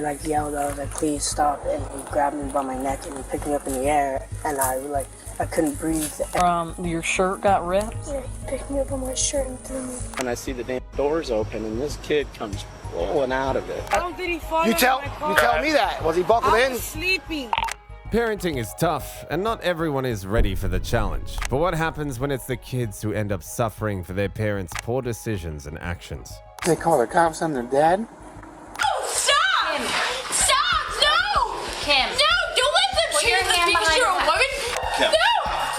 like yelled, I was like, please stop, and he grabbed me by my neck and he picked me up in the air, and I couldn't breathe. Your shirt got ripped? Yeah, he picked me up on my shirt and threw me. And I see the damn doors open and this kid comes rolling out of it. How did he fall You out tell of my car? you tell me that. Was he buckled I in? was sleeping. Parenting is tough, and not everyone is ready for the challenge. But what happens when it's the kids who end up suffering for their parents' poor decisions and actions? They call the cops on their dad? Stop! Kim. Stop! No! Kim. No! Don't let them Put shoot your us hand because behind you're a your woman! Kim. No!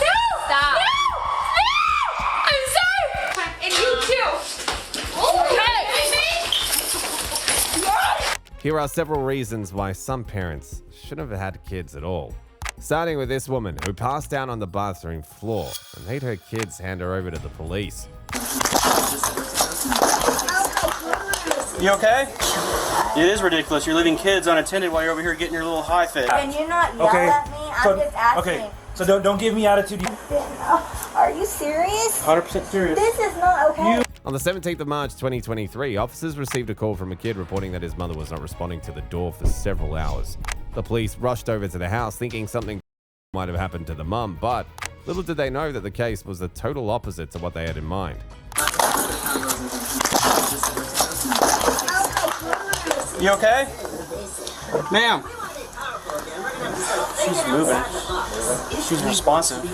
No! Stop. No! No! I'm sorry! And you too! Here are several reasons why some parents shouldn't have had kids at all. Starting with this woman who passed out on the bathroom floor and made her kids hand her over to the police. You okay? It is ridiculous. You're leaving kids unattended while you're over here getting your little high fix. Can you not yell at me? I'm just asking. Okay, so don't give me attitude. Are you serious? 100% serious. This is not okay. On the 17th of March 2023, officers received a call from a kid reporting that his mother was not responding to the door for several hours. The police rushed over to the house thinking something might have happened to the mum, but little did they know that the case was the total opposite to what they had in mind. You okay? Ma'am. She's moving. She's responsive.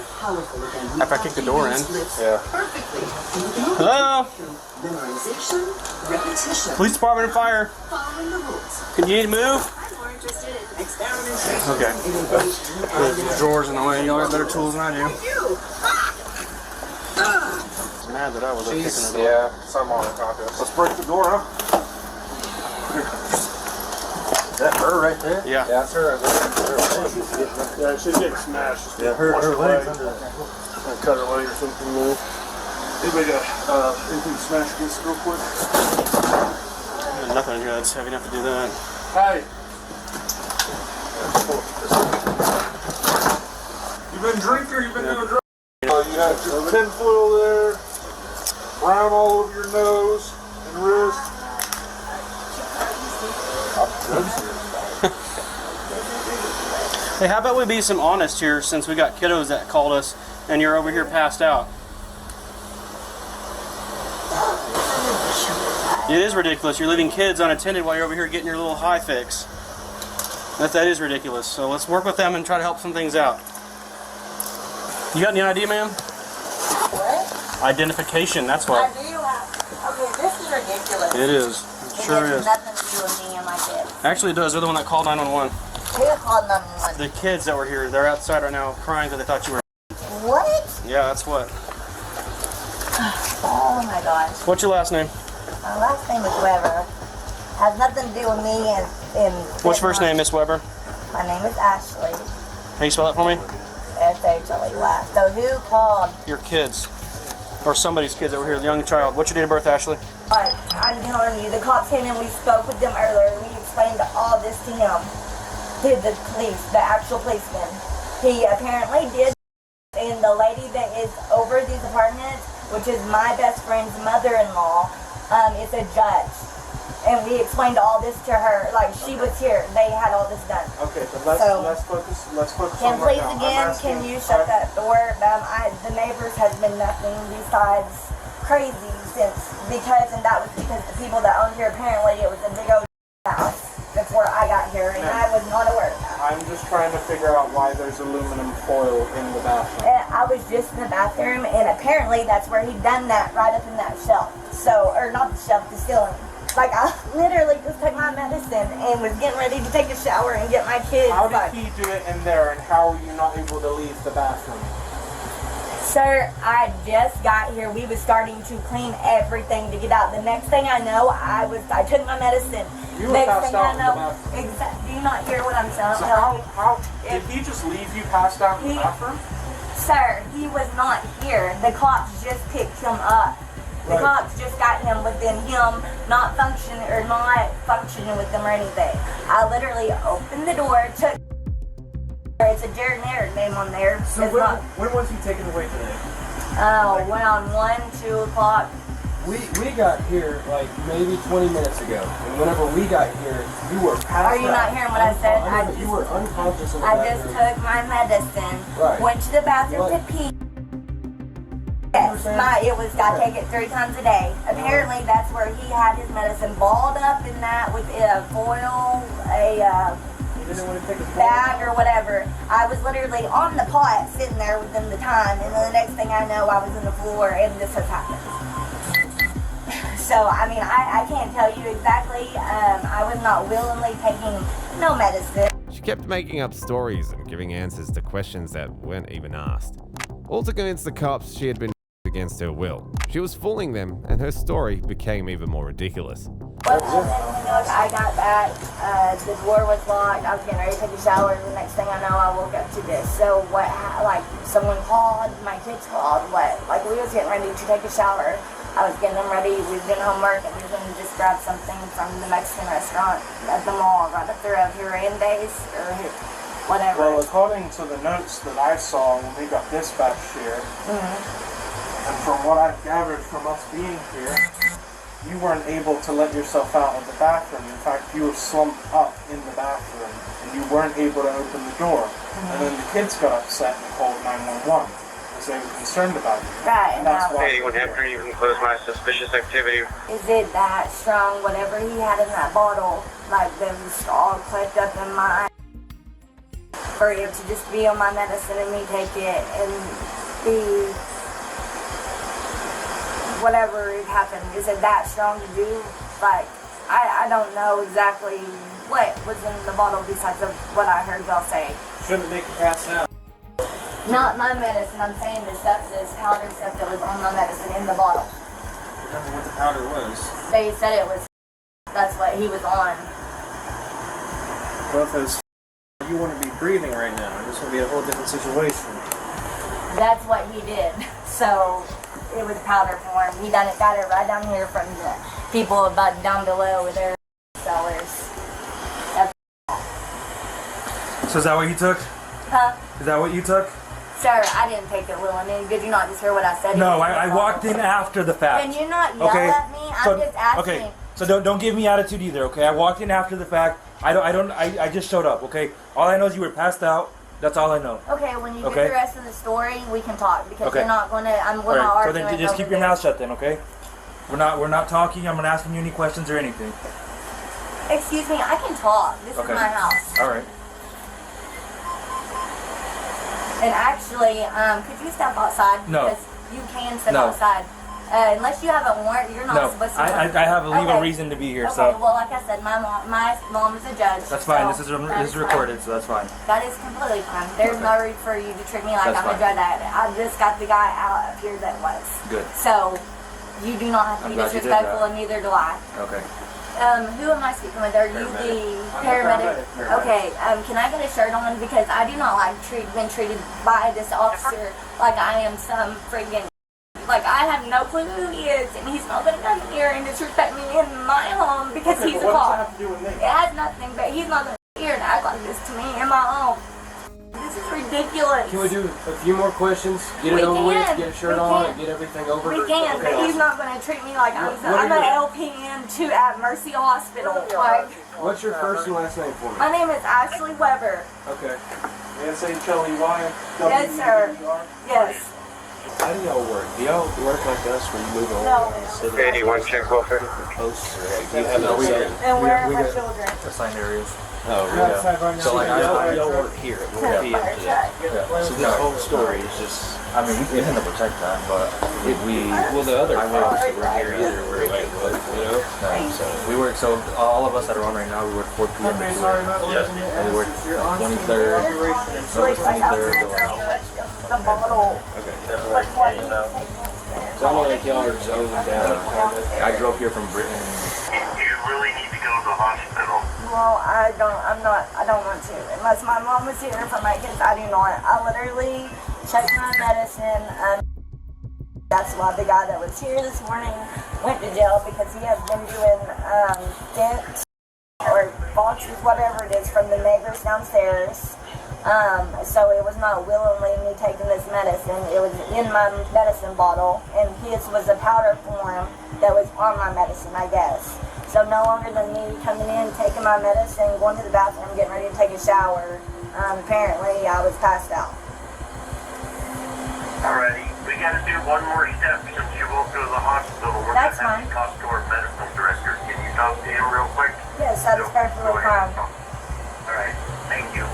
After I kicked the door in. Yeah. Hello? Police department and fire. Can you need to move? Okay. The drawers in the way. Y'all got better tools than I do. Mad that I was kicking the door. Yeah, some on the contest. Let's break the door up. Is that her right there? Yeah. Yeah, that's her right there. Yeah, she's getting smashed. Yeah, her legs under there. Cut her leg or something. Anybody got anything to smash against real quick? Nothing in here that's heavy enough to do that. Hey! You been drinking or you been doing drugs? You have your tinfoil there, brown all over your nose and wrist. Hey, how about we be some honest here since we got kiddos that called us and you're over here passed out? It is ridiculous. You're leaving kids unattended while you're over here getting your little high fix. That is ridiculous. So let's work with them and try to help some things out. You got any ID, ma'am? What? Identification, that's what. I do have. Okay, this is ridiculous. It is. It sure has is. nothing to do with me and my kids. Actually, it does. They're the one that called 911. Who called 911? The kids that were here, they're outside right now crying because they thought you were. What? Yeah, that's what. Oh my gosh. What's your last name? My last name is Weber. Has nothing to do with me and What's your first name, Miss Weber? My name is Ashley. How you spell that for me? S-H-L-E-Y. So who called? Your kids. Or somebody's kids that were here, the young child. What's your date of birth, Ashley? I'm telling you, the cops came in, we spoke with them earlier, we explained all this to him. To the police, the actual policeman. He apparently did, and the lady that is over these apartments, which is my best friend's mother-in-law, is a judge. And we explained all this to her, like she was here, they had all this done. Okay, but let's focus Can on please right now. again, can you shut that door? The neighbors has been nothing besides crazy and that was because the people that owned here, apparently it was a big old house before I got here, and I was not aware of that. I'm just trying to figure out why there's aluminum foil in the bathroom. And I was just in the bathroom, and apparently that's where he'd done that, right up in that shelf. So, or not the shelf, the ceiling. Like, I literally just took my medicine and was getting ready to take a shower and get my kids. How did he do it in there, and how are you not able to leave the bathroom? Sir, I just got here. We was starting to clean everything to get out. The next thing I know, I took my medicine. You were next passed thing out I know, in the bathroom. exactly. Do you not hear what I'm saying? So how did he just leave you passed out in the bathroom? Sir, he was not here. The cops just picked him up. The cops just got him within him not functioning with them or anything. I literally opened the door, took. It's a Jared Nair's name on there. So when was he taken away today? Around 1, 2 o'clock. we got here like maybe 20 minutes ago, and whenever we got here, you were passed Are you not hearing what I said? You were unconscious in the I bathroom. just took my medicine, Right. went to the bathroom to pee. Yes, I take it 3 times a day. Apparently, that's where he had his medicine balled up in that with a foil, bag or whatever. I was literally on the pot sitting there within the time, and then the next thing I know, I was in the floor, and this has happened. So, I mean, I can't tell you exactly. I was not willingly taking no medicine. She kept making up stories and giving answers to questions that weren't even asked. All to convince the cops she had been against her will. She was fooling them, and her story became even more ridiculous. Well, I got back, the door was locked, I was getting ready to take a shower, the next thing I know, I woke up to this. So someone called, my kids called, we was getting ready to take a shower. I was getting them ready, we was doing homework, and we was going to just grab something from the Mexican restaurant at the mall, right up there of Hirande's, or whatever. Well, according to the notes that I saw when we got dispatched here, and from what I've gathered from us being here, you weren't able to let yourself out of the bathroom. In fact, you were slumped up in the bathroom, and you weren't able to open the door. And then the kids got upset and called 911 because they were concerned about you. Right. And that's why. 81 Hampton, you can close my suspicious activity. Is it that strong, whatever he had in that bottle, them all clipped up in my, for it to just be on my medicine and me take it and be whatever it happened? Is it that strong to do? I don't know exactly what was in the bottle besides of what I heard y'all say. Shouldn't make you pass out. Not my medicine, I'm saying this powder stuff that was on my medicine in the bottle. Remember what the powder was. They said it was, that's what he was on. Well, if it was you wouldn't be breathing right now. This would be a whole different situation. That's what he did. So it was powder form. He got it right down here from the people about down below with their sellers. So is that what you took? Huh? Is that what you took? Sir, I didn't take it willingly. Did you not just hear what I said? No, I walked in after the fact. Can you not yell Okay. at me? I'm just asking. Okay, so don't give me attitude either. Okay, I walked in after the fact. I just showed up. Okay, all I know is you were passed out. That's all I know. Okay, when you get the rest of the story, we can talk because you're not going to. We're not So arguing. then just keep your mouth shut then. Okay. We're not talking. I'm not asking you any questions or anything. Excuse me, I can talk. This is my house. All right. And actually, could you step outside? No. Because you can step outside. Unless you have a warrant, you're not supposed to. I have a legal reason to be here. Okay, So well, like I said, my mom is a judge. that's fine. So This is recorded, so that's fine. That is completely fine. There's no reason for you to treat me like I'm a drug addict. I just got the guy out up here that was. Good. So you do not have to be glad you did disrespectful, that. and neither do I. Okay. Who am I speaking with? Are you the paramedic? Okay, can I get a shirt on? Because I do not like being treated by this officer like I am some friggin', I have no clue who he is, and he's not gonna come here and disrespect me in my home because he's a cop. It has nothing, but he's not gonna come here and act like this to me in my home. This is ridiculous. Can we do a few more questions? Get it over with, get a shirt on, and get everything over. We can, but he's not going to treat me like I'm an LPN at Mercy Hospital. What's your first and last name for me? My name is Ashley Weber. Okay. S-H-L-E-Y. Yes, sir. Yes. How do y'all work? Do y'all work like us where you move around No. the city? 81 check welfare. Posts or do you have no say? And where are my children? Assigned areas. Oh, really? So like y'all work here at 1 p.m. So this whole story is just. I mean, we can protect that, but If we, well, the other folks that were here either were like, what, you know? so we work. So all of us that are on right now, we work 4 p.m. to 2 a.m. And we work 23rd, November 23rd. The bottle. Okay. So So I know like y'all are zoned down. I drove here from Britain. You really need to go to the hospital. Well, I don't want to. Unless my mom was here for my kids, I do not. I literally checked my medicine. That's why the guy that was here this morning went to jail because he has been doing dents or boxes, whatever it is, from the neighbors downstairs. So it was not willingly me taking this medicine. It was in my medicine bottle, and his was a powder form that was on my medicine, I guess. So no longer than me coming in, taking my medicine, going to the bathroom, getting ready to take a shower. Apparently, I was passed out. Alrighty, we gotta do one more step since you won't go to the hospital. We're That's gonna have fine. to talk to our medical director. Can you talk to him real quick? Yes, that is perfectly fine. Alright, thank you.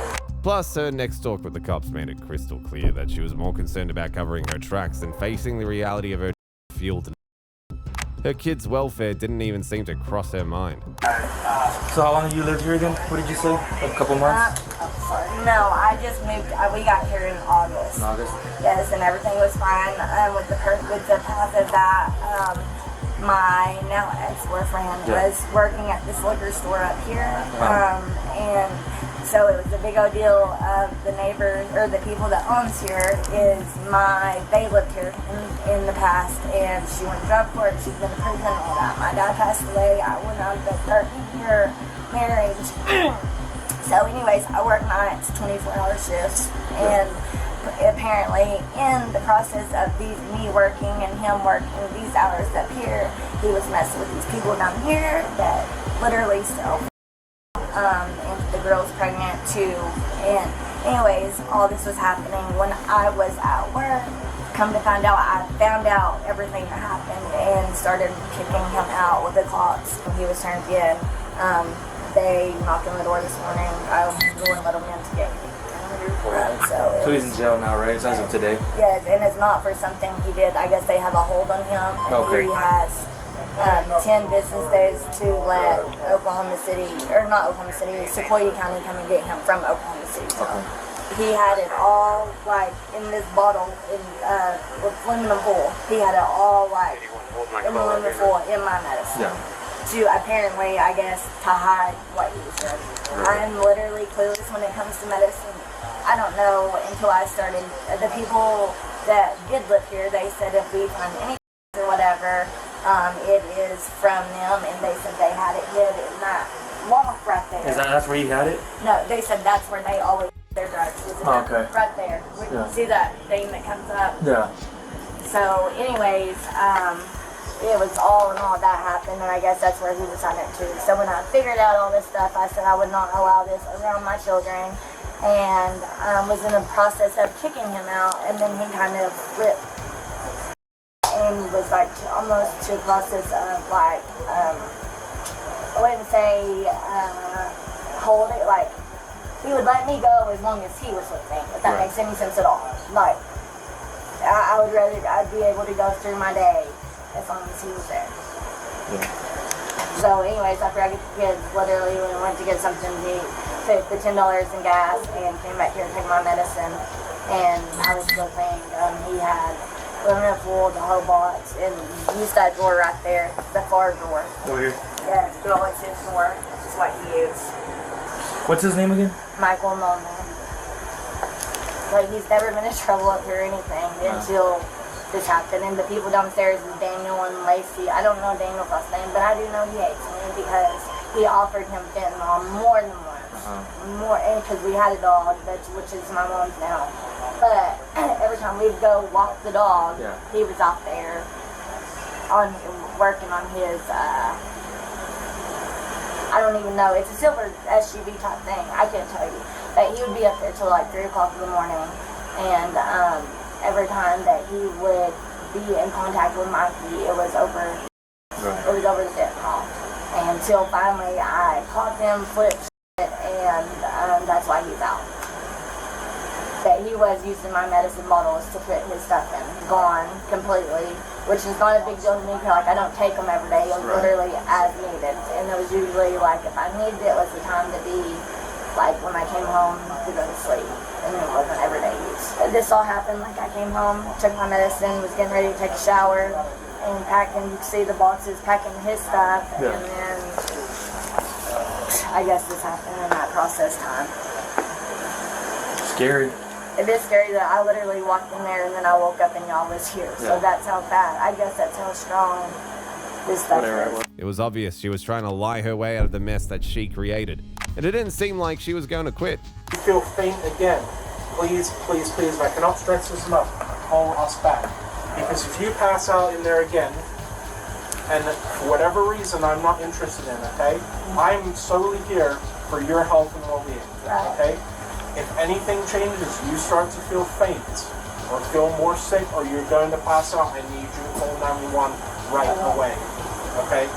Plus, her next talk with the cops made it crystal clear that she was more concerned about covering her tracks than facing the reality of her fueled. Her kids' welfare didn't even seem to cross her mind. So how long have you lived here again? What did you say? A couple months? No, I just moved. We got here in August. In August? Yes, and everything was fine. With the path of that, my now ex-boyfriend was working at this liquor store up here, and so it was a big old deal. The neighbors or the people that owns here they lived here in the past, and she went to drug court. She's been in prison and all that. My dad passed away. I went on the 13-year marriage. So anyways, I work nights, 24-hour shifts, and apparently in the process of me working and him working these hours up here, he was messing with these people down here that literally sell and the girl's pregnant too. And anyways, all this was happening when I was at work. Come to find out, I found out everything that happened and started kicking him out with the cops when he was turned in. They knocked on the door this morning. I wouldn't let him in today. So he's in jail now, right? It's as of today. Yes, and it's not for something he did. I guess they have a hold on him. Okay. He has 10 business days to let Oklahoma City, or not Oklahoma City, Sequoia County come and get him from Oklahoma City. So he had it all like in this bottle with aluminum foil. He had it all like in aluminum foil in my medicine. Yeah. To apparently, I guess, to hide what he was doing. I'm literally clueless when it comes to medicine. I don't know until I started. The people that did live here, they said if we find anything or whatever, it is from them, and they said they had it hid in that loft right there. That's where you had it? No, they said that's where they always their drugs. Okay. Right there. See that thing that comes up? Yeah. So, anyways, it was all and all that happened, and I guess that's where he was on it too. So when I figured out all this stuff, I said I would not allow this around my children, and was in the process of kicking him out, and then he kind of flipped and was like almost to the process of like, I wouldn't say hold it, like he would let me go as long as he was with me, if that makes any sense at all. Like, I'd be able to go through my day as long as he was there. Yeah. So anyways, after I get the kids, literally when I went to get something to eat, took the $10 in gas and came back here to take my medicine, and I was flipping. He had aluminum foil, the whole box, and used that drawer right there, the far drawer. Over here? Yeah, it's always his drawer. It's what he used. What's his name again? Michael Norman. Like, he's never been in trouble up here or anything until this happened. And the people downstairs is Daniel and Lacey. I don't know Daniel's last name, but I do know he hates me because he offered him fentanyl more than once. More, and because we had a dog, which is my mom's now. But every time we'd go walk the dog, he was out there working on his, I don't even know, it's a silver SUV type thing, I can't tell you. But he would be up there till like 3 o'clock in the morning, and every time that he would be in contact with Mikey, it was over the fentanyl. And until finally I caught him, flipped shit, and that's why he's out. That he was using my medicine bottles to put his stuff in, gone completely, which is not a big deal to me because like I don't take them every day. It was literally as needed, and it was usually like if I needed it was the time to be like when I came home to go to sleep, and it wasn't everyday use. This all happened like I came home, took my medicine, was getting ready to take a shower, and packing. You can see the boxes packing his stuff, and then I guess this happened in that process time. Scary. It is scary that I literally walked in there and then I woke up and y'all was here. So that's how bad. I guess that's how strong this stuff is. It was obvious she was trying to lie her way out of the mess that she created, and it didn't seem like she was going to quit. you feel faint again, please, please, please, and I cannot stress this enough, call us back. Because if you pass out in there again, and for whatever reason I'm not interested in, okay? I'm solely here for your health and well-being, okay? If anything changes, you start to feel faint, or feel more sick, or you're going to pass out, I need you to call 911 right away, okay?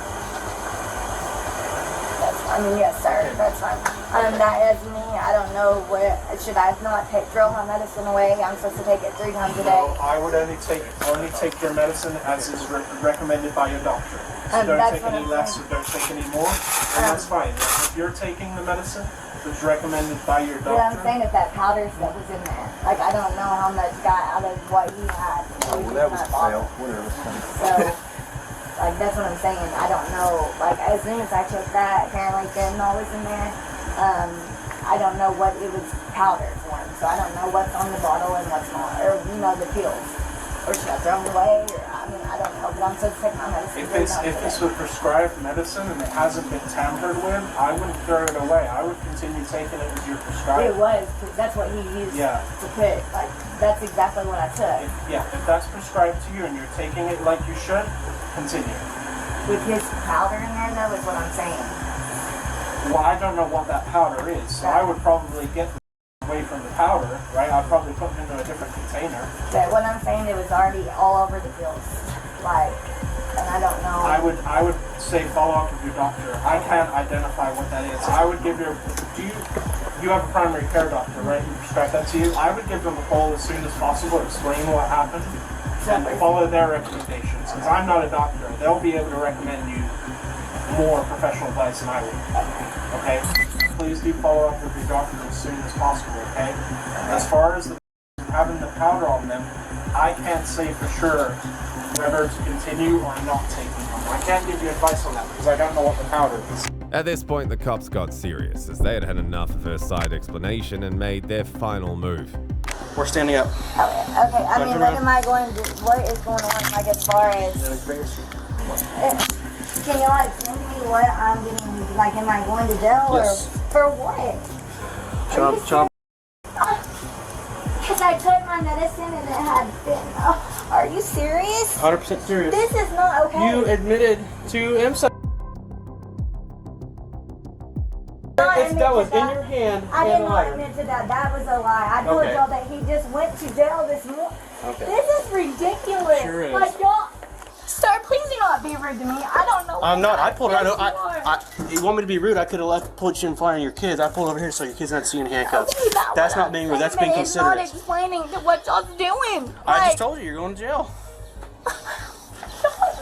Yes, sir, that's fine. That is me. I don't know where, should I not throw my medicine away? I'm supposed to take it 3 times a day. No, I would only take your medicine as is recommended by your doctor. So don't take any less or don't take any more, and that's fine. If you're taking the medicine that's recommended by your doctor. Yeah, I'm saying if that powder stuff was in there. Like, I don't know how much got out of what he had. Oh, well, that was a fail. Whatever. So, like, that's what I'm saying. I don't know. Like, as soon as I took that, apparently fentanyl was in there. I don't know what it was powder for, so I don't know what's on the bottle and what's not, or the pills, or should I throw them away? Or I don't know. But I'm supposed to take my medicine. If it's a prescribed medicine and it hasn't been tampered with, I wouldn't throw it away. I would continue taking it as your prescribed. It was, because that's what he used to put. Like, that's exactly what I took. If that's prescribed to you and you're taking it like you should, continue. With his powder in there, though, is what I'm saying. Well, I don't know what that powder is, so I would probably get away from the powder, right? I'd probably put it into a different container. But what I'm saying, it was already all over the pills. Like, and I don't know. I would say follow up with your doctor. I can't identify what that is. I would give you have a primary care doctor, right? You prescribe that to you. I would give them a call as soon as possible, explain what happened, and follow their recommendations. Since I'm not a doctor, they'll be able to recommend you more professional advice than I would. Okay? Please do follow up with your doctor as soon as possible, okay? As far as having the powder on them, I can't say for sure whether to continue or not taking them. I can't give you advice on that because I don't know what the powder is. At this point, the cops got serious as they had had enough of her side explanation and made their final move. We're standing up. Okay, I mean, what is going on, like, as far as... Can you, like, tell me what I'm getting, like, am I going to jail or for what? Chomp. Because I took my medicine and it had fentanyl. Are you serious? 100% serious. This is not okay. You admitted to MSA. If that was in your hand, I did not admit to that. That was a lie. I told y'all that he just went to jail this morning. Okay. This is ridiculous. Sure is. Like, y'all, sir, please do not be rude to me. I don't know. I'm not. I pulled right over. You want me to be rude? I could have put you in front of your kids. I pulled over here so your kids not seeing handcuffs. Okay, that's not being rude. That's being considerate. It's not explaining to what y'all's doing. I just told you you're going to jail.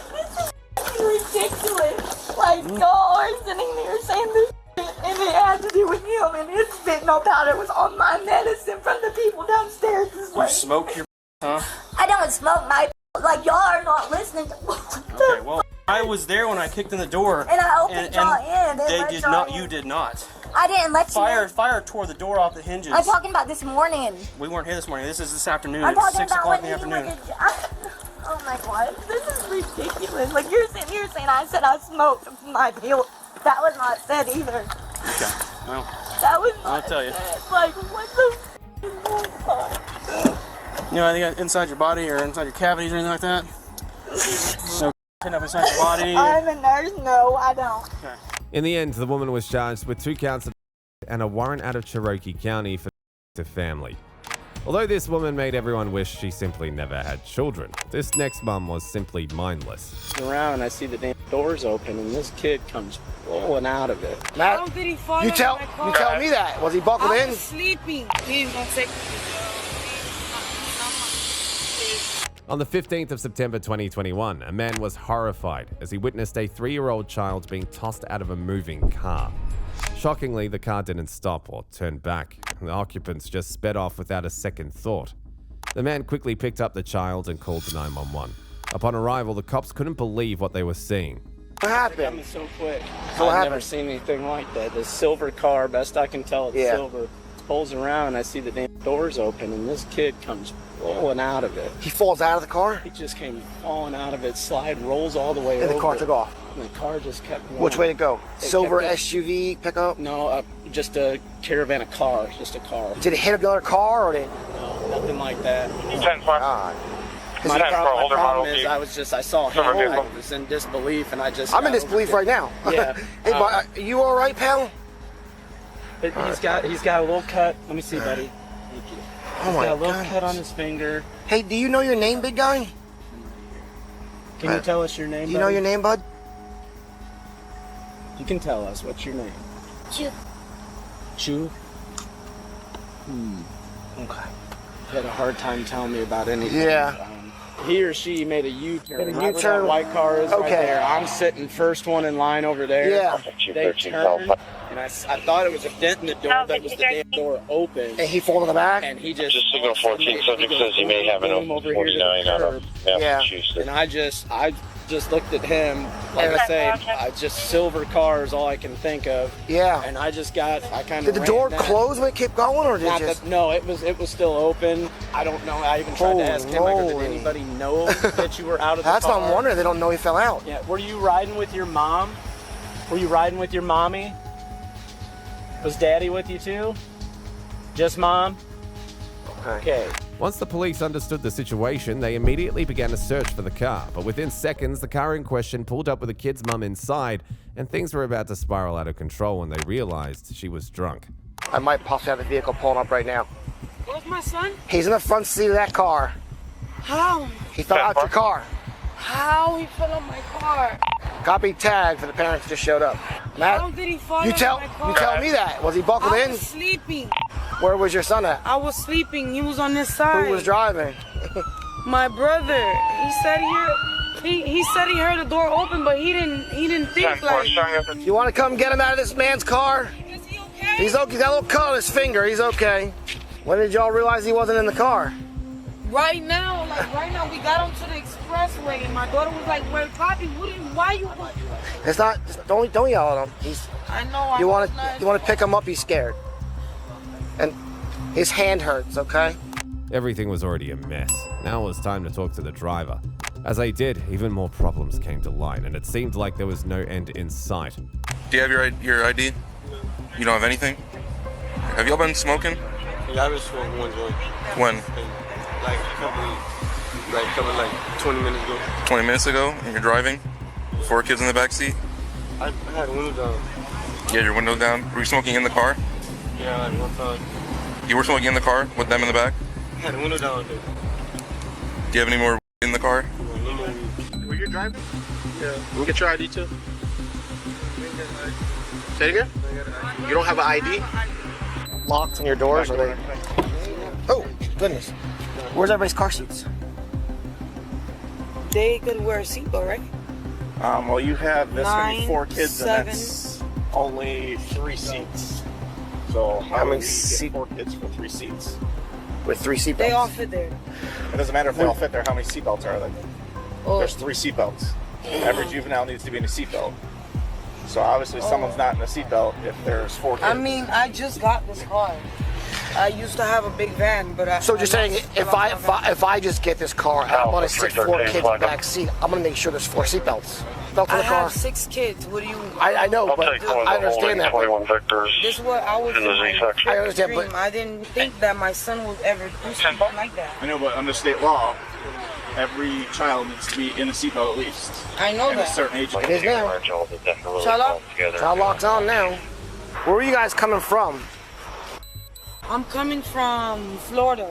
This is ridiculous. Like, y'all are sitting there saying this shit, and it had to do with him, and his fentanyl powder was on my medicine from the people downstairs. You smoke your huh? I don't smoke my like, y'all are not listening to Okay, well, I was there when I kicked in the door. And I opened y'all in. They did not. You did not. I didn't let you. Fire tore the door off the hinges. I'm talking about this morning. We weren't here this morning. This is this afternoon. I'm It's talking 6 about o'clock in when the he afternoon. Oh my god, this is ridiculous. Like, you're sitting here saying I said I smoked my pill. That was not said either. Okay, well, that was not I'll tell you. said. Like, what the f is going on? You know anything inside your body or inside your cavities or anything like that? No pin up inside your body? I'm a nurse. No, I don't. Okay. In the end, the woman was charged with 2 counts of and a warrant out of Cherokee County for the family. Although this woman made everyone wish she simply never had children, this next mum was simply mindless. Around and I see the damn doors open and this kid comes rolling out of it. Matt, you tell me that. Was he buckled in? I was sleeping. Please don't take me. On the 15th of September 2021, a man was horrified as he witnessed a 3-year-old child being tossed out of a moving car. Shockingly, the car didn't stop or turn back, and the occupants just sped off without a second thought. The man quickly picked up the child and called 911. Upon arrival, the cops couldn't believe what they were seeing. What happened? It's so quick. So I've never seen anything like that. The silver car, best I can tell, it's silver. Pulls around and I see the damn doors open and this kid comes rolling out of it. He falls out of the car? He just came falling out of it, rolls all the way over. And the car took off? and the car just kept going. Which way to go? Silver kept SUV pickup? No, just a caravan, a car, just a car. Did it hit another car or did? No, nothing like that. 10 5. God. My older problem model is I saw him, I was in disbelief, and I just... I'm in disbelief right now. Yeah. Hey, you all right, pal? But he's got a little cut. Let me see, buddy. He's got a little cut on his finger. Hey, do you know your name, big guy? Can you tell us your name, Do you know your name, bud? You can tell us. What's your name? Chu. Chu? Okay. He had a hard time telling me about anything. Yeah. He or she made a U-turn. Made a Right where that U-turn? white car is right Okay. there. I'm sitting first one in line over there. Yeah. They turned, and I thought it was a dent in the door, but it was the damn door open. And he fell in the back? And he just... Signal 14, subject says he may have an open 49 out of Massachusetts. And I just looked at him, like I say, I just silver car is all I can think of. Yeah. And I kind of Did the door close when it kept going, or did it just... No, it was still open. I don't know. I even tried to ask him, I go, did anybody know that you were out of the car? That's what I'm wondering. They don't know he fell out. Yeah. Were you riding with your mom? Were you riding with your mommy? Was Daddy with you too? Just Mom? Okay. Once the police understood the situation, they immediately began a search for the car. But within seconds, the car in question pulled up with the kid's mum inside, and things were about to spiral out of control when they realized she was drunk. I might possibly have the vehicle pulling up right now. Where's my son? He's in the front seat of that car. How? He fell out your car. How he fell on my car? Copy tag for the parents who just showed up. Matt, How did he fall you on tell my car? you tell me that. Was he buckled I in? was sleeping. Where was your son at? I was sleeping. He was on this side. Who was driving? My brother. He said he said he heard the door open, but he didn't think like. You want to come get him out of this man's car? Is he okay? He's okay. He's got a little cut on his finger. He's okay. When did y'all realize he wasn't in the car? Right now, we got onto the expressway, and my daughter was like, "Where, Poppy? Why you?" It's not. Don't yell at him. I know. You want to pick him up? He's scared, and his hand hurts. Okay. Everything was already a mess. Now it was time to talk to the driver. As they did, even more problems came to light, and it seemed like there was no end in sight. Do you have your ID? You don't have anything? Have y'all been smoking? Yeah, I've been smoking one joint. When? Like 20 minutes ago. 20 minutes ago, and you're driving? 4 kids in the back seat? I had the window down. You had your window down? Were you smoking in the car? Yeah, like one time. You were smoking in the car with them in the back? I had the window down. Do you have any more in the car? Were you driving? Yeah. Can we get your ID too? Say it again? You don't have an ID? Locked in your doors, or they? Oh goodness! Where's everybody's car seats? They could wear a seatbelt, right? Well, you have this many 4 kids, 7. and that's only 3 seats. So How many seats? 4 kids for 3 seats. With 3 seatbelts. They all fit there. It doesn't matter if they all fit there. How many seatbelts are there? Oh. There's 3 seatbelts. Every juvenile needs to be in a seatbelt. So obviously someone's not in a seatbelt if there's 4 kids. I mean, I just got this car. I used to have a big van, but So you're saying if I just get this car and I want to sit 4 kids in the back seat, I'm gonna make sure there's 4 seatbelts. Belts in I the car. have 6 kids. What do you? I know, but I understand that. 21 Victors. This is what I was. In the Z section. I understand, but I didn't think that my son would ever do something like that. I know, but under state law, every child needs to be in a seatbelt at least. I know at that. a certain age. It is now. Shut up. Child lock's on now. Where are you guys coming from? I'm coming from Florida.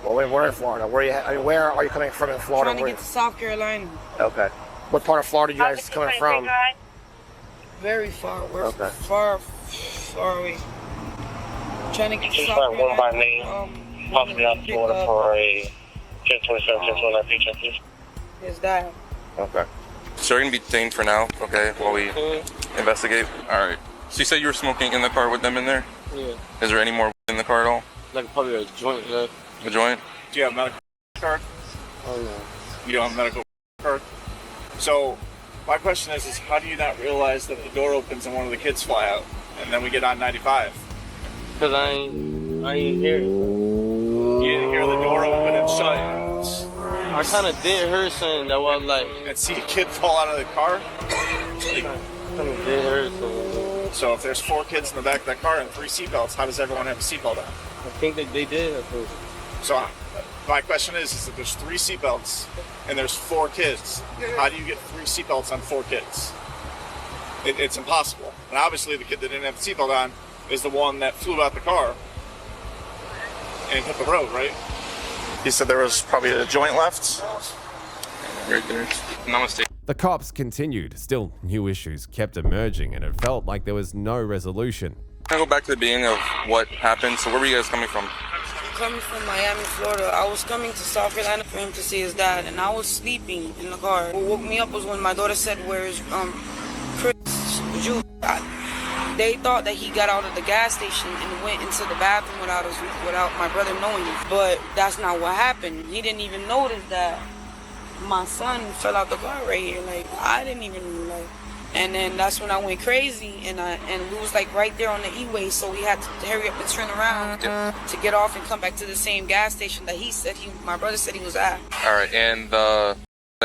Well, we're in Florida. Where are you coming from in Florida? Trying to get to South Carolina. Okay. What part of Florida are you guys coming from? Very far. We're Okay. far away. Trying to get to South Carolina. One by name, possibly out of Florida for a 1027, 1029 paycheck, please. Is that? Okay. So you're gonna be detained for now, okay, while we investigate? Alright. So you said you were smoking in the car with them in there? Yeah. Is there any more in the car at all? Like probably a joint, yeah. A joint? Do you have a medical card? Oh no. You don't have a medical card? So my question is how do you not realize that the door opens and one of the kids fly out? And then we get on 95? Because I ain't hear it. You didn't hear the door open and shut. I kind of did hear something that was like... And see a kid fall out of the car? So if there's 4 kids in the back of that car and 3 seatbelts, how does everyone have a seatbelt on? I think that they did. So my question is that there's 3 seatbelts and there's 4 kids. How do you get 3 seatbelts on 4 kids? It's impossible. And obviously the kid that didn't have the seatbelt on is the one that flew out the car and hit the road, right? He said there was probably a joint left. Right there. Namaste. The cops continued. Still, new issues kept emerging, and it felt like there was no resolution. Can I go back to the beginning of what happened? So where were you guys coming from? Coming from Miami, Florida. I was coming to South Carolina for him to see his dad, and I was sleeping in the car. What woke me up was when my daughter said, "Where's Chris Jude?" They thought that he got out of the gas station and went into the bathroom without my brother knowing. But that's not what happened. He didn't even notice that my son fell out the car right here. Like, I didn't even like. And then that's when I went crazy, and we was like right there on the E-way, so we had to hurry up and turn around to get off and come back to the same gas station that my brother said he was at. All right, and I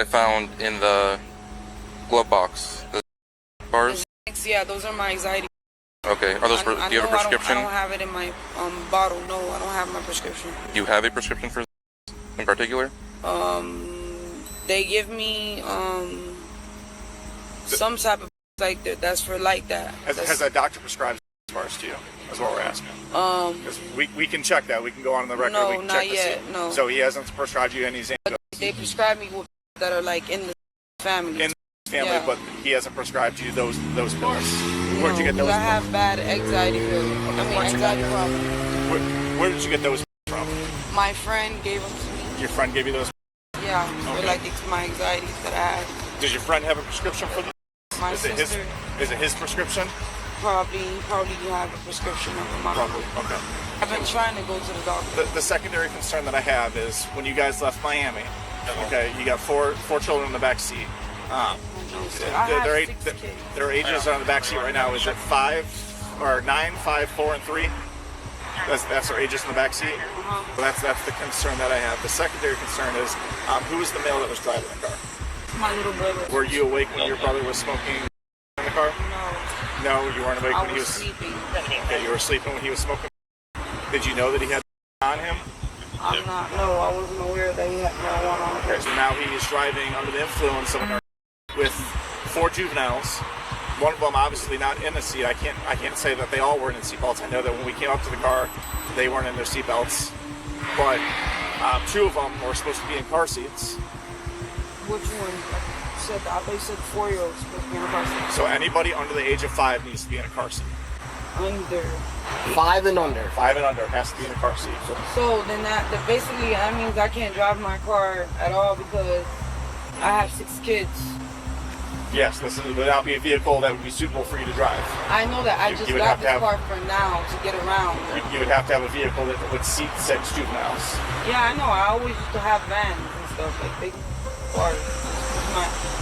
found in the glove box, the bars. Yeah, those are my anxiety. Okay, are those? Do you have a prescription? I don't have it in my bottle. No, I don't have my prescription. Do you have a prescription for in particular? They give me some type of like that's for like that. Has that doctor prescribed bars to you? That's what we're asking. Because we can check that. We can go on the record. No, we can not check yet. No. So he hasn't prescribed you any Xanax. They prescribe me with that are like in the family. In the family, yeah. But he hasn't prescribed you those pills. Where'd you get those? I have bad anxiety anxiety problem. Where did you get those from? My friend gave them to me. Your friend gave you those? Yeah, okay. for like my anxieties that I have. Does your friend have a prescription for them? My sister. Is it his prescription? Probably you have a prescription of them. Probably, okay. I've been trying to go to the doctor. The secondary concern that I have is when you guys left Miami, okay, you got four children in the back seat. Their ages are on the back seat right now. Is it 5 or 9, 5, 4, and 3? That's their ages in the back seat. So that's the concern that I have. The secondary concern is who was the male that was driving the car? My little brother. Were you awake when your brother was smoking in the car? No, you weren't awake when he was sleeping. Okay, you were sleeping when he was smoking. Did you know that he had on him? I wasn't aware that he had marijuana on him. Okay, so now he is driving under the influence of with 4 juveniles. One of them obviously not in the seat. I can't say that they all weren't in seatbelts. I know that when we came up to the car, they weren't in their seatbelts. But 2 of them were supposed to be in car seats. Which one? I thought you said 4-year-olds supposed to be in a car seat. So anybody under the age of 5 needs to be in a car seat. Under 5 and under. 5 and under has to be in a car seat. So then that basically that means I can't drive my car at all because I have 6 kids. Yes, this would not be a vehicle that would be suitable for you to drive. I know that. I just got this car for now to get around. You would have to have a vehicle that would seat 6 juveniles. Yeah, I know. I always used to have vans and stuff, like big cars.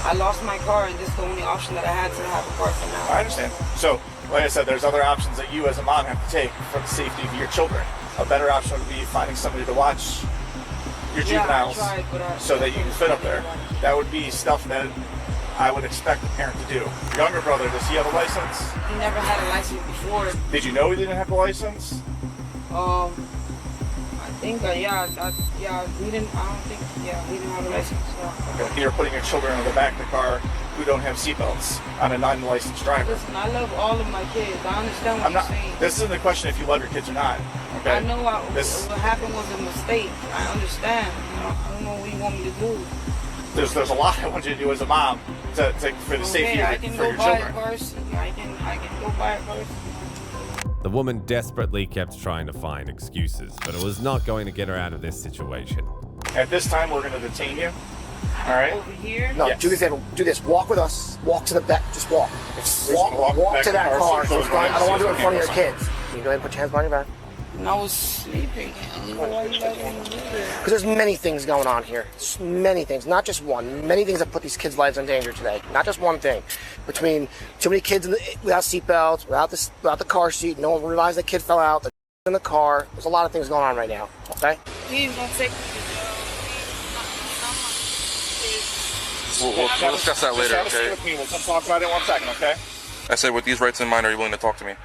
I lost my car, and this is the only option that I had to have a car for now. I understand. So, like I said, there's other options that you as a mom have to take for the safety of your children. A better option would be finding somebody to watch your juveniles so that you can fit up there. That would be stuff that I would expect a parent to do. Your younger brother, does he have a license? He never had a license before. Did you know he didn't have a license? I think, he didn't have a license. Yeah. Okay. You're putting your children in the back of the car who don't have seatbelts on a non-licensed driver. Listen, I love all of my kids. I understand what you're saying. This isn't the question if you love your kids or not. Okay? I know what happened was a mistake. I understand. I don't know what you want me to do. There's a lot I want you to do as a mom for the safety of your children. I can go buy a car. The woman desperately kept trying to find excuses, but it was not going to get her out of this situation. At this time, we're going to detain you. All right? Over here? No, yes. do this. Walk with us. Walk to the back. Just walk. Walk to that car. I don't want to do it in front of your kids. Can you go ahead and put your hands behind your back? And I was sleeping. I don't know why you guys want to do that. Because there's many things going on here. There's many things, not just one. Many things that put these kids' lives in danger today. Not just one thing. Between too many kids without seatbelts, without the car seat, no one realized the kid fell out, the in the car. There's a lot of things going on right now. Okay? Please don't take me to jail. We'll discuss that later, Just have a seat okay? with me. We'll come talk about it in 1 second, okay? I said, with these rights in mind, are you willing to talk to me?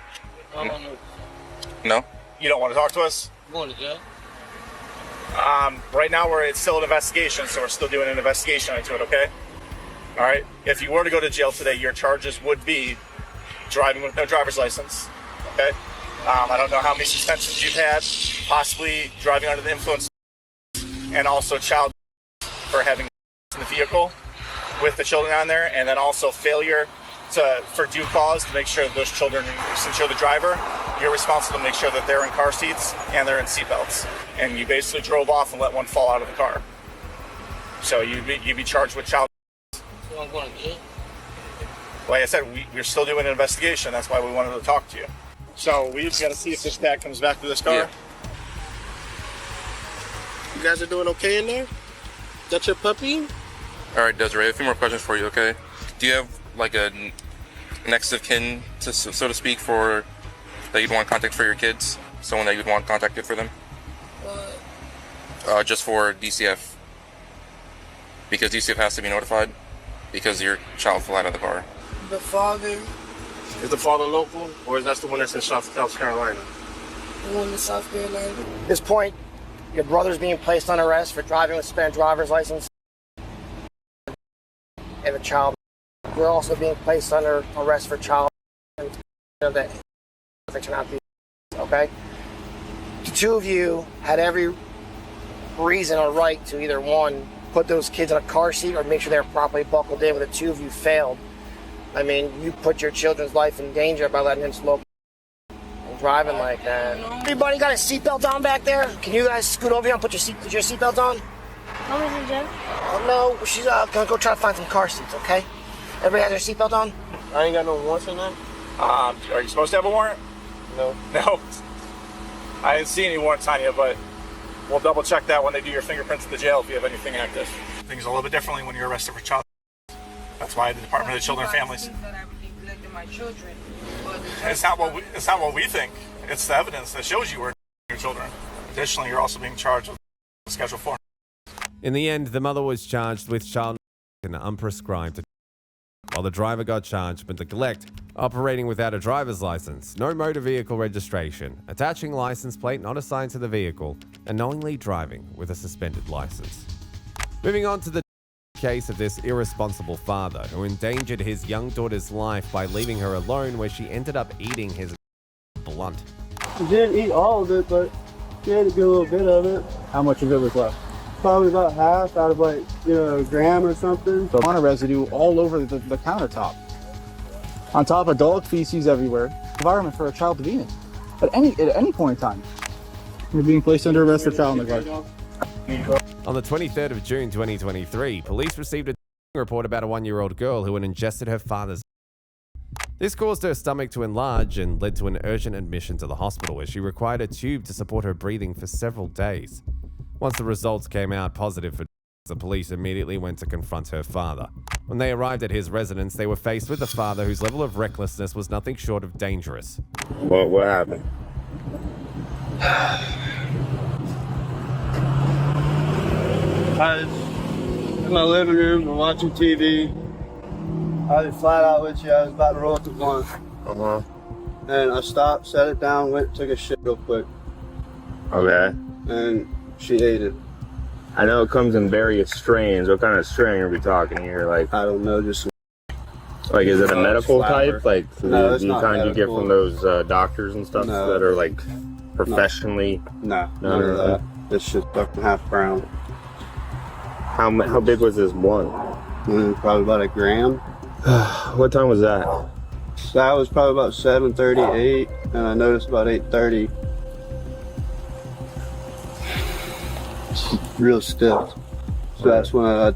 No? You don't want to talk to us? Going to jail. Right now it's still an investigation, so we're still doing an investigation into it, okay? All right. If you were to go to jail today, your charges would be driving with no driver's license, okay? I don't know how many suspensions you've had, possibly driving under the influence, and also child for having in the vehicle with the children on there, and then also failure for due cause to make sure that those children, since you're the driver, you're responsible to make sure that they're in car seats and they're in seatbelts. And you basically drove off and let one fall out of the car. So you'd be charged with child. So I'm going to jail. Like I said, we're still doing an investigation. That's why we wanted to talk to you. So we've got to see if this dad comes back to this car. Yeah. You guys are doing okay in there? Got your puppy? All right, Desiree, a few more questions for you, okay? Do you have, like, a next of kin, so to speak, for that you'd want contact for your kids? Someone that you'd want contacted for them? What? Just for DCF. Because DCF has to be notified because your child fell out of the car. The father. Is the father local, or is that the one that's in South Carolina? The one in South Carolina. At this point, your brother's being placed on arrest for driving with suspended driver's license. And the child, you're also being placed under arrest for child. That turn out to be okay. The two of you had every reason or right to either one, put those kids in a car seat or make sure they're properly buckled in. But the two of you failed. I mean, you put your children's life in danger by letting them slow and driving like that. Everybody got a seatbelt on back there? Can you guys scoot over here and put your seatbelt on? Mama's in jail? Oh, no, she's gonna go try to find some car seats, okay? Everybody has their seatbelt on? I ain't got no warrants on that. Are you supposed to have a warrant? No. No. I didn't see any warrants on you, but we'll double check that when they do your fingerprints at the jail if you have anything active. Things a little bit differently when you're arrested for child. That's why the Department of Children and Families. My children. It's not what we think. It's the evidence that shows you were your children. Additionally, you're also being charged with Schedule 4. In the end, the mother was charged with child and unprescribed, while the driver got charged with neglect, operating without a driver's license, no motor vehicle registration, attaching license plate not assigned to the vehicle, and knowingly driving with a suspended license. Moving on to the case of this irresponsible father who endangered his young daughter's life by leaving her alone, where she ended up eating his blunt. She didn't eat all of it, but she ate a good little bit of it. How much of it was left? Probably about half out of a gram or something. So marijuana residue all over the countertop. On top of dog feces everywhere. Environment for a child to be in. At any point in time. You're being placed under arrest for child neglect. On the 23rd of June 2023, police received a report about a 1-year-old girl who had ingested her father's. This caused her stomach to enlarge and led to an urgent admission to the hospital, where she required a tube to support her breathing for several days. Once the results came out positive for the police immediately went to confront her father. When they arrived at his residence, they were faced with a father whose level of recklessness was nothing short of dangerous. What happened? I was in my living room and watching TV. I was flat out with you. I was about to roll up the blunt. And I stopped, set it down, went, took a shit real quick. Okay. And she ate it. I know it comes in various strains. What kind of strain are we talking here? Like, I don't know, just like, is it a medical type? Like, no, it's the not kind you get medical. from those doctors and stuff No. that are like professionally? No, none of that. This shit's fucking half brown. How big was this blunt? Probably about a gram. What time was that? That was probably about 7:38, and I noticed about 8:30. Real stiff. So that's when I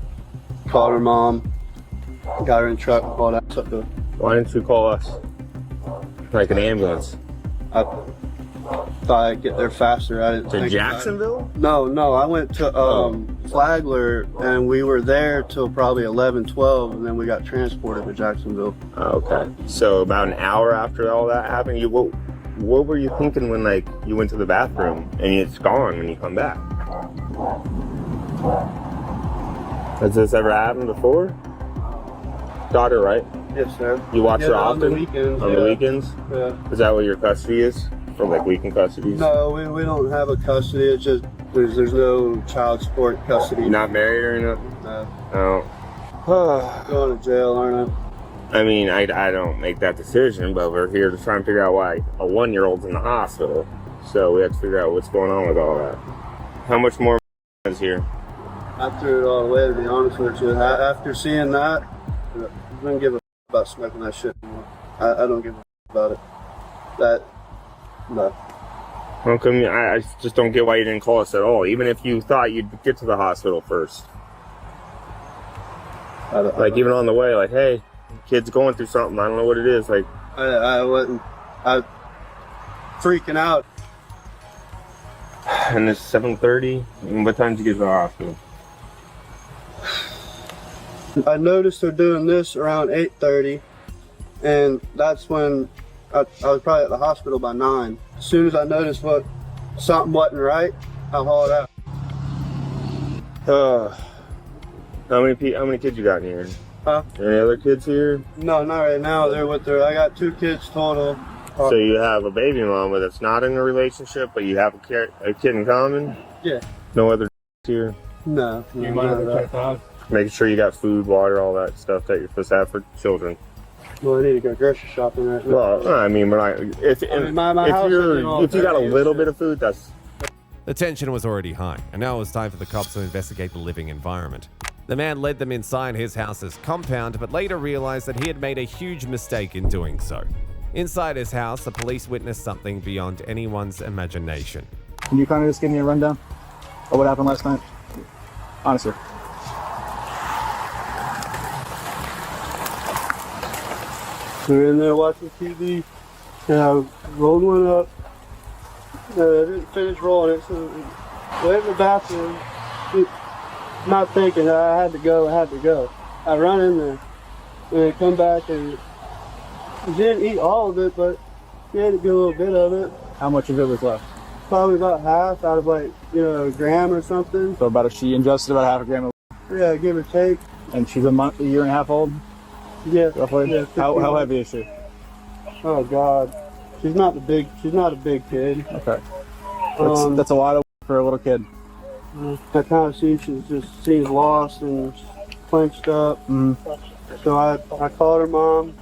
called her mom, got her in the truck, called out. Why didn't you call us? Like an ambulance? I thought I'd get there faster. I didn't To think Jacksonville? No, I went to Flagler, and we were there till probably 11:12, and then we got transported to Jacksonville. Okay. So about an hour after all that happened, what were you thinking when you went to the bathroom and it's gone when you come back? Has this ever happened before? daughter, right? Yes, sir. You watch her On often? the weekends. On the weekends? Yeah. Is that what your custody is? For like weekend custody? No, we don't have a custody. It's just there's no child support custody. You're not married or nothing? No. No. Going to jail, aren't I mean, I don't make that decision, but we're here to try and figure out why a 1-year-old's in the hospital. So we have to figure out what's going on with all that. How much more is here? I threw it all away, to be honest with you. After seeing that, I don't give a about smoking that shit anymore. I don't give a about it. No. How come I just don't get why you didn't call us at all, even if you thought you'd get to the hospital first. Like even on the way, like, hey, kid's going through something. I don't know what it is. Like I wasn't. I freaking out. And it's 7:30. What time did you get to the hospital? I noticed they're doing this around 8:30, and that's when I was probably at the hospital by 9. As soon as I noticed something wasn't right, I hauled out. How many kids you got in here? Huh? Any other kids here? No, not right now. I got 2 kids total. So you have a baby mama that's not in a relationship, but you have a kid in common? Yeah. No other here? No. You mind check out? Making sure you got food, water, all that stuff that you're supposed to have for children. Well, I need to go grocery shopping right now. Well, I mean, if you got a little bit of food, that's... The tension was already high, and now it was time for the cops to investigate the living environment. The man led them inside his house's compound, but later realized that he had made a huge mistake in doing so. Inside his house, the police witnessed something beyond anyone's imagination. Can you kind of just give me a rundown of what happened last night? Honestly. We were in there watching TV, and I rolled one up. I didn't finish rolling it, so I went in the bathroom, not thinking I had to go. I run in there, and I come back, and I didn't eat all of it, but I ate a good little bit of it. How much of it was left? Probably about half out of a gram or something. So she ingested about half a gram of... Yeah, give or take. And she's a year and a half old? Yeah. Roughly? Yeah, how heavy is she? Oh God. She's not a big kid. Okay. That's a lot of for a little kid. I kind of see she just seems lost and clenched up. So I called her mom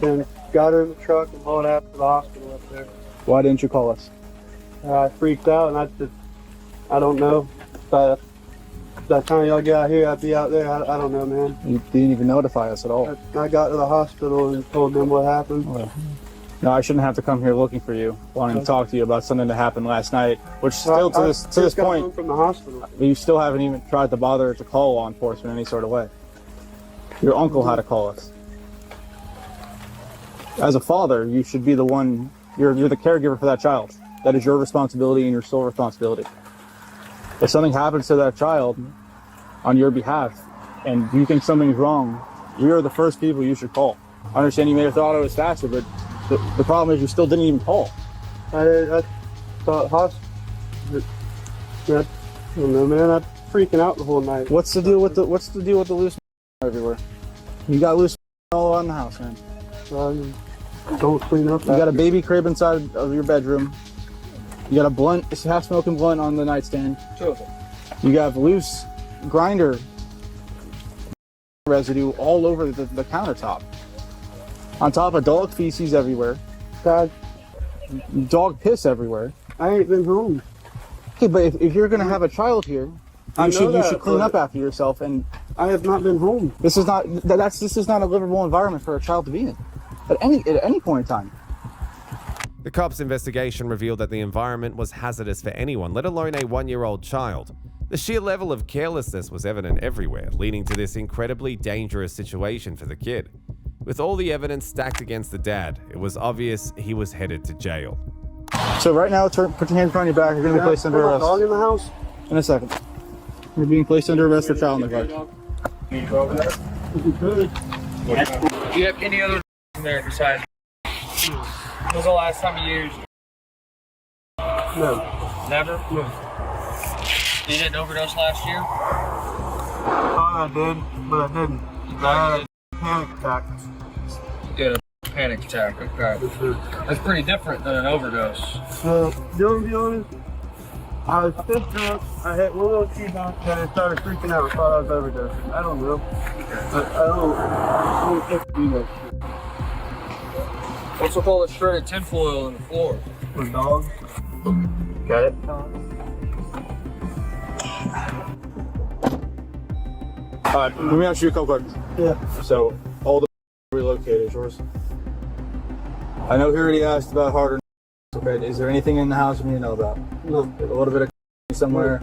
and got her in the truck and hauled out to the hospital up there. Why didn't you call us? I freaked out and I don't know. By the time y'all get out here, I'd be out there. I don't know, man. You didn't even notify us at all. I got to the hospital and told them what happened. Well, no, I shouldn't have to come here looking for you, wanting to talk to you about something that happened last night, which still to this point, home from the hospital. You still haven't even tried to bother to call law enforcement in any sort of way. Your uncle had to call us. As a father, you should be the one. You're the caregiver for that child. That is your responsibility and your sole responsibility. If something happens to that child on your behalf and you think something's wrong, we are the first people you should call. I understand you may have thought it was faster, but the problem is you still didn't even call. I thought hospital. I don't know, man. I'm freaking out the whole night. What's the deal with the loose everywhere? You got loose all around the house, man. Don't clean up. You got a baby crib inside of your bedroom. You got a blunt, a half-smoking blunt on the nightstand. Sure. You got loose grinder residue all over the countertop. On top of dog feces everywhere. God. Dog piss everywhere. I ain't been home. Okay, but if you're gonna have a child here, you should clean up after yourself. And I have not been home. This is not a livable environment for a child to be in at any point in time. The cops' investigation revealed that the environment was hazardous for anyone, let alone a 1-year-old child. The sheer level of carelessness was evident everywhere, leading to this incredibly dangerous situation for the kid. With all the evidence stacked against the dad, it was obvious he was headed to jail. So right now, put your hands behind your back. You're going to be placed under arrest. Dog in the house? In a second. You're being placed under arrest for child neglect. Do you have any other in there besides? When was the last time you used? No. Never? No. You didn't overdose last year? I thought I did, but I didn't. I had a panic attack. You had a panic attack. Okay. That's pretty different than an overdose. To be honest, I was pissed drunk. I hit one little T-bone and I started freaking out. I thought I was overdosing. I don't know. I don't think to do that shit. What's with all the shredded tinfoil on the floor? For dogs. Got it? Alright, let me ask you a couple questions. Yeah. So, all the relocated yours? I know he already asked about harder. Okay, is there anything in the house you need to know about? No. A little bit of somewhere?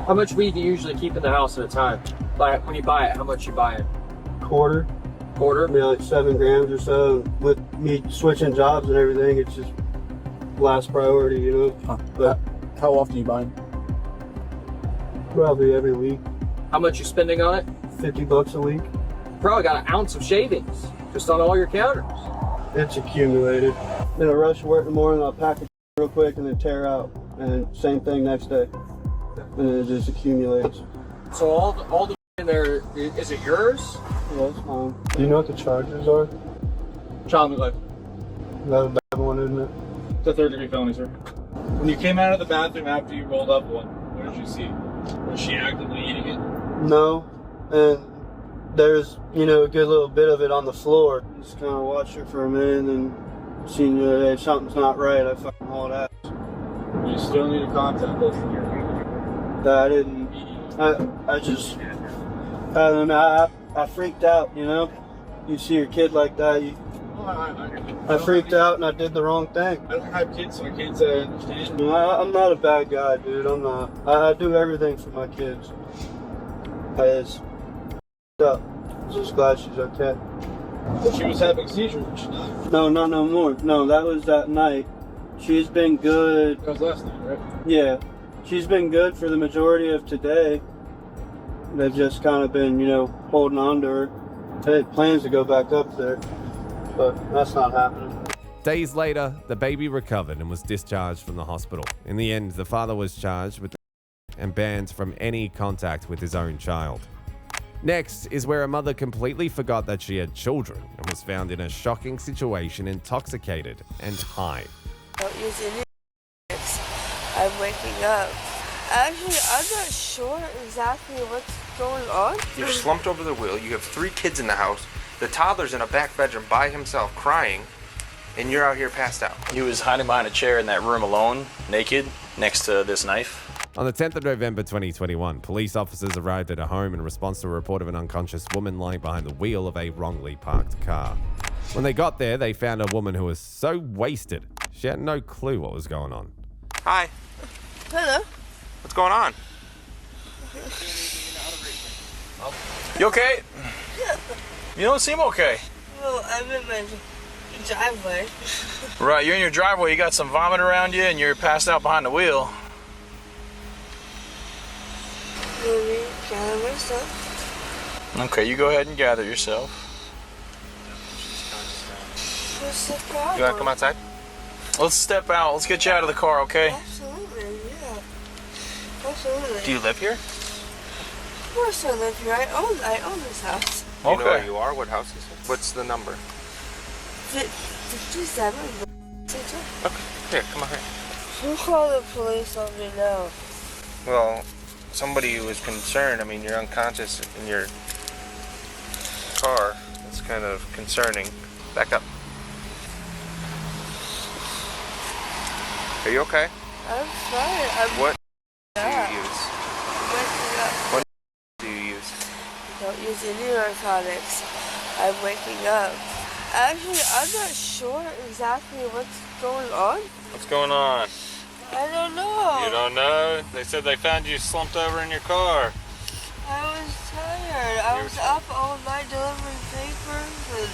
How much weed do you usually keep in the house at a time? Like when you buy it, how much you buy it? Quarter. Maybe like 7 grams or so. With me switching jobs and everything, it's just last priority, you know. Huh. But How often you buying? Probably every week. How much you spending on it? $50 a week. Probably got an ounce of shavings just on all your counters. It's accumulated. In a rush to work in the morning, I'll pack it real quick and then tear out. And same thing next day. And it just accumulates. So all the in there, is it yours? Yeah, it's mine. Do you know what the charges are? Child neglect. That's a bad one, isn't it? It's a 3rd-degree felony, sir. When you came out of the bathroom after you rolled up one, what did you see? Was she actively eating it? No. And there's, you know, a good little bit of it on the floor. Just kind of watched her for a minute and seen, you know, hey, something's not right. I fucking hauled ass. You still need to contact us. I didn't. I just. I freaked out, you know? You see your kid like that, I freaked out and I did the wrong thing. I don't have kids, so I can't say I understand. No, I'm not a bad guy, dude. I'm not. I do everything for my kids. I just glad she's okay. But she was having seizures, was she not? No, not no more. No, that was that night. She's been good. That was last night, right? Yeah. She's been good for the majority of today. They've just kind of been, you know, holding on to her. They had plans to go back up there, but that's not happening. Days later, the baby recovered and was discharged from the hospital. In the end, the father was charged with and banned from any contact with his own child. Next is where a mother completely forgot that she had children and was found in a shocking situation, intoxicated and high. Don't use any. I'm waking up. Actually, I'm not sure exactly what's going on. You're slumped over the wheel. You have 3 kids in the house. The toddler's in a back bedroom by himself crying, and you're out here passed out. He was hiding behind a chair in that room alone, naked, next to this knife. On the 10th of November 2021, police officers arrived at a home in response to a report of an unconscious woman lying behind the wheel of a wrongly parked car. When they got there, they found a woman who was so wasted, she had no clue what was going on. Hi. Hello. What's going on? You okay? You don't seem okay. Well, I'm in my driveway. Right, you're in your driveway, you got some vomit around you, and you're passed out behind the wheel. Maybe gather myself. Okay, you go ahead and gather yourself. What's the problem? You want to come outside? Let's step out. Let's get you out of the car, okay? Absolutely, yeah. Absolutely. Do you live here? Of course I live here. I own this house. Do you know where you are? What house is it? What's the number? 57. Okay, here, come on here. Who called the police on me now? Well, somebody who was concerned. I mean, you're unconscious in your car. It's kind of concerning. Back up. Are you okay? I'm fine. What do you use? I'm waking up. What do you use? Don't use any narcotics. I'm waking up. Actually, I'm not sure exactly what's going on. What's going on? I don't know. You don't know? They said they found you slumped over in your car. I was tired. I was up all night delivering papers and,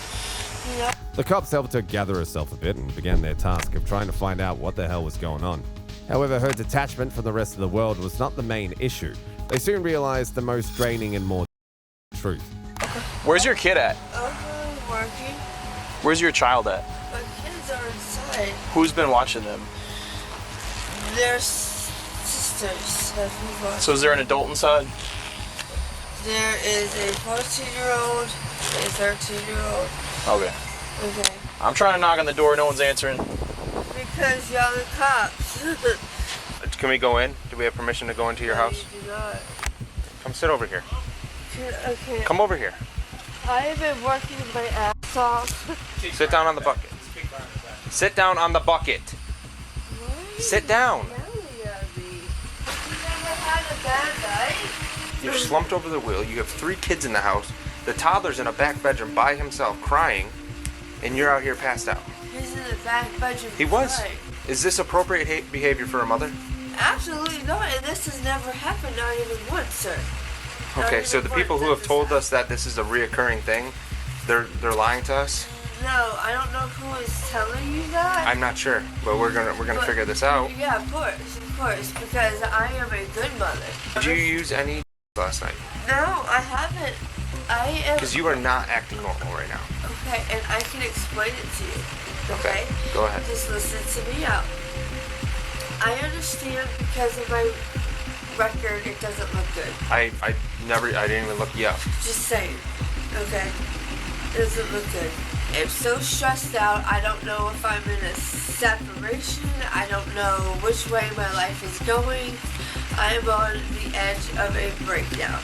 you know. The cops helped her gather herself a bit and began their task of trying to find out what the hell was going on. However, her detachment from the rest of the world was not the main issue. They soon realized the most draining and more truth. Where's your kid at? I'm working. Where's your child at? My kids are inside. Who's been watching them? They're sisters. That we watch. So is there an adult inside? There is a 14-year-old A 13-year-old. Okay. Okay. I'm trying to knock on the door. No one's answering. Because y'all the cops. Can we go in? Do we have permission to go into your house? You do not. Come sit over here. Okay. Come over here. I have been working my ass off. Sit down on the bucket. Sit down on the bucket. Sit down. You're slumped over the wheel. You have 3 kids in the house. The toddler's in a back bedroom by himself crying, and you're out here passed out. He's in the back bedroom. He was. crying. Is this appropriate behavior for a mother? Absolutely not, and this has never happened, not even once, sir. Okay, so the people who have told us that this is a reoccurring thing, they're lying to us? No, I don't know who is telling you that. I'm not sure, but we're gonna But- figure this out. Yeah, of course, because I am a good mother. Did you use any last night? No, I haven't. I am. Because you are not acting normal right now. Okay, and I can explain it to you. Okay? Go ahead. Just listen to me out. I understand because of my record, it doesn't look good. I didn't even look you up. Just saying. Okay? It doesn't look good. I'm so stressed out. I don't know if I'm in a separation. I don't know which way my life is going. I'm on the edge of a breakdown.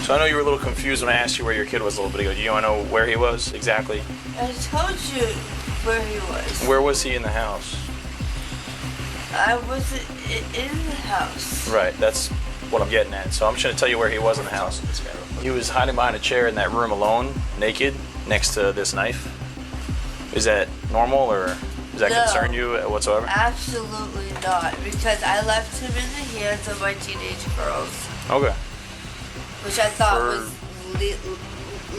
So I know you were a little confused when I asked you where your kid was a little bit ago. Do you want to know where he was exactly? I told you where he was. Where was he in the house? I wasn't in the house. Right, that's what I'm getting at. So I'm just going to tell you where he was in the house. He was hiding behind a chair in that room alone, naked, next to this knife. Is that normal, or does that No. concern you whatsoever? Absolutely not, because I left him in the hands of my teenage girls, Okay. which I thought was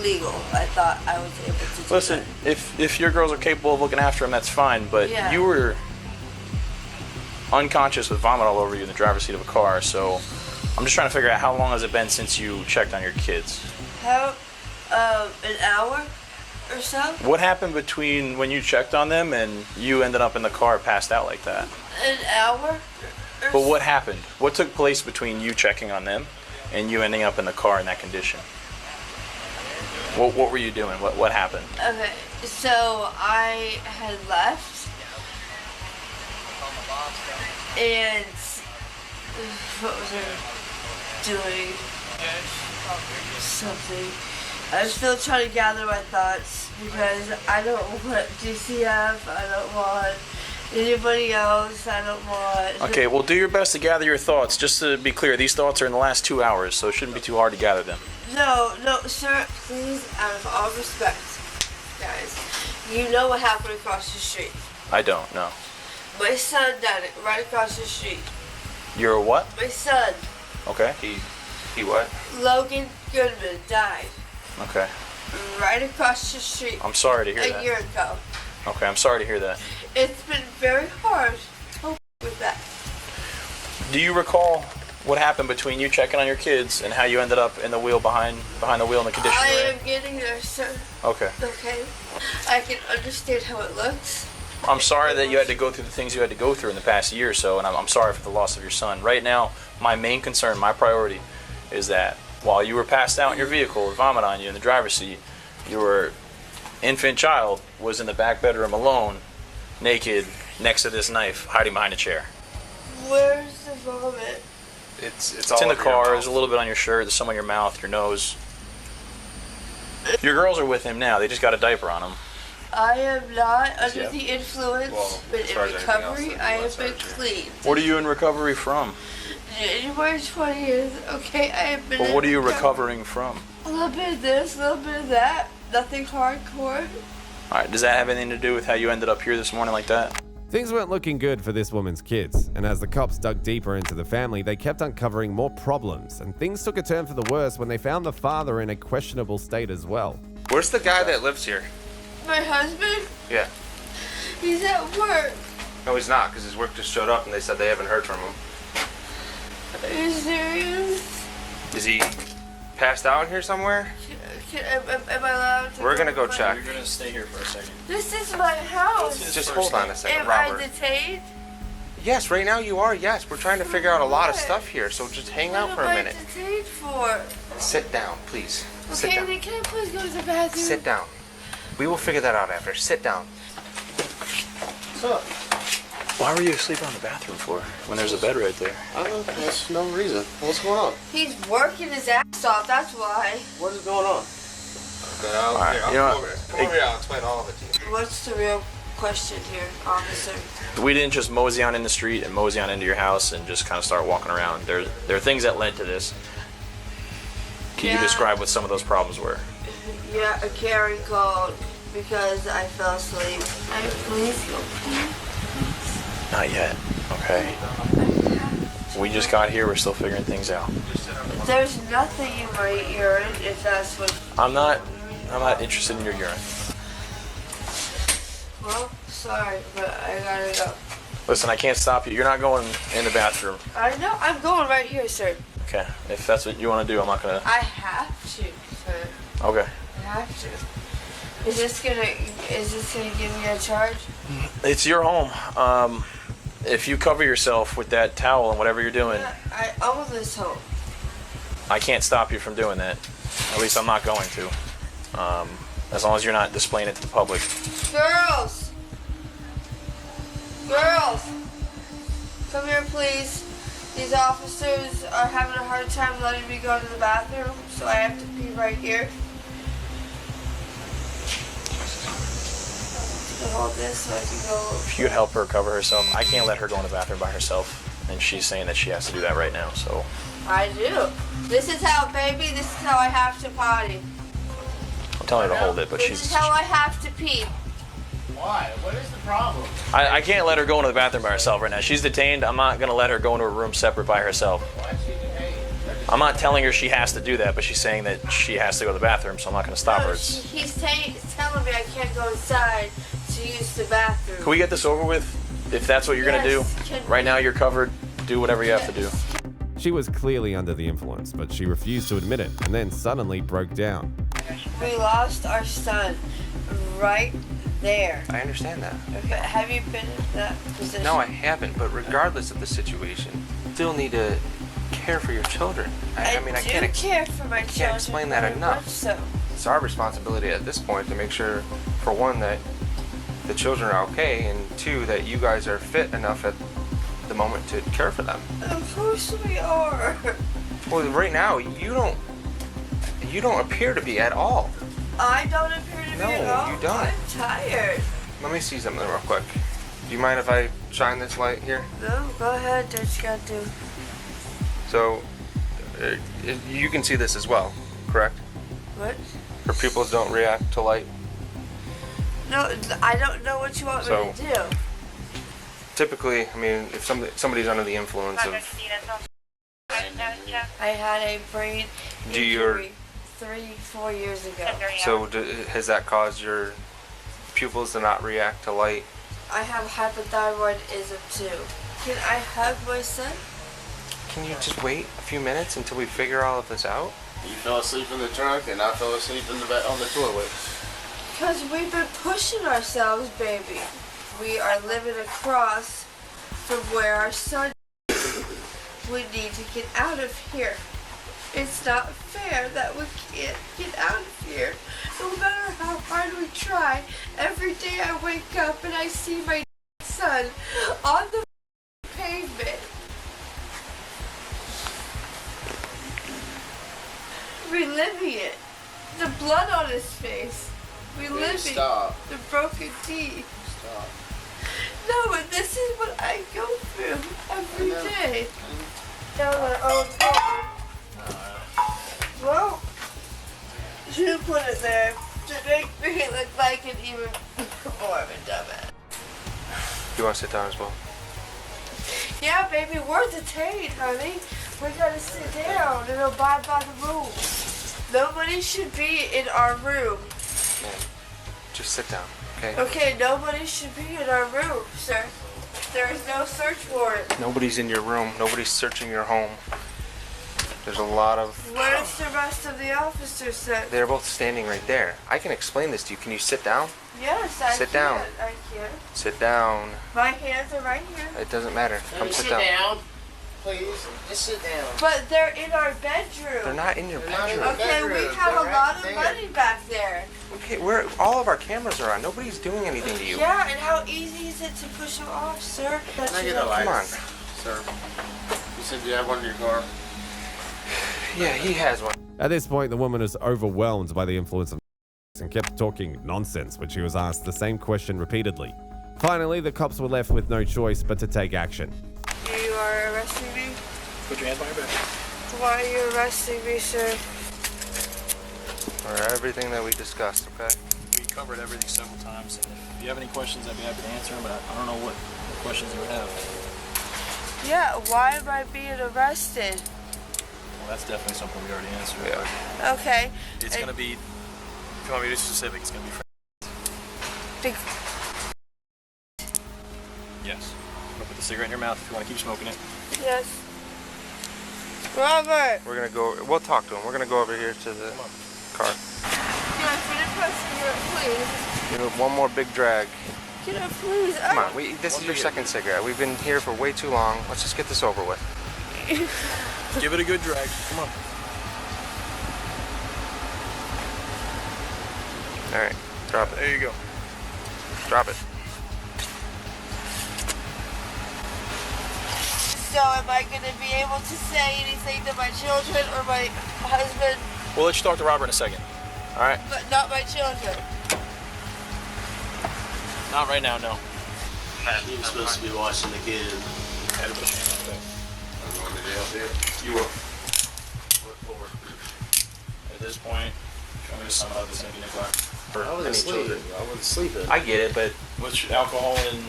legal. I thought I was able to do Listen, if your girls are capable of looking after him, that's fine, but Yeah. you were unconscious with vomit all over you in the driver's seat of a car, so I'm just trying to figure out how long has it been since you checked on your kids? that. How, an hour or so? What happened between when you checked on them and you ended up in the car passed out like that? An hour? But what happened? What took place between you checking on them and you ending up in the car in that condition? What were you doing? What happened? Okay, so I had left, and what was I doing? Something. I'm still trying to gather my thoughts because I don't want DCF, I don't want anybody else, I don't want... Okay, well, do your best to gather your thoughts. Just to be clear, these thoughts are in the last 2 hours, so it shouldn't be too hard to gather them. No, sir, please, out of all respect, guys, you know what happened across the street. I don't know. My son died right across the street. You're a what? My son, Okay. He what? Logan Goodman, died Okay. right across the street I'm sorry to hear a that. year ago. Okay, I'm sorry to hear that. It's been very hard to cope with that. Do you recall what happened between you checking on your kids and how you ended up in the wheel behind the wheel in the condition I you're in? am getting there, sir. Okay. Okay? I can understand how it looks. I'm sorry that you had to go through the things you had to go through in the past year or so, and I'm sorry for the loss of your son. Right now, my main concern, my priority, is that while you were passed out in your vehicle with vomit on you in the driver's seat, your infant child was in the back bedroom alone, naked, next to this knife, hiding behind a chair. Where's the vomit? It's in the car. There's a little bit on your shirt. There's some on your mouth, your nose. Your girls are with him now. They just got a diaper on them. I am not under Yeah. the influence, but as in far as anything else, recovery, I have been clean. What are you in recovery from? January 20th, okay, I have been Well, in what are you recovery. recovering from? A little bit of this, a little bit of that. Nothing hardcore. All right, does that have anything to do with how you ended up here this morning like that? Things weren't looking good for this woman's kids, and as the cops dug deeper into the family, they kept uncovering more problems, and things took a turn for the worse when they found the father in a questionable state as well. Where's the guy that lives here? My husband, Yeah. he's at work. No, he's not, because his work just showed up and they said they haven't heard from him. Are you serious? Is he passed out here somewhere? Am I allowed to We're gonna go my- check. You're gonna stay here for a second. This is my house. Just hold on a second, Am Robert. I detained? Yes, right now you are. Yes, we're trying to figure out a lot of stuff here, so just hang out for a minute. What am I detained for? Sit down, please. Sit Okay, down. then can I please go to the bathroom? Sit down. We will figure that out after. Sit down. What's up? Why were you asleep on the bathroom floor when there's a bed right there? I don't know. There's no reason. What's going on? He's working his ass off, that's why. What is going on? Okay, All right, you know what? Come over here, I'll explain all of it to you. What's the real question here, officer? We didn't just mosey on in the street and mosey on into your house and just kind of start walking around. There are things that led to this. Can you describe what some of those problems were? Yeah, a Karen called because I fell asleep. I please go pee. Not yet, okay? We just got here, we're still figuring things out. There's nothing in my urine if that's what... I'm not interested in your urine. Well, sorry, but I gotta go. Listen, I can't stop you. You're not going in the bathroom. I know, I'm going right here, sir. Okay, if that's what you want to do, I'm not gonna... I have to, sir. Okay. I have to. Is this gonna give me a charge? It's your home. If you cover yourself with that towel and whatever you're doing, I own this home. I can't stop you from doing that. At least I'm not going to. As long as you're not displaying it to the public. Girls! Girls! Come here, please. These officers are having a hard time letting me go to the bathroom, so I have to pee right here. Hold this so I can go. If you could help her cover herself, I can't let her go in the bathroom by herself, and she's saying that she has to do that right now, so. I do. This is how, baby, this is how I have to potty. I'm telling her to hold it, but This is how I have to pee. Why? What is the problem? I can't let her go into the bathroom by herself right now. She's detained. I'm not going to let her go into a room separate by herself. Why is she detained? I'm not telling her she has to do that, but she's saying that she has to go to the bathroom, so I'm not going to stop her. He's telling me I can't go inside to use the bathroom. Can we get this over with? If that's what you're going to do? Right now you're covered. Do whatever you have to do. She was clearly under the influence, but she refused to admit it and then suddenly broke down. We lost our son right there. I understand that. Okay, have you been in that position? No, I haven't, but regardless of the situation, you still need to care for your children. I mean, I can't care for my children. Can't explain that very enough. much so. It's our responsibility at this point to make sure, for one, that the children are okay, and two, that you guys are fit enough at the moment to care for them. Of course we are. Well, right now, you don't appear to be at all. I don't appear to be at all. No, you don't. I'm tired. Let me see something real quick. Do you mind if I shine this light here? No, go ahead. Do what you gotta do. So, you can see this as well, correct? What? Her pupils don't react to light. No, I don't know what you want me to do. Typically, I mean, if somebody's under the influence of, I had a brain injury 3-4 years ago. so has that caused your pupils to not react to light? I have hypothyroidism too. Can I hug my son? Can you just wait a few minutes until we figure all of this out? You fell asleep in the trunk and I fell asleep in on the toilet. Because we've been pushing ourselves, baby. We are living across from where our son is. We need to get out of here. It's not fair that we can't get out of here. No matter how hard we try, every day I wake up and I see my son on the pavement. Reliving it. The blood on his face. Reliving the broken teeth. Stop. No, but this is what I go through every day. Down my own home. Well, you put it there to make me look like an even more of a dumbass. You want to sit down as well? Yeah, baby, we're detained, honey. We gotta sit down and abide by the rules. Nobody should be in our room. Man, just sit down, okay? Okay, nobody should be in our room, sir. There is no search warrant. Nobody's in your room. Nobody's searching your home. There's a lot of... Where's the rest of the officers then? They're both standing right there. I can explain this to you. Can you sit down? Yes, I Sit can. down. I can. Sit down. My hands are right here. It doesn't matter. Come sit down. Please, just sit down. But they're in our bedroom. They're not in your bedroom. Okay, we have a lot of money back there. Okay, all of our cameras are on. Nobody's doing anything to you. Yeah, and how easy is it to push them off, sir? Can I get a light? Come on. Sir, you said you have one in your car? Yeah, he has one. At this point, the woman was overwhelmed by the influence of and kept talking nonsense when she was asked the same question repeatedly. Finally, the cops were left with no choice but to take action. You are arresting me? Put your hands behind your back. Why are you arresting me, sir? For everything that we discussed, okay? We covered everything several times, and if you have any questions, I'd be happy to answer them, but I don't know what questions you would have. Yeah, why am I being arrested? Well, that's definitely something we already answered. Yeah. Okay. It's going to be, if you want me to be specific, it's going to be yes. I'm going to put the cigarette in your mouth if you want to keep smoking it. Yes. Robert! We're gonna go, we'll talk to him. We're gonna go over here to the car. Can I finish my cigarette, please? You know, one more big drag. Can I please? Come on, this is your second cigarette. We've been here for way too long. Let's just get this over with. Give it a good drag. Come on. All right, drop it. There you go. Drop it. So am I going to be able to say anything to my children or my husband? We'll let you talk to Robert in a second. All right? But not my children. Not right now, no. He was supposed to be watching the kids. Had to put your hand up there. I'm going to jail there. You will. Look forward. At this point, I'm going to sum up this empty o'clock. I wasn't sleeping. I wasn't sleeping. I get it, but with alcohol and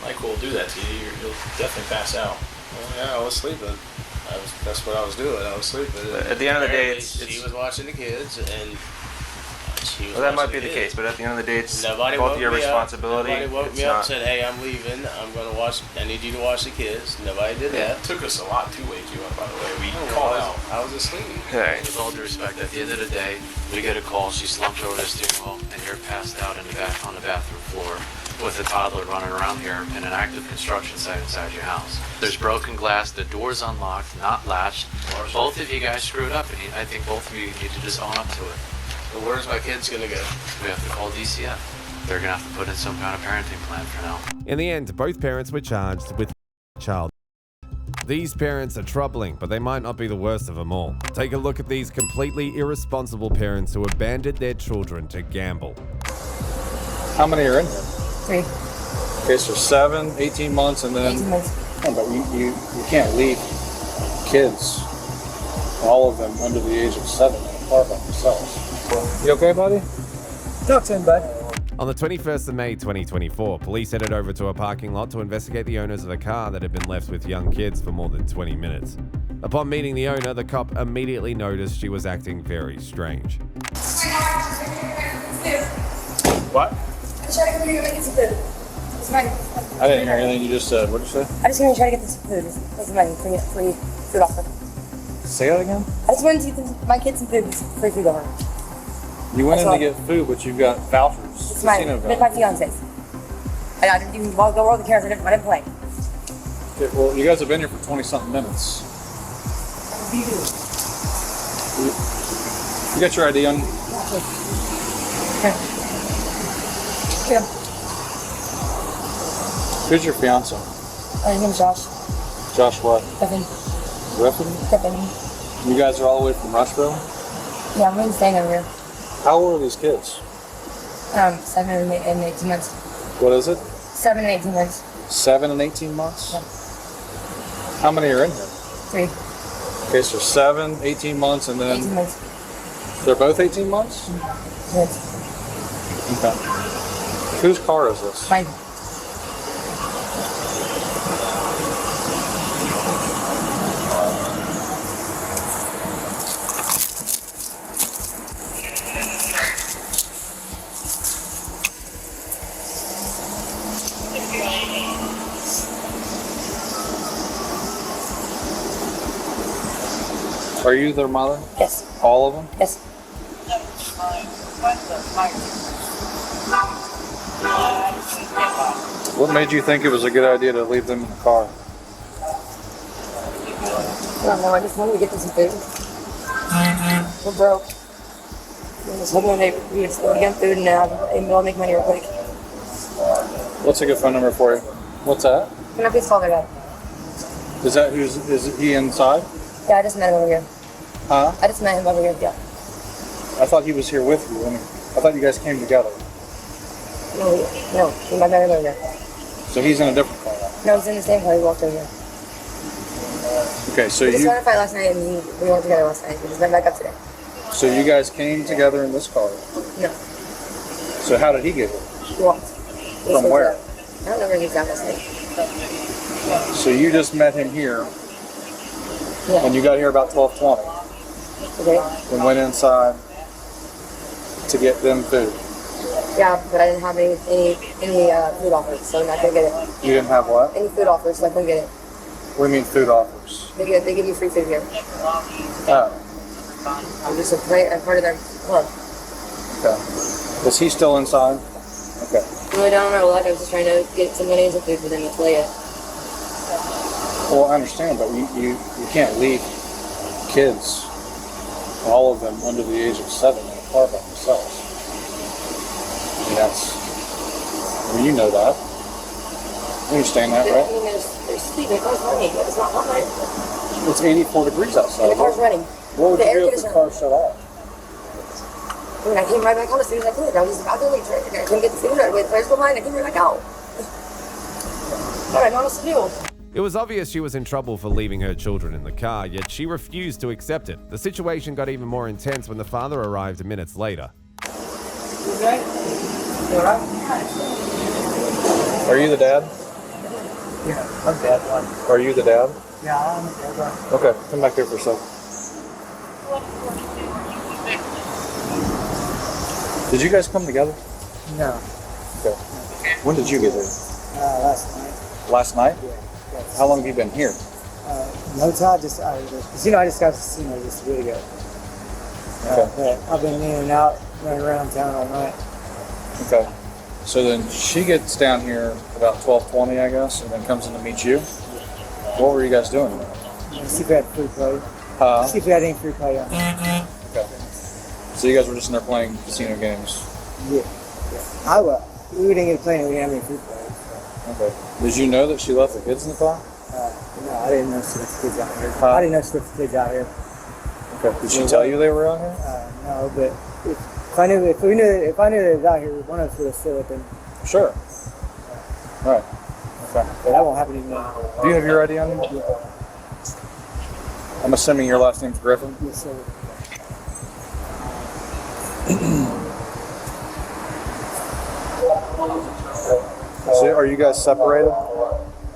NyQuil will do that to you. You'll definitely pass out. Well, yeah, I was sleeping. That's what I was doing. I was sleeping. But at the end of the day, she was watching the kids, and she was. Well, that might watching be the case, but at the end of the day, it's Nobody both woke your me responsibility. Up. Nobody woke It's me up not- and said, "Hey, I'm leaving. I'm going to watch. I need you to watch the kids." Nobody did that. It took us a lot to wake you up, by the way. We Oh, called well, out. I was asleep. Hey. With all due respect, at the end of the day, we get a call. She slumped over the steering wheel, and you're passed out in the on the bathroom floor with a toddler running around here in an active construction site inside your house. There's broken glass. The door's unlocked, not latched. Both of you guys screwed up, and I think both of you need to just own up to it. But where's my kids gonna go? We have to call DCF. They're gonna have to put in some kind of parenting plan for now. In the end, both parents were charged with child. These parents are troubling, but they might not be the worst of them all. Take a look at these completely irresponsible parents who abandoned their children to gamble. How many are in here? 3. Okay, so 7, 18 months, and then... 18 months. Oh, but you can't leave kids, all of them under the age of 7, in a car by themselves. You okay, buddy? No, it's in, bud. On the 21st of May 2024, police headed over to a parking lot to investigate the owners of a car that had been left with young kids for more than 20 minutes. Upon meeting the owner, the cop immediately noticed she was acting very strange. What? I'm just trying to get some food. It's money. I didn't hear anything you just said. What did you say? I just wanted to try to get this food. It's money. Free food offer. Say that again? I just wanted to get my kids some food. Free food offer. You went That's in to get food, but you've got vouchers. It's mine. Casino It's my vouchers. fiance's. I didn't even go over the cameras. I didn't play. Okay, well, you guys have been here for 20-something minutes. You got your ID on? Yeah. Who's your fiance? His name's Josh. Josh what? Griffin. Griffin? You guys are all the way from Rushville? Yeah, I'm really staying over here. How old are these kids? 7 and 18 months. What is it? 7 and 18 months. 7 and 18 months? Yeah. How many are in here? 3. Okay, so 7, 18 months, and then 18 months. they're both 18 months? Yes. Okay. Whose car is this? Mine. Are you their mother? Yes. All of them? Yes. What made you think it was a good idea to leave them in the car? I don't know, I just wanted to get them some food. We're broke. We're just hoping we just want to get food and maybe I'll make money real quick. What's a good phone number for you? What's that? Can I please call their dad? Is he inside? Yeah, I just met him over here. Huh? I just met him over here, yeah. I thought he was here with you. I thought you guys came together. No, I met him over here. So he's in a different car now. No, he's in the same car, he walked over here. Okay, so We just you had a fight last night and we weren't together last night. We just went back up today. so you guys came together in this car. No. So how did he get here? He walked. From where? I don't know where he's at last night. So you just met him here, Yeah. and you got here about 12:20. Okay. And went inside to get them food. Yeah, but I didn't have any food offers, so I'm not gonna get it. You didn't have what? Any food offers, so I couldn't get it. What do you mean food offers? They give you free food here. Oh, I'm just a part of their club. okay. Is he still inside? Okay. Really down on my luck, I was just trying to get some money and some food for them to play it. Well, I understand, but you can't leave kids, all of them under the age of 7, in a car by themselves. I mean, you know that. You understand that, right? I mean, they're sleeping, the car's running, it's not hot. It's 84 degrees outside. And the car's running. What would The you air do if the car shut off? I mean, I came right back out as soon as I could. I was about to leave, and I couldn't get the food right away. The players go behind, I came right back out. All right, honest to do. It was obvious she was in trouble for leaving her children in the car, yet she refused to accept it. The situation got even more intense when the father arrived minutes later. Okay? You alright? Are you the dad? Yeah, I'm dad. Are you the dad? Yeah, I'm the dad. Okay, come back here for a sec. Did you guys come together? No. Okay. When did you get here? Last night. Last night? Yeah. How long have you been here? No time, just casino. I just got to casino just a bit ago. Okay. I've been in and out, running around town all night. Okay. So then she gets down here about 12:20, I guess, and then comes in to meet you. What were you guys doing? See if we had free play. See if we had any free play on. Okay. So you guys were just in there playing casino games. Yeah. We didn't get to play any. We didn't have any free play. Okay. Did you know that she left the kids in the car? No, I didn't know she left the kids out here. I didn't know she left the kids out here. Okay. Did she tell you they were out here? No, but if I knew they was out here, one of us would have stood with them. Sure. Right. Okay. But that won't happen anymore. Do you have your ID on you? Yeah. I'm assuming your last name's Griffin? Yes, sir. So are you guys separated?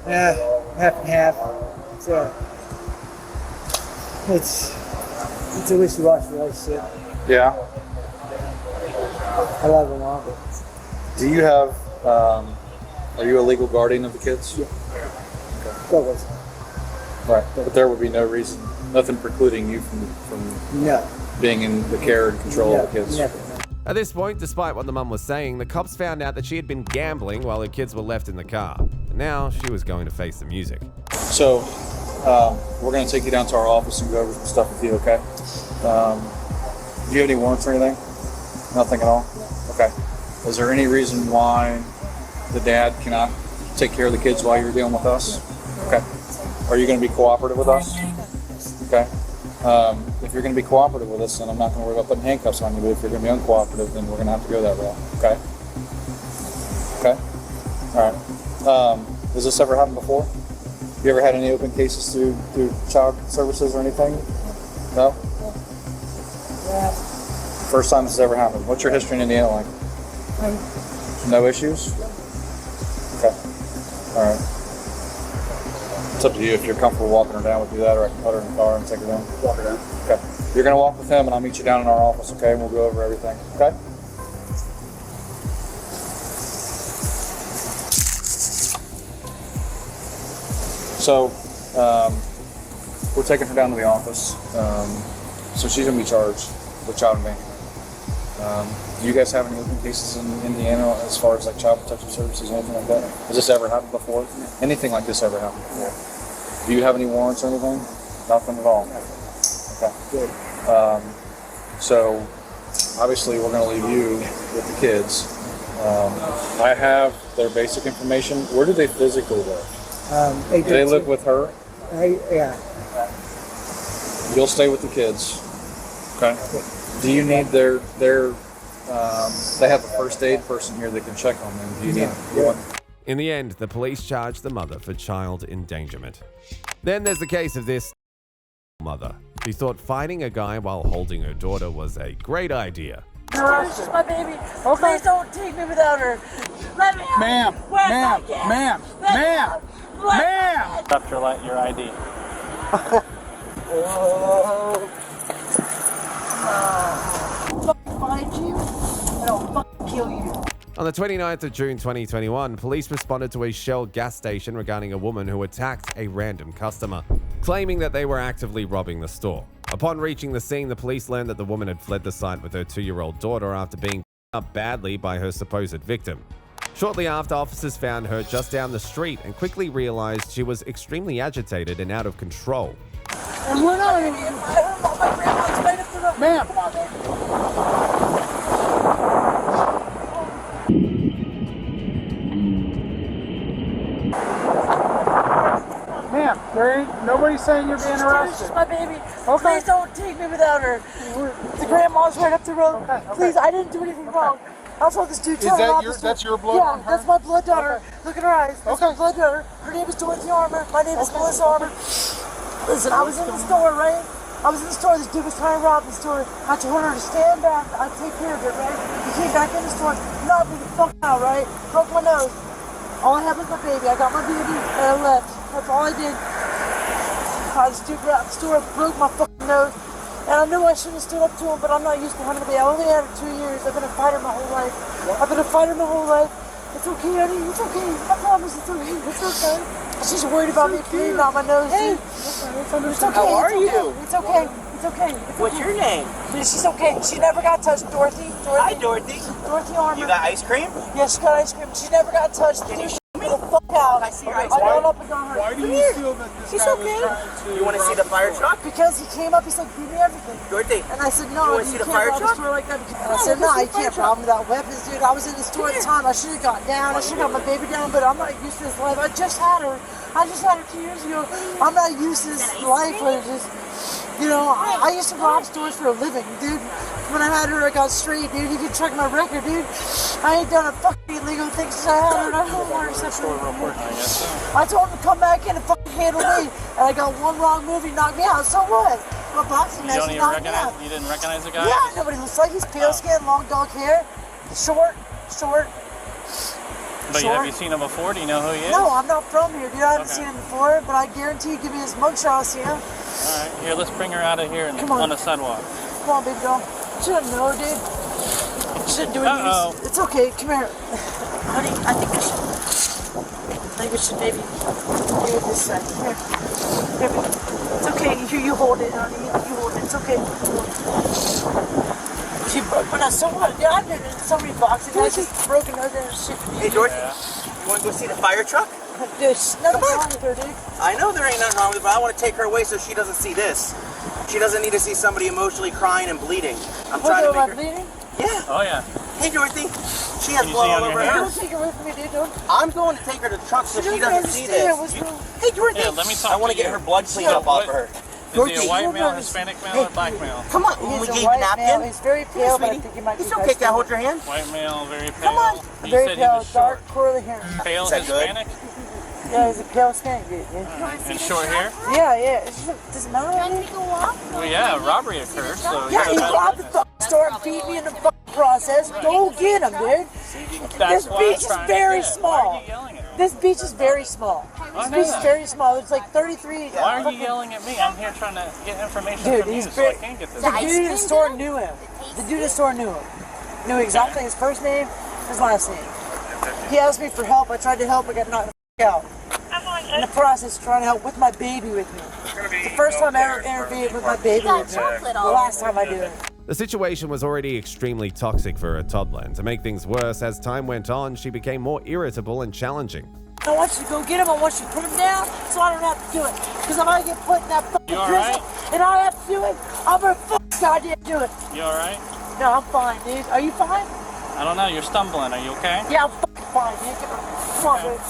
Yeah, half and half. It's a wishy-washy relationship. Yeah. I love them all, but Do you have, are you a legal guardian of the kids? Yeah. Go with. Right. But there would be no reason, nothing precluding you from No. being in the care and control of the kids. Never. At this point, despite what the mum was saying, the cops found out that she had been gambling while her kids were left in the car. And now she was going to face the music. So, we're going to take you down to our office and go over some stuff with you, okay? Do you have any warrants or anything? Nothing at all? Okay. Is there any reason why the dad cannot take care of the kids while you're dealing with us? Okay. Are you going to be cooperative with us? Okay. If you're going to be cooperative with us, then I'm not going to worry about putting handcuffs on you, but if you're going to be uncooperative, then we're going to have to go that route, okay? Okay? All right. Has this ever happened before? You ever had any open cases through child services or anything? No? Yeah. First time this has ever happened. What's your history in Indiana like? No issues? Okay. All right. It's up to you if you're comfortable walking her down. We'll do that, or I can put her in the car and take her down. Walk her down. Okay. You're going to walk with him, and I'll meet you down in our office, okay? And we'll go over everything, okay? So, we're taking her down to the office. So she's going to be charged with child endangerment. Do you guys have any open cases in Indiana as far as like child protective services or anything like that? Has this ever happened before? Anything like this ever happened before? Do you have any warrants or anything? Nothing at all. Okay. Good. So obviously we're going to leave you with the kids. I have their basic information. Where do they physically live? Do they live with her? Yeah. You'll stay with the kids. Okay. Do you need their they have a first aid person here that can check on them. Do you need one? In the end, the police charged the mother for child endangerment. Then there's the case of this mother who thought fighting a guy while holding her daughter was a great idea. She's my baby. Please don't take me without her. Let me out. Ma'am, ma'am. Up your ID. Fucking find you, and I'll fucking kill you. On the 29th of June 2021, police responded to a Shell gas station regarding a woman who attacked a random customer, claiming that they were actively robbing the store. Upon reaching the scene, the police learned that the woman had fled the site with her 2-year-old daughter after being up badly by her supposed victim. Shortly after, officers found her just down the street and quickly realized she was extremely agitated and out of control. And we're not in here. My grandma's right up to the... Ma'am. Come on, baby. Ma'am, there ain't nobody's saying you're being arrested. She's my baby. Please don't take me without her. The grandma's right up the road. Please, I didn't do anything wrong. I saw this dude tell That's your blood on her? That's my blood daughter. Look at her eyes. That's my blood daughter. Her name is Dorothy Armour. My name is Melissa Armour. Listen, I was in the store, right? I was in the store. This dude was trying to rob the store. I told her to stand back. I'd take care of it, right? He came back in the store, knocked me the fuck out, right? Broke my nose. All I had was my baby. I got my baby and I left. That's all I did. I just stood out the store, broke my fucking nose. And I knew I shouldn't have stood up to him, but I'm not used to hunting today. I only had her 2 years. I've been a fighter my whole life. I've been a fighter my whole life. It's okay, honey. It's okay. I promise it's okay. It's okay. She's worried about me bleeding out my nose. Hey, it's okay. How are you? It's okay. It's okay. What's your name? She's okay. She never got touched. Dorothy. Hi, Dorothy. Dorothy Armour. You got ice cream? Yeah, she got ice cream. She never got touched. Can you show me? The fuck out. I see your ice I got cream. up and got her. Why do you feel that this She's guy okay. was trying to... You want to see the fire truck? Because he came up, he's like, give me everything. Dorothy. And I said, no, you want to see the can't fire rob truck? a store like that. And I said, no, you can't rob me without weapons, dude. I was in the store at the time. I should have got down. I should have got my baby down, but I'm not used to this life. I just had her 2 years ago. I'm not used to this life where it's just, you know, I used to rob stores for a living, dude. When I had her, I got straight, dude. You can check my record, dude. I ain't done a fucking illegal thing since I had her, and I don't want her separate. I told him to come back in and fucking handle me, and I got one wrong move, he knocked me out. So what? My boxing match, he knocked me out. You didn't recognize the guy? Yeah, nobody looks like. He's pale skin, long dark hair, short. But have you seen him before? Do you know who he is? No, I'm not from here, dude. I haven't seen him before, but I guarantee you, give me his mugshot, I'll see him. Alright, here, let's bring her out of here on the sidewalk. Come on, baby doll. She doesn't know, dude. She didn't do anything. It's okay, come here. Honey, I think we should maybe do this side. Here. Here, it's okay, you hold it, honey. You hold it, it's okay. She broke my nose. So what? Yeah, I've been in so many boxing matches, broken nose and shit. Hey, Dorothy, you want to go see the fire truck? There's nothing wrong with her, dude. I know there ain't nothing wrong with it, but I want to take her away so she doesn't see this. She doesn't need to see somebody emotionally crying and bleeding. I'm trying to make her... bleeding? Yeah. Oh, yeah. Hey, Dorothy. She has blood all over her. Don't take her away from me, dude. Don't. I'm going to take her to the truck so she doesn't see this. Hey, Dorothy. Yeah, let me talk I want to get her blood cleaned up off of her. Is he a white male, Hispanic male, or black male? Come on, He's we a gave you white a napkin. male. He's very pale, but I sweetie. think he might be It's okay, can I hold your hand? White male, very pale. Come on. You Very said he pale, was short. dark, curly hair. Pale Is that good? Hispanic? Yeah, he's a pale skin, dude. And short hair? Yeah. Does it matter? Well, yeah, robbery occurred, so... Yeah, he robbed the fucking store and beat me in the fucking process. Go get him, dude. This beach is very small. This beach is very small. This beach is very small. There's like 33... Why are you yelling at me? I'm here trying to get information Dude, from you, he's so I can get this. The dude in the store knew him. The dude in the store knew him. Knew exactly his first name, his last name. He asked me for help. I tried to help. I got knocked the f*** out. in the process of trying to help with my baby with me. It's the first time I ever intervened with my baby with me. The last time I do it. The situation was already extremely toxic for her toddler, and to make things worse, as time went on, she became more irritable and challenging. I want you to go get him. I want you to put him down so I don't have to do it. Because if I get put in that fucking prison and I have to do it, I'm gonna goddamn do it. You alright? No, I'm fine, dude. Are you fine? I don't know, you're stumbling. Are you okay? Yeah, I'm fucking fine, dude. Come on, dude.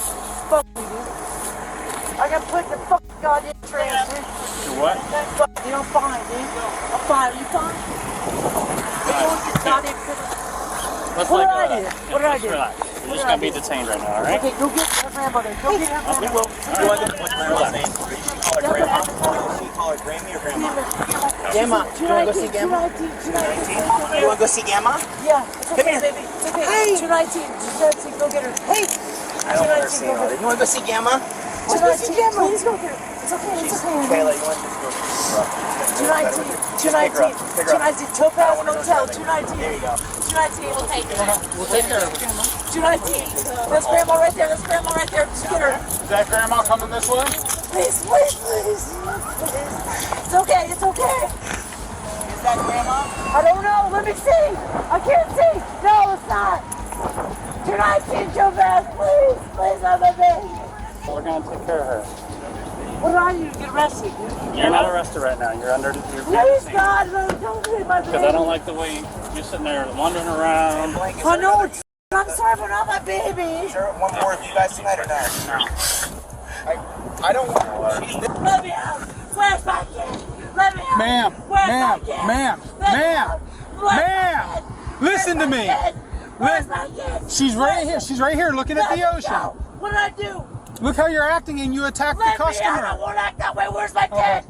Fuck me, dude. I got put in the fucking goddamn trans, dude. You what? Fuck, dude, I'm fine, dude. I'm fine. Are you fine? Let's What did let I go do? of that. What did I do? Relax. You're just gonna be detained right now, alright? Okay, go get her grandmother. Go get her grandmother. You want to call her Grammy or Grandma? Gamma. You want to go see Gamma? You want to go see Gamma? Yeah. It's okay, baby. It's okay. Hey. 219. Go get her. Hey. I don't want her seeing all that. You want to go see Gamma? 219. Please go get her. It's okay. It's okay. Kayla, you want to just go? 219. 219. Topaz Motel. 219. There you go. 219. We'll take her. We'll take her. 219. There's grandma right there. There's grandma right there. Just get her. Is that grandma coming this way? Please, please, please. It's okay. It's okay. Is that Grandma? I don't know. Let me see. I can't see. No, it's not. 219. Topaz. Please. Please, I'm a baby. We're gonna take care of her. What did I do? Get arrested? You're not arrested right now. You're under. Please, God, don't leave my baby. Because I don't like the way you're sitting there wandering around. Oh, no. I'm sorry, but not my baby. Sure, one more of you guys tonight or no? I don't want. Let me out. Where's my kid? Let me out. Ma'am, Where's ma'am, my kid? ma'am, Let me ma'am, out. Where's my ma'am. kid? Listen to Where's me. my kid? Where's my kid? She's right here. She's right here looking at Let the me ocean. go. What did I do? Look how you're acting and you attacked Let the me out. I customer. won't act that way. Where's my kid? Okay.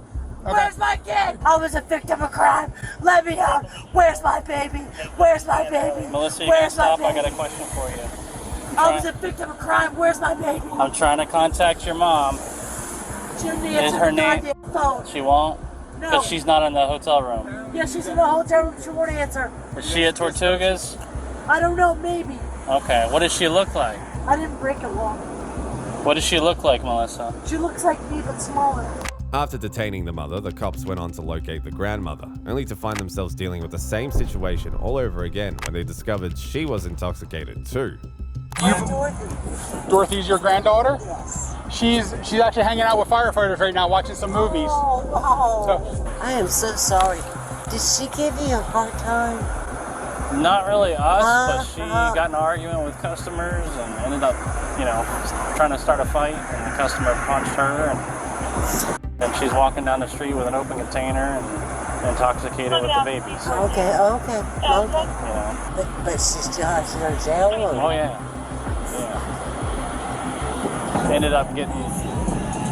Where's my kid? I was a victim of crime. Let me out. Where's my baby? Where's my baby? Melissa, you gotta Where's my stop. I baby? got a question for you. I was a victim of crime. Where's my baby? I'm trying to contact your mom. She didn't Is answer her the name? goddamn phone. She won't? No. Because she's not in the hotel room. Yeah, she's in the hotel room. She won't answer. Is she at Tortugas? I don't know. Maybe. Okay, what does she look like? I didn't break a law. What does she look like, Melissa? She looks like me, but smaller. After detaining the mother, the cops went on to locate the grandmother, only to find themselves dealing with the same situation all over again when they discovered she was intoxicated too. Dorothy's your granddaughter? Yes. She's actually hanging out with firefighters right now, watching some movies. Oh, I am so sorry. Did she give you a hard time? Not really us, but she got in an argument with customers and ended up, trying to start a fight, and the customer punched her, and she's walking down the street with an open container and intoxicated with the baby. So, Okay. But she's still in jail? Or? Oh yeah. Ended up getting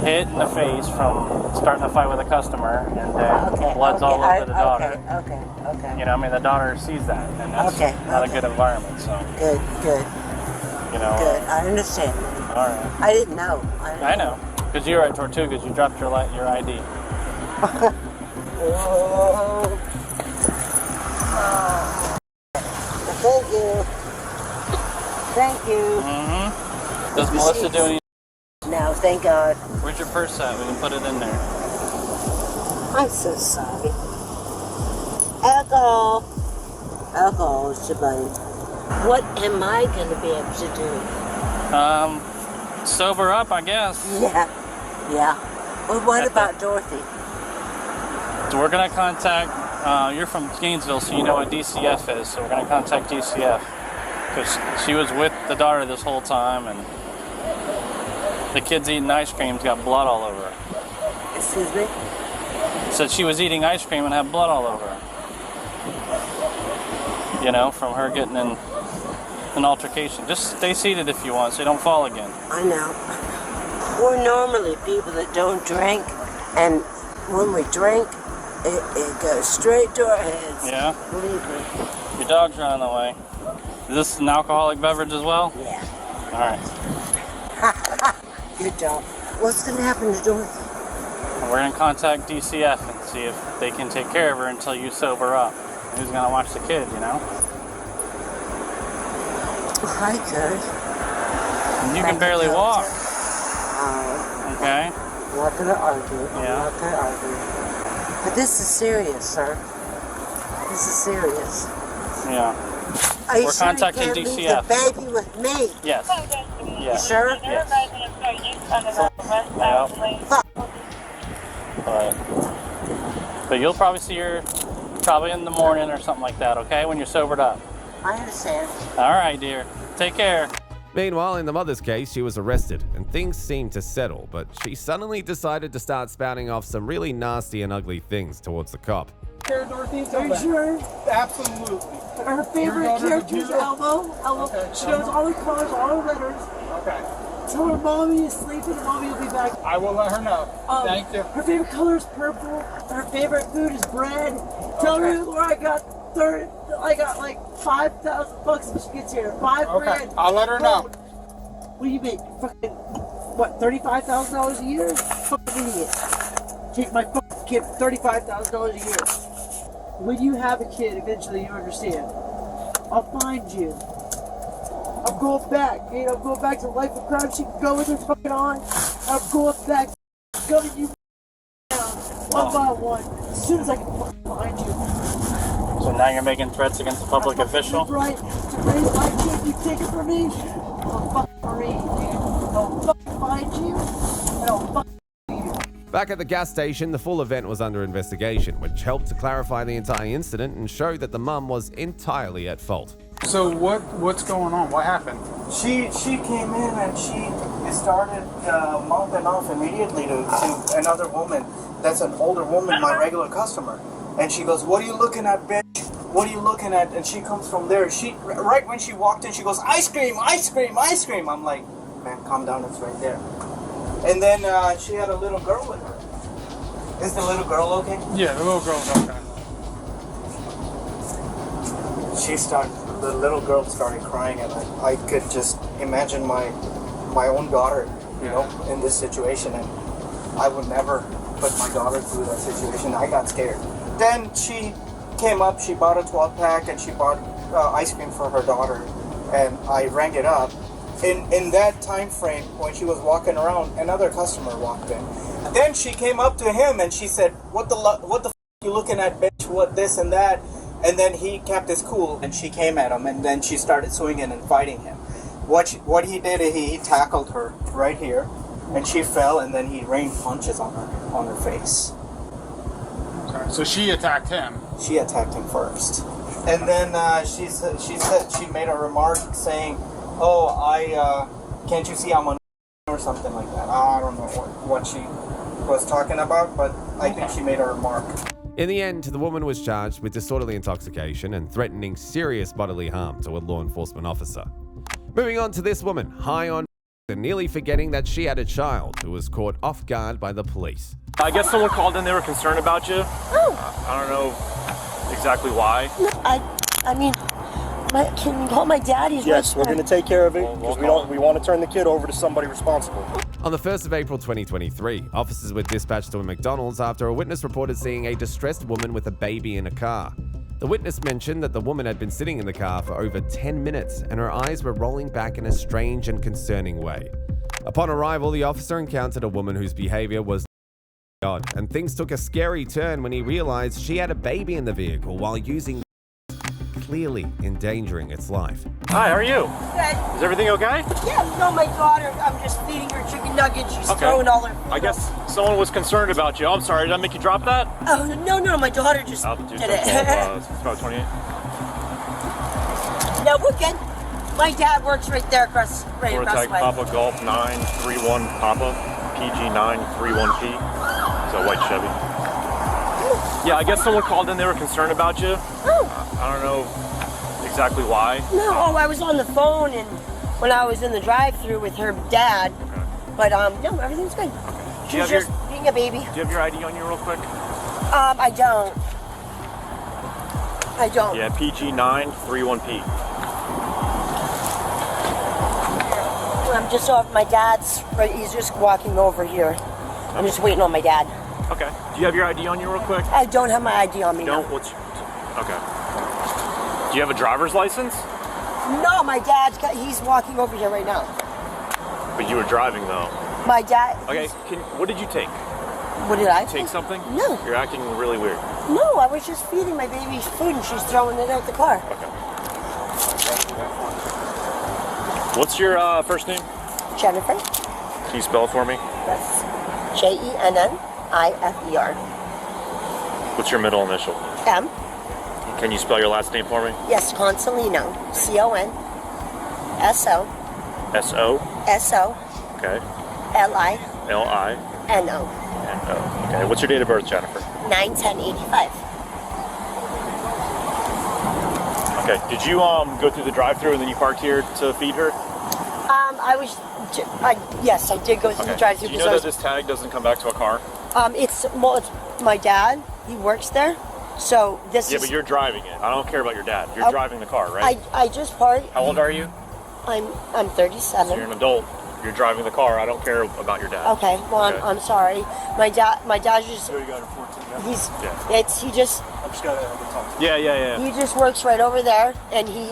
hit in the face from starting a fight with a customer, and blood's all over the daughter. Okay. The daughter sees that, and that's not a good environment. So Good. Good. I understand. All right. I didn't know. I know, because you were at Tortugas. You dropped your ID. Thank you. Mm-hmm. Does Melissa do any? No, thank God. Where's your purse at? We can put it in there. I'm so sorry. Alcohol is to blame. What am I going to be able to do? Sober up, I guess. Yeah. Well, what about Dorothy? So we're gonna contact. You're from Gainesville, so you know what DCF is. So we're gonna contact DCF because she was with the daughter this whole time, and the kids eating ice cream's got blood all over her. Excuse me? Said she was eating ice cream and had blood all over her. From her getting in an altercation. Just stay seated if you want, so you don't fall again. I know. We're normally people that don't drink, and when we drink, it goes straight to our heads. Yeah? Believe me. Your dog's running away. Is this an alcoholic beverage as well? Yeah. All right. Good job. What's going to happen to Dorothy? We're going to contact DCF and see if they can take care of her until you sober up. Who's going to watch the kid, I could. And you can barely walk. And Okay? I'm not gonna argue. I'm not gonna argue. But this is serious, sir. This is serious. Yeah. Are you We're sure contacting you can't leave DCF. the baby with me? Yes. You sure? Yes. But you'll probably see her probably in the morning or something like that, okay? When you're sobered up. I understand. All right, dear. Take care. Meanwhile, in the mother's case, she was arrested and things seemed to settle, but she suddenly decided to start spouting off some really nasty and ugly things towards the cop. Dorothy, are you sure? Absolutely. Her favorite character is Elmo. Okay. She knows all the colors, all the letters. Okay. Tell her mommy is sleeping and mommy will be back. I will let her know. Thank you. Her favorite color is purple. Her favorite food is bread. Tell her where I got like $5,000 when she gets here. $5,000. I'll let her know. What do you make? Fucking what? $35,000 a year? Fucking idiot. Take my fucking kid $35,000 a year. When you have a kid, eventually you understand. I'll find you. I'm going back. I'm going back to life of crime. She can go with her fucking on. I'm going back. Gunning you down one by one. As soon as I can fucking find you. So now you're making threats against a public official? Right. To raise my kid, you take it from me. I'll fucking marine you. I'll fucking find you. And I'll fucking. Back at the gas station, the full event was under investigation, which helped to clarify the entire incident and show that the mum was entirely at fault. So what's going on? What happened? She came in and she started mouthing off immediately to another woman. That's an older woman, my regular customer. And she goes, "What are you looking at, bitch? What are you looking at?" And she comes from there. Right when she walked in, she goes, "Ice cream, ice cream, ice cream." I'm like, "Man, calm down, it's right there." And then she had a little girl with her. Is the little girl okay? Yeah, the little girl's okay. The little girl started crying, and I could just imagine my own daughter, in this situation, and I would never put my daughter through that situation. I got scared. Then she came up, she bought a 12-pack, and she bought ice cream for her daughter, and I rang it up. In that time frame, when she was walking around, another customer walked in. Then she came up to him and she said, "What the f*** you looking at, bitch? What this and that?" And then he kept his cool, and she came at him, and then she started swinging and fighting him. What he did, he tackled her right here, and she fell, and then he rained punches on her face. Okay, so she attacked him. She attacked him first, and then she said she made a remark saying, "Oh, can't you see I'm on," or something like that. I don't know what she was talking about, but I think she made a remark. In the end, the woman was charged with disorderly intoxication and threatening serious bodily harm to a law enforcement officer. Moving on to this woman, high on and nearly forgetting that she had a child who was caught off guard by the police. I guess someone called in, they were concerned about you. I don't know exactly why. I mean, can you call my dad? He's yes, we're going to take care of it because we want to turn the kid over to somebody responsible. On the 1st of April 2023, officers were dispatched to a McDonald's after a witness reported seeing a distressed woman with a baby in a car. The witness mentioned that the woman had been sitting in the car for over 10 minutes and her eyes were rolling back in a strange and concerning way. Upon arrival, the officer encountered a woman whose behavior was odd, and things took a scary turn when he realized she had a baby in the vehicle while using clearly endangering its life. Hi, how are you? Good. Is everything okay? Yeah, no, my daughter, I'm just feeding her chicken nuggets. She's throwing all her food. I guess someone was concerned about you. I'm sorry, did I make you drop that? Oh, no, my daughter just did it. It's about 28. No, we're good. My dad works right there across the way. Papa Golf 931 Papa, PG 931P. It's a white Chevy. Yeah, I guess someone called in, they were concerned about you. I don't know exactly why. No, I was on the phone and when I was in the drive-thru with her dad. Okay. But no, everything's good. She was just being a baby. Do you have your ID on you real quick? I don't. Yeah, PG 931P. I'm just off my dad's, right, he's just walking over here. I'm just waiting on my dad. Okay. Do you have your ID on you real quick? I don't have my ID on me. You don't? Okay. Do you have a driver's license? No, my dad's he's walking over here right now. But you were driving though. My dad. Okay, what did you take? What did I take? Something? No. You're acting really weird. No, I was just feeding my baby food and she's throwing it out the car. Okay. What's your first name? Jennifer. Can you spell it for me? Yes. Jennifer. What's your middle initial? M. Can you spell your last name for me? Yes, Consolino. CONSO. S-O? SO. Okay. LINO. Okay, what's your date of birth, Jennifer? 9/10/85. Okay, did you go through the drive-thru and then you parked here to feed her? Yes, I did go through the drive-thru. Do you know that this tag doesn't come back to a car? It's my dad. He works there, so this is. Yeah, but you're driving it. I don't care about your dad. You're driving the car, right? I just parked. How old are you? I'm 37. So you're an adult. You're driving the car. I don't care about your dad. Okay. Well, Okay. I'm sorry. My dad just. So you got her 14 now? He just. I'm just gonna talk. Yeah. He just works right over there, and he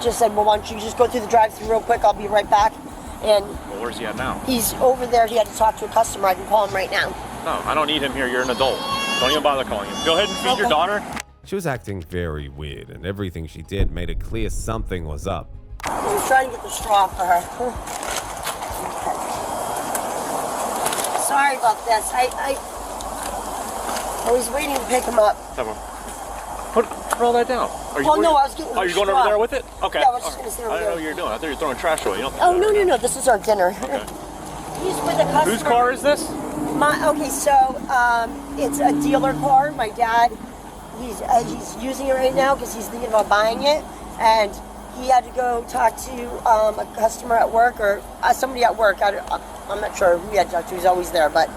just said, well, why don't you just go through the drive-thru real quick? I'll be right back. And Well, where's he at now? he's over there. He had to talk to a customer. I can call him right now. No, I don't need him here. You're an adult. Don't even bother calling him. Go ahead and feed your daughter. She was acting very weird, and everything she did made it clear something was up. I was trying to get the straw for her. Sorry about this. I was waiting to pick him up. Put all that down. Are you Oh, no, I was getting Oh, you're going straw. over there with it? Okay. Yeah, I was just going to sit over I didn't know there. what you were doing. I thought you were throwing trash away. You don't Oh, no. This is our dinner. Okay. He's with a customer. Whose car is this? It's a dealer car. My dad, he's using it right now because he's thinking about buying it, and he had to go talk to a customer at work or somebody at work. I'm not sure who he had to talk to. He's always there, but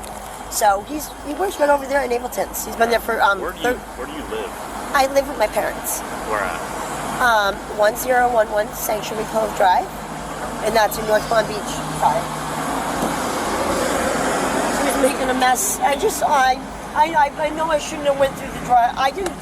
so he works right over there in Ableton's. He's been there for Where do you live? I live with my parents. Where at? 1011 Sanctuary Cove Drive, and that's in North Palm Beach. Sorry. She was making a mess. I know I shouldn't have went through the drive. I didn't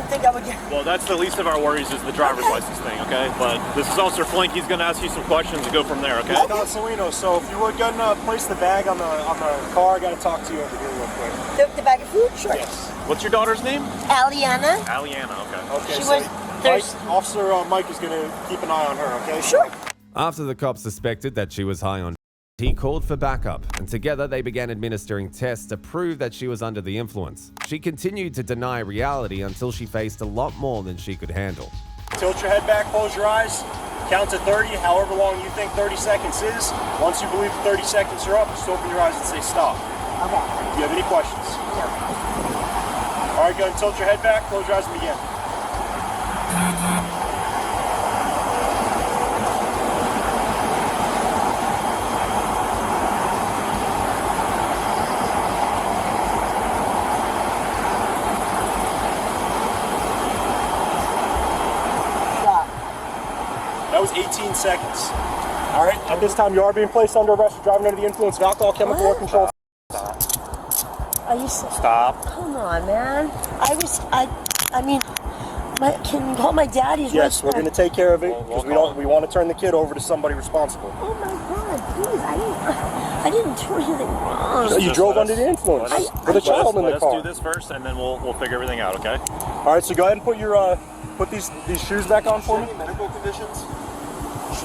think I would get. Well, that's the least of our worries is the driver's license thing, okay? But this is Officer Flink. He's going to ask you some questions and go from there, okay? Consolino, so if you would go and place the bag on the car, I got to talk to you over here real quick. The bag of food? Sure. Yes. What's your daughter's name? Aliana. Okay. Okay, Officer Mike is going to keep an eye on her, okay? Sure. After the cops suspected that she was high on, he called for backup, and together they began administering tests to prove that she was under the influence. She continued to deny reality until she faced a lot more than she could handle. Tilt your head back, close your eyes, count to 30, however long you think 30 seconds is. Once you believe the 30 seconds are up, just open your eyes and say stop. Okay. Do you have any questions? No. All right, go ahead and tilt your head back, close your eyes and begin. That was 18 seconds. All right, at this time you are being placed under arrest for driving under the influence of alcohol, chemical, or controlled. Are you Stop. Come on, man. Can you call my dad? He's Yes, right we're going to take care of it because we want to turn the kid over to somebody responsible. Oh my God, please! I didn't do anything wrong. So you drove under the influence with a child in the car. Let's do this first, and then we'll figure everything out, okay? All right, so go ahead and put your put these shoes back on for me. Any medical conditions?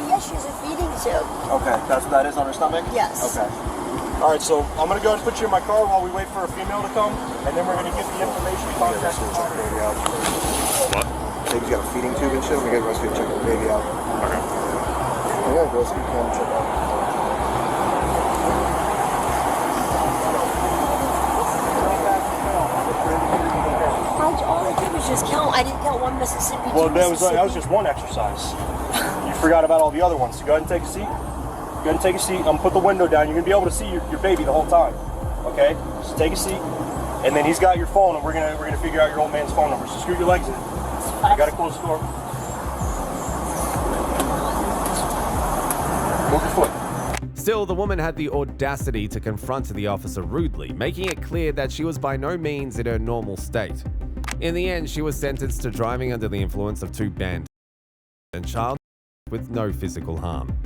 Yes, she's a feeding tube. Okay, that's what that is on her stomach? Yes. Okay. All right, so I'm going to go ahead and put you in my car while we wait for a female to come, and then we're going to get the information. Contact the baby out. What? Baby's got a feeding tube and shit. We got to go check the baby out. Okay. We got to go see if we can check out. All I did was just count. I didn't count one Mississippi. Well, two that was Mississippi. just one exercise. You forgot about all the other ones. So go ahead and take a seat. Go ahead and take a seat. I'm going to put the window down. You're going to be able to see your baby the whole time. Okay? So take a seat. And then he's got your phone, and we're gonna figure out your old man's phone number. So scoot your legs in. You got to close the door. Move your foot. Still, the woman had the audacity to confront the officer rudely, making it clear that she was by no means in her normal state. In the end, she was sentenced to driving under the influence of 2 banned and child with no physical harm.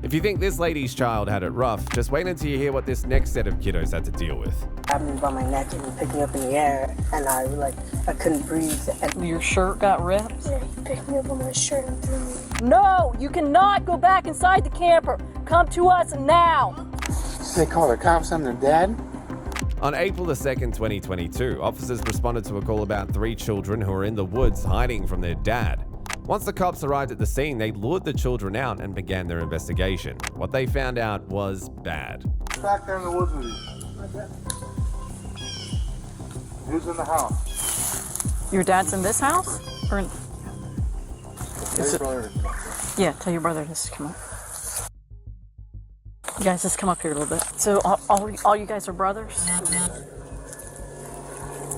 If you think this lady's child had it rough, just wait until you hear what this next set of kiddos had to deal with. Grabbed me by my neck and picked me up in the air, and I couldn't breathe. And your shirt got ripped? Yeah, he picked me up on my shirt and threw me. No, you cannot go back inside the camper. Come to us now. They call the cops on their dad? On April the 2nd, 2022, officers responded to a call about 3 children who were in the woods hiding from their dad. Once the cops arrived at the scene, they lured the children out and began their investigation. What they found out was bad. Back there in the woods with you. Who's in the house? Your dad's in this house? Or in... Is it... Yeah, tell your brother to come up. You guys just come up here a little bit. So all you guys are brothers?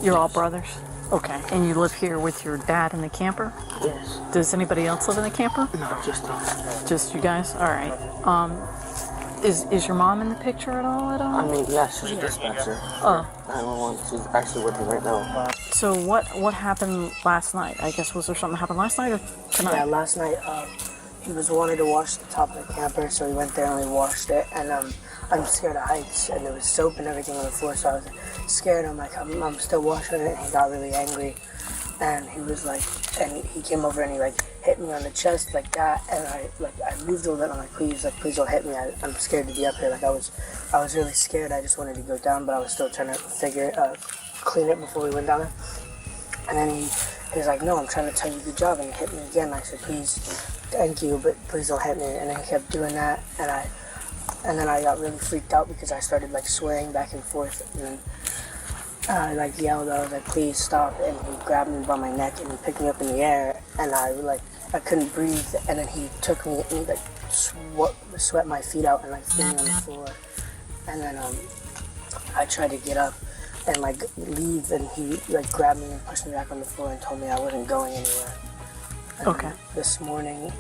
You're all brothers? Okay. And you live here with your dad in the camper? Yes. Does anybody else live in the camper? No, just us. Just you guys? All right. Is your mom in the picture at all? I mean, yeah, she's a dispatcher. Oh. 911. She's actually with me right now. So what happened last night? I guess, was there something happened last night or tonight? Yeah, last night he wanted to wash the top of the camper, so we went there and we washed it. And I'm scared of heights, and there was soap and everything on the floor, so I was scared. I'm like, I'm still washing it, and he got really angry. And he was like, and he came over and he hit me on the chest like that, and I moved a little bit. I'm like, please don't hit me. I'm scared to be up here. I was really scared. I just wanted to go down, but I was still trying to clean it before we went down there. And then he was like, no, I'm trying to tell you good job, and he hit me again. I said, please, thank you, but please don't hit me. And then he kept doing that, and then I got really freaked out because I started swaying back and forth, and then I yelled. I was like, please stop, and he grabbed me by my neck and he picked me up in the air, and I couldn't breathe, and then he took me and he swept my feet out and threw me on the floor, and then I tried to get up and leave, and he grabbed me and pushed me back on the floor and told me I wasn't going anywhere. And okay. This morning,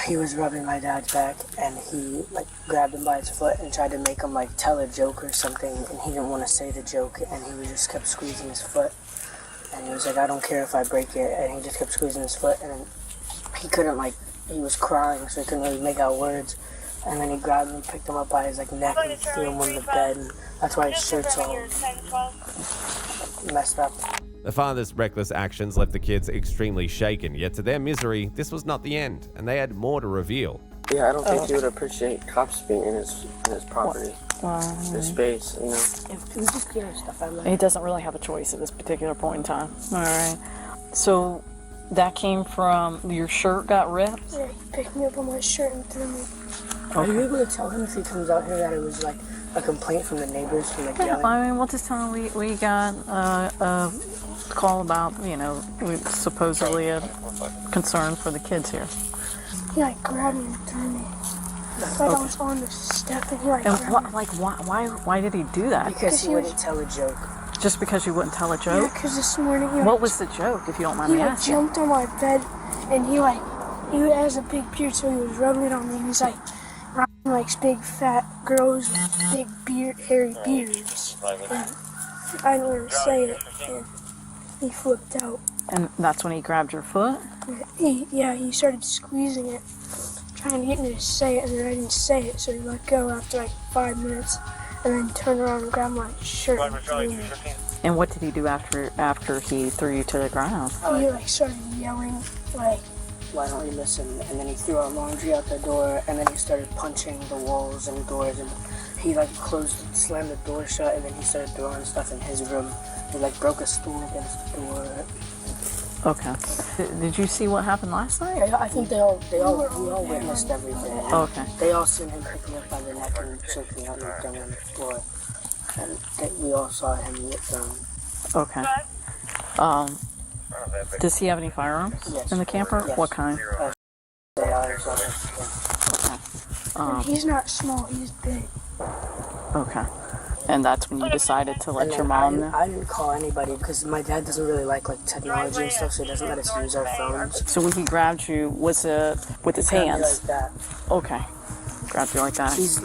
he was rubbing my dad's back, and he grabbed him by his foot and tried to make him tell a joke or something, and he didn't want to say the joke, and he just kept squeezing his foot, and he was like, I don't care if I break it, and he just kept squeezing his foot, and he couldn't he was crying, so he couldn't really make out words, and then he grabbed me, picked him up by his neck, and threw him on the bed, and that's why his shirt's all messed up. The father's reckless actions left the kids extremely shaken, yet to their misery, this was not the end, and they had more to reveal. Yeah, I don't think he would appreciate cops being in his property, his space, you know. If we just get our stuff out of He doesn't really have a choice at this particular point in time. All right. So that came from your shirt got ripped? Yeah, he picked me up on my shirt and threw me. Are you able to tell him if he comes out here that it was a complaint from the neighbors from yelling? I mean, we'll just tell him we got a call about, supposedly a concern for the kids here. He grabbed me and threw me. I was on the step and he And why did he do that? Because he wouldn't tell a joke. Just because you wouldn't tell a joke? Yeah, because this morning What was the joke, if you don't mind me asking? He jumped on my bed and he has a big beard, so he was rubbing it on me. He was big fat girls with big hairy beards. And I didn't want to say it, and he flipped out. And that's when he grabbed your foot? He started squeezing it, trying to get me to say it, and then I didn't say it, so he let go after 5 minutes, and then turned around and grabbed my shirt and threw me. And what did he do after he threw you to the ground? He started yelling, why don't you listen? And then he threw our laundry out the door, and then he started punching the walls and doors, and he slammed the door shut, and then he started throwing stuff in his room. He broke a stool against the door. Okay. Did you see what happened last night? I think we all witnessed everything. Okay. They all seen him pick me up by the neck and choke me out and throw me on the floor. And we all saw him get thrown. Okay. Does he have any firearms in the camper? Yes. What kind? And he's not small, he's big. Okay. And that's when you decided to let your mom know? I didn't call anybody because my dad doesn't really like technology and stuff, so he doesn't let us use our phones. So when he grabbed you, was it with his hands? Like that. Okay. Grabbed you like that? He's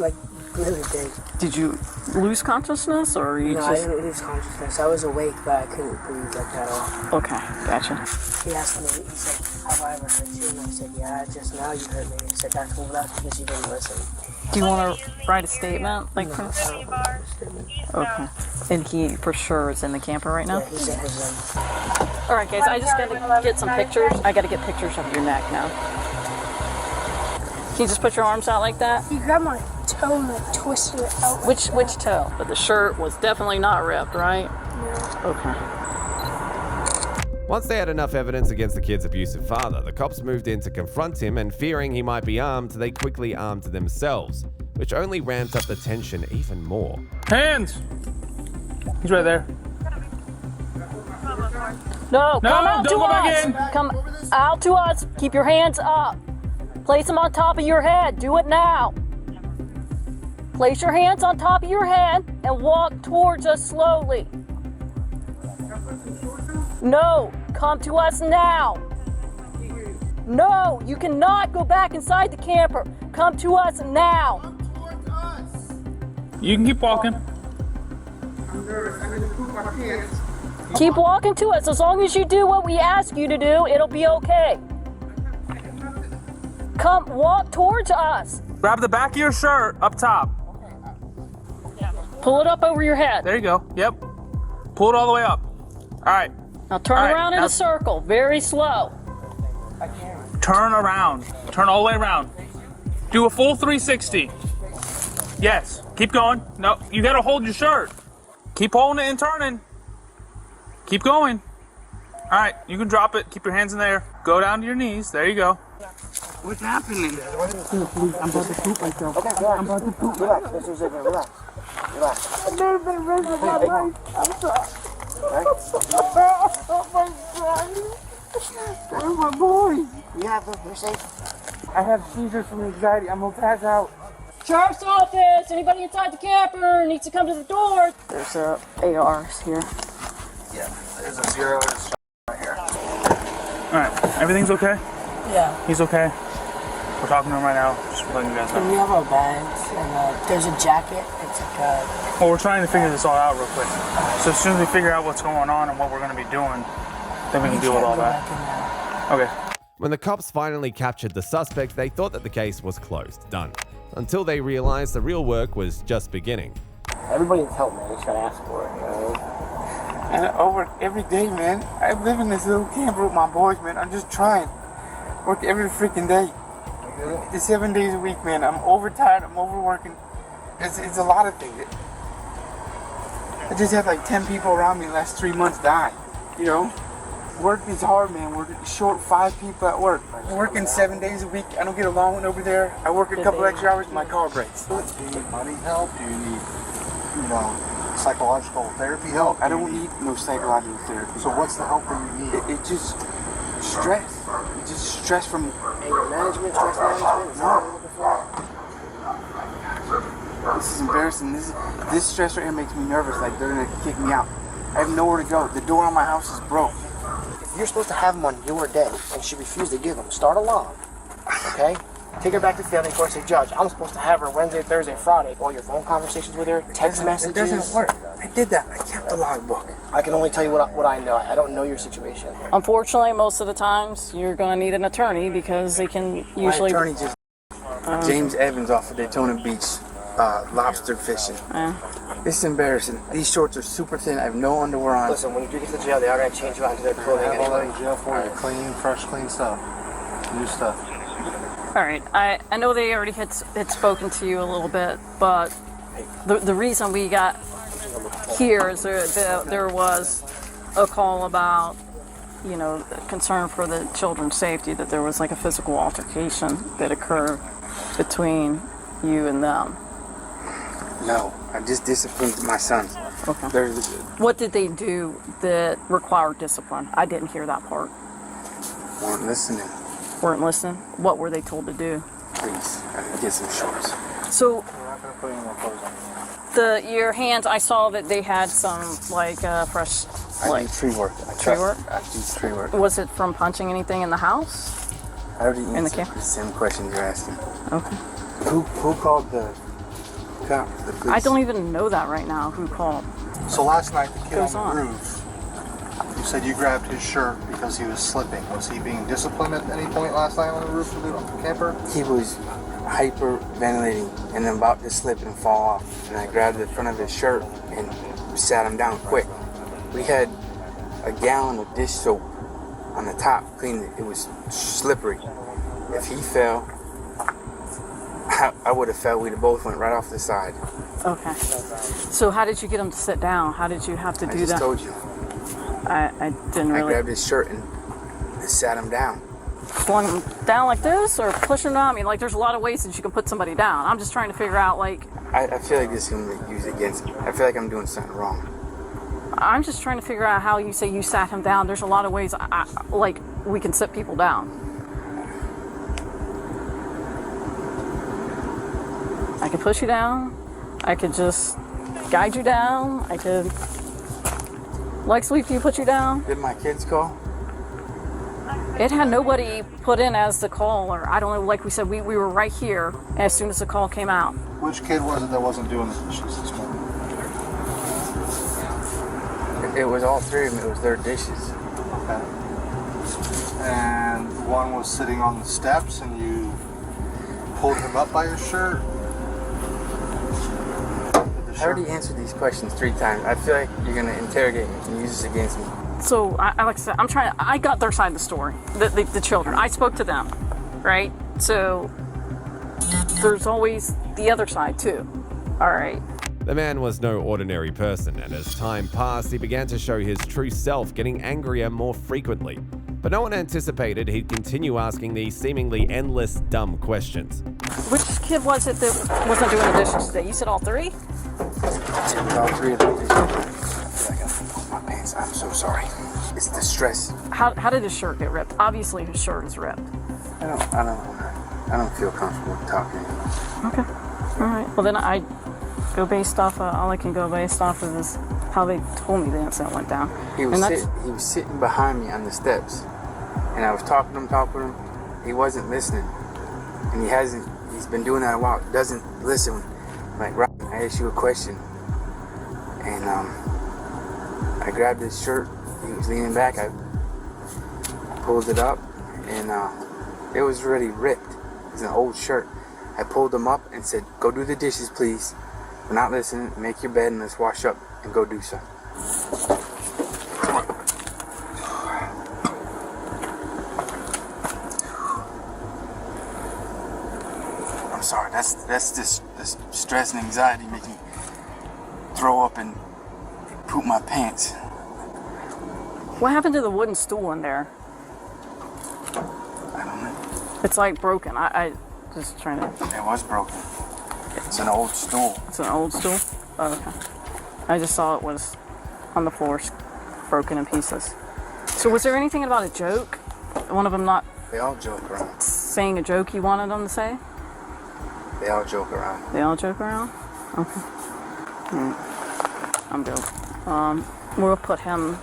really big. Did you lose consciousness, or you No, just? I didn't lose consciousness. I was awake, but I couldn't breathe like that at all. Okay, gotcha. He asked me, he said, have I ever hurt you? And I said, yeah, just now you hurt me. He said, that's because you didn't listen. Do you want to write a statement? Like, No, I don't want to write a statement. okay. And he for sure is in the camper right now? Yeah, he's in his room. All right, guys, I just got to get some pictures. I got to get pictures of your neck now. Can you just put your arms out like that? He grabbed my toe and like twisted it out. Like Which toe? But the shirt was definitely not ripped, right? No. Okay. Once they had enough evidence against the kid's abusive father, the cops moved in to confront him, and fearing he might be armed, they quickly armed themselves, which only ramped up the tension even more. Hands! He's right there. No, No, come out don't to go back us. in. Come out to us. Keep your hands up. Place them on top of your head. Do it now. Place your hands on top of your head and walk towards us slowly. No, come to us now. No, you cannot go back inside the camper. Come to us now. You can keep walking. Keep walking to us. As long as you do what we ask you to do, it'll be okay. Come, walk towards us. Grab the back of your shirt up top. Pull it up over your head. There you go. Yep. Pull it all the way up. All right. Now turn All right, around in now a circle, very slow. Turn around. Turn all the way around. Do a full 360. Yes. Keep going. No, you got to hold your shirt. Keep holding it and turning. Keep going. All right, you can drop it. Keep your hands in there. Go down to your knees. There you go. What's happening? I'm about to poop myself. Okay, relax. I'm about to poop. Relax. This is it. Relax. Relax. I've never been raped in my life. I'm sorry. Oh my God. Where's my boys? You have them. You're safe. I have seizures from anxiety. I'm gonna pass out. Sheriff's office, anybody inside the camper needs to come to the door. There's ARs here. Yeah, there's a 0 and a shot right here. All right, everything's okay? Yeah. He's okay. We're talking to him right now. Just letting you guys And we know. have our bags, and there's a jacket. It's like a... Well, we're trying to figure this all out real quick. So as soon as we figure out what's going on and what we're going to be doing, then we can deal with all that. Okay. When the cops finally captured the suspect, they thought that the case was closed, done. Until they realized the real work was just beginning. Everybody needs help, man. You just gotta ask for it, you know? And over every day, man. I live in this little camper with my boys, man. I'm just trying. Work every freaking day. It's 7 days a week, man. I'm overtired. I'm overworking. It's a lot of things. I just had like 10 people around me the last 3 months die. You know? Work is hard, man. We're short 5 people at work. Working 7 days a week. I don't get along with over there. I work a couple extra hours. My car breaks. Do you need money help? Do you need, psychological therapy help? I don't need no psychological therapy. So what's the help that you need? It's just stress. It's just stress from Anger management, stress management. Is that what you're looking for? This is embarrassing. This stress right here makes me nervous. Like they're gonna kick me out. I have nowhere to go. The door on my house is broke. If you're supposed to have them on your day and she refused to give them, start a log. Okay? Take her back to family court and say, Judge, I'm supposed to have her Wednesday, Thursday, Friday. All your phone conversations with her, text messages. It doesn't work. I did that. I kept the logbook. I can only tell you what I know. I don't know your situation. Unfortunately, most of the times you're going to need an attorney because they can usually. My attorney just James Evans off of Daytona Beach, lobster fishing. This is embarrassing. These shorts are super thin. I have no underwear on. Listen, when you do get to jail, they are going to change you out into their clothing Have all that in anyway. jail for you. Clean, fresh, clean stuff. New stuff. All right, I know they already had spoken to you a little bit, but the reason we got here is there was a call about, concern for the children's safety, that there was like a physical altercation that occurred between you and them. No, I just disciplined my sons. Okay. What did they do that required discipline? I didn't hear that part. Weren't listening. Weren't listening? What were they told to do? Please, I can get some shorts. So, We're not going to put any more clothes on. your hands, I saw that they had some fresh. I do tree work. I do tree work. Was it from punching anything in the house? I already In the answered camp? the same question you're asking. Okay. Who called the cop. The police. I don't even know that right now. Who called? So last night, the kid Goes on the on. roof, you said you grabbed his shirt because he was slipping. Was he being disciplined at any point last night on the roof of the camper? He was hyperventilating and then about to slip and fall off. And I grabbed the front of his shirt and sat him down quick. We had a gallon of dish soap on the top, cleaned it. It was slippery. If he fell, I would have fell. We'd have both went right off the side. Okay. So how did you get him to sit down? How did you have to do I just that? told you. I didn't I really. grabbed his shirt and sat him down. Flung him down like this or pushing him down? I mean, like, there's a lot of ways that you can put somebody down. I'm just trying to figure out, like... I feel like this is going to be used against me. I feel like I'm doing something wrong. I'm just trying to figure out how you say you sat him down. There's a lot of ways, like, we can sit people down. I could push you down. I could just guide you down. I could leg sweep you, put you down. Did my kids call? It had nobody put in as the call, or I don't know, like we said, we were right here as soon as the call came out. Which kid was it that wasn't doing the dishes this morning? It was all three of them. It was their dishes. Okay. And one was sitting on the steps and you pulled him up by his shirt? I already answered these questions 3 times. I feel like you're going to interrogate me and use this against me. So, like I said, I got their side of the story, the children. I spoke to them, right? So, there's always the other side, too. All right. The man was no ordinary person, and as time passed, he began to show his true self, getting angrier more frequently. But no one anticipated he'd continue asking these seemingly endless, dumb questions. Which kid was it that wasn't doing the dishes today? You said all 3? It was all 3 of them. I feel like I pulled my pants. I'm so sorry. It's the stress. How did his shirt get ripped? Obviously, his shirt is ripped. I don't feel comfortable talking anymore. Okay. All right. Well, then I go based off. All I can go based off of is how they told me the incident went down. He was sitting behind me on the steps, and I was talking to him. He wasn't listening, and he's been doing that a while. He doesn't listen. I'm like, right, I asked you a question, and I grabbed his shirt. He was leaning back. I pulled it up, and it was already ripped. It was an old shirt. I pulled him up and said, go do the dishes, please. We're not listening. Make your bed and let's wash up and go do so. I'm sorry. That's this stress and anxiety making me throw up and poop my pants. What happened to the wooden stool in there? I don't know. It's like broken. I just trying to. It was broken. It's an old stool. It's an old stool? Oh, okay. I just saw it was on the floor, broken in pieces. So was there anything about a joke? One of them not... They all joke around. Saying a joke you wanted them to say? They all joke around. They all joke around? Okay. I'm good. We'll put him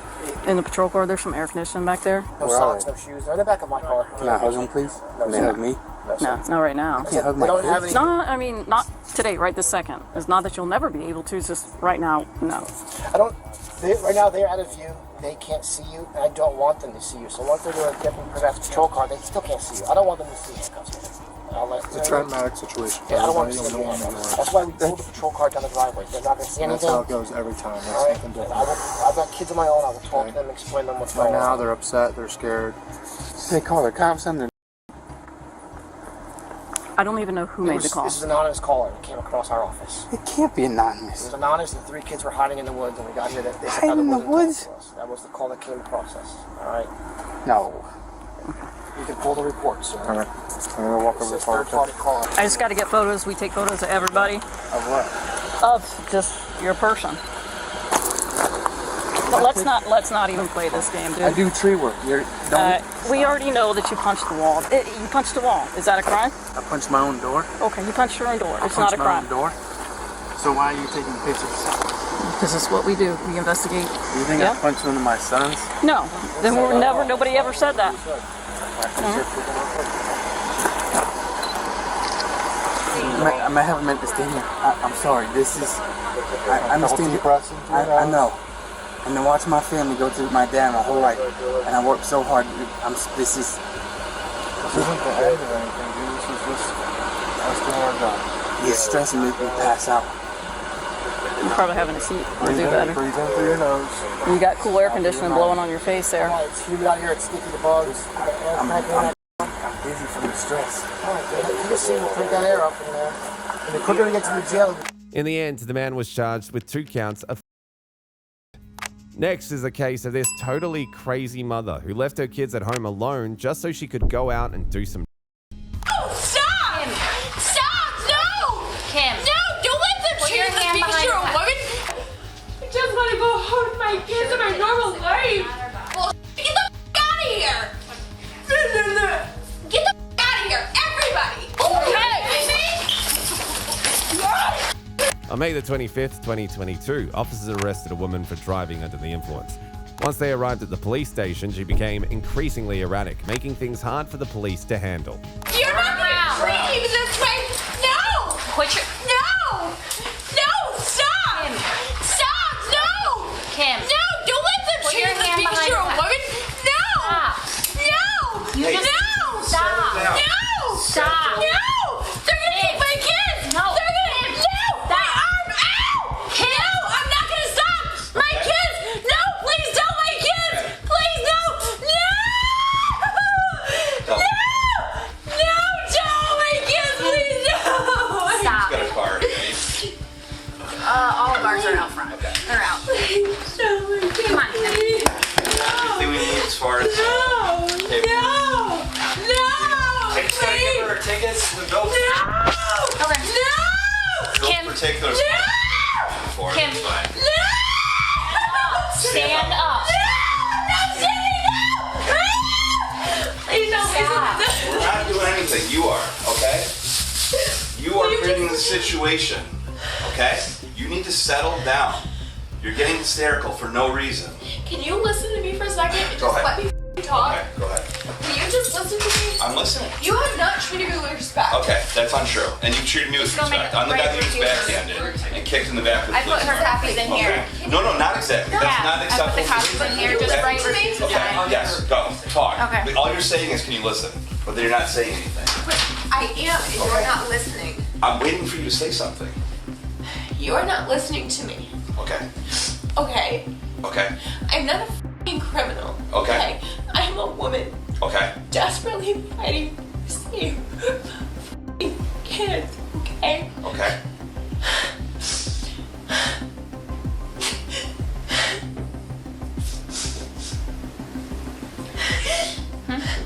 in the patrol car. There's some air conditioning back there. No socks, no shoes. They're in the back of my car. Can I hug him, please? No, Can they hug me? No, not right now. I can't hug my kids. No, I mean, not today, right this second. It's not that you'll never be able to, it's just right now, no. Right now they're out of view. They can't see you, and I don't want them to see you. So once they're doing a different patrol car, they still can't see you. I don't want them to see you. It's a traumatic situation. Yeah, I don't want to see you. That's why we pull the patrol car down the driveway. They're not going to see anything. That's how it goes every time. That's All right? nothing different. I've got kids of my own. I will talk to them, explain them what's Right going on. now, they're upset. They're scared. They call the cops on them. I don't even know who made the call. This is an anonymous caller that came across our office. It can't be anonymous. It was anonymous. The 3 kids were hiding in the woods, and we got here. They Hiding in the woods? That was the call that came across us. All right. No. You can pull the report, sir. All right. I'm gonna walk over the car. Third-party call. I just got to get photos. We take photos of everybody. Of what? Of just your person. But let's not even play this game, dude. I do tree work. We already know that you punched the wall. You punched the wall. Is that a crime? I punched my own door. Okay, you punched your own door. It's I not a punched my crime. own door. So why are you taking pictures? Because it's what we do. We investigate. You think I punched one of my sons? No. Then we're never. Nobody ever said that. I might have meant to stay here. I'm sorry. This is. I understand. I know. And to watch my family go through my dad my whole life, and I worked so hard. This is. This isn't the end of anything, dude. This is just us doing our job. You're stressing me to pass out. You probably having a seat would do better. Breathe in through your nose. You got cool air conditioning blowing on your face there. You out here, it's sticky to bugs. I'm busy from the stress. You just see take that air up in there. And the quicker we get to the jail. In the end, the man was charged with 2 counts of. Next is a case of this totally crazy mother who left her kids at home alone just so she could go out and do some. Oh, stop! Kim. Stop! No! Kim. No! Don't let them choose the because you're a woman. I just want to go home with my kids and my normal life. Well, get the out of here! Get the out of here, everybody! On May the 25th, 2022, officers arrested a woman for driving under the influence. Once they arrived at the police station, she became increasingly erratic, making things hard for the police to handle. You're not gonna treat me this way! No! Put your... No! No! Stop! Kim. Stop! No! Kim. No! Don't let them choose this because you're a woman! No! Stop. No! You just... No! Stop! No! Stop! No! They're gonna take my kids! No! They're gonna... No! My arm! Ow! Kim! No! I'm not gonna stop! My kids! No! Please don't my kids! Please no! No! No! No! Don't my kids! Please no! Stop. Got a car. All of ours are out front. They're out. Please don't my kids. Come on, Kim. Everything we need as far as. No! Okay. No! No! I just gotta give her her tickets and go. No! Okay. No! Kim. Particulars. No! Kim. Fine. No! Stand up. No! No, Cindy, no! Please don't. Stop. We're not doing anything. You are, okay? You are creating the situation, okay? You need to settle down. You're getting hysterical for no reason. Can you listen to me for a second and Go just ahead. let me talk? Okay, go ahead. Will you just listen to me? I'm listening. You have not treated me with respect. Okay, that's untrue. And you treated me with Just go make respect. it I'm the guy right who was for you. backhanded and kicked in the back with I put her copies in here. Okay. No, not exactly. That's not I put acceptable. the copies in here just right for you to Okay, yes, go. Talk. Okay. But all you're saying is, can you listen? But then you're not saying anything. But I am, and you're not listening. I'm waiting for you to say something. You're not listening to me. Okay. Okay? Okay. I'm not a f***ing criminal. Okay. I'm a woman Okay. desperately fighting to save f***ing kids. Okay? Okay.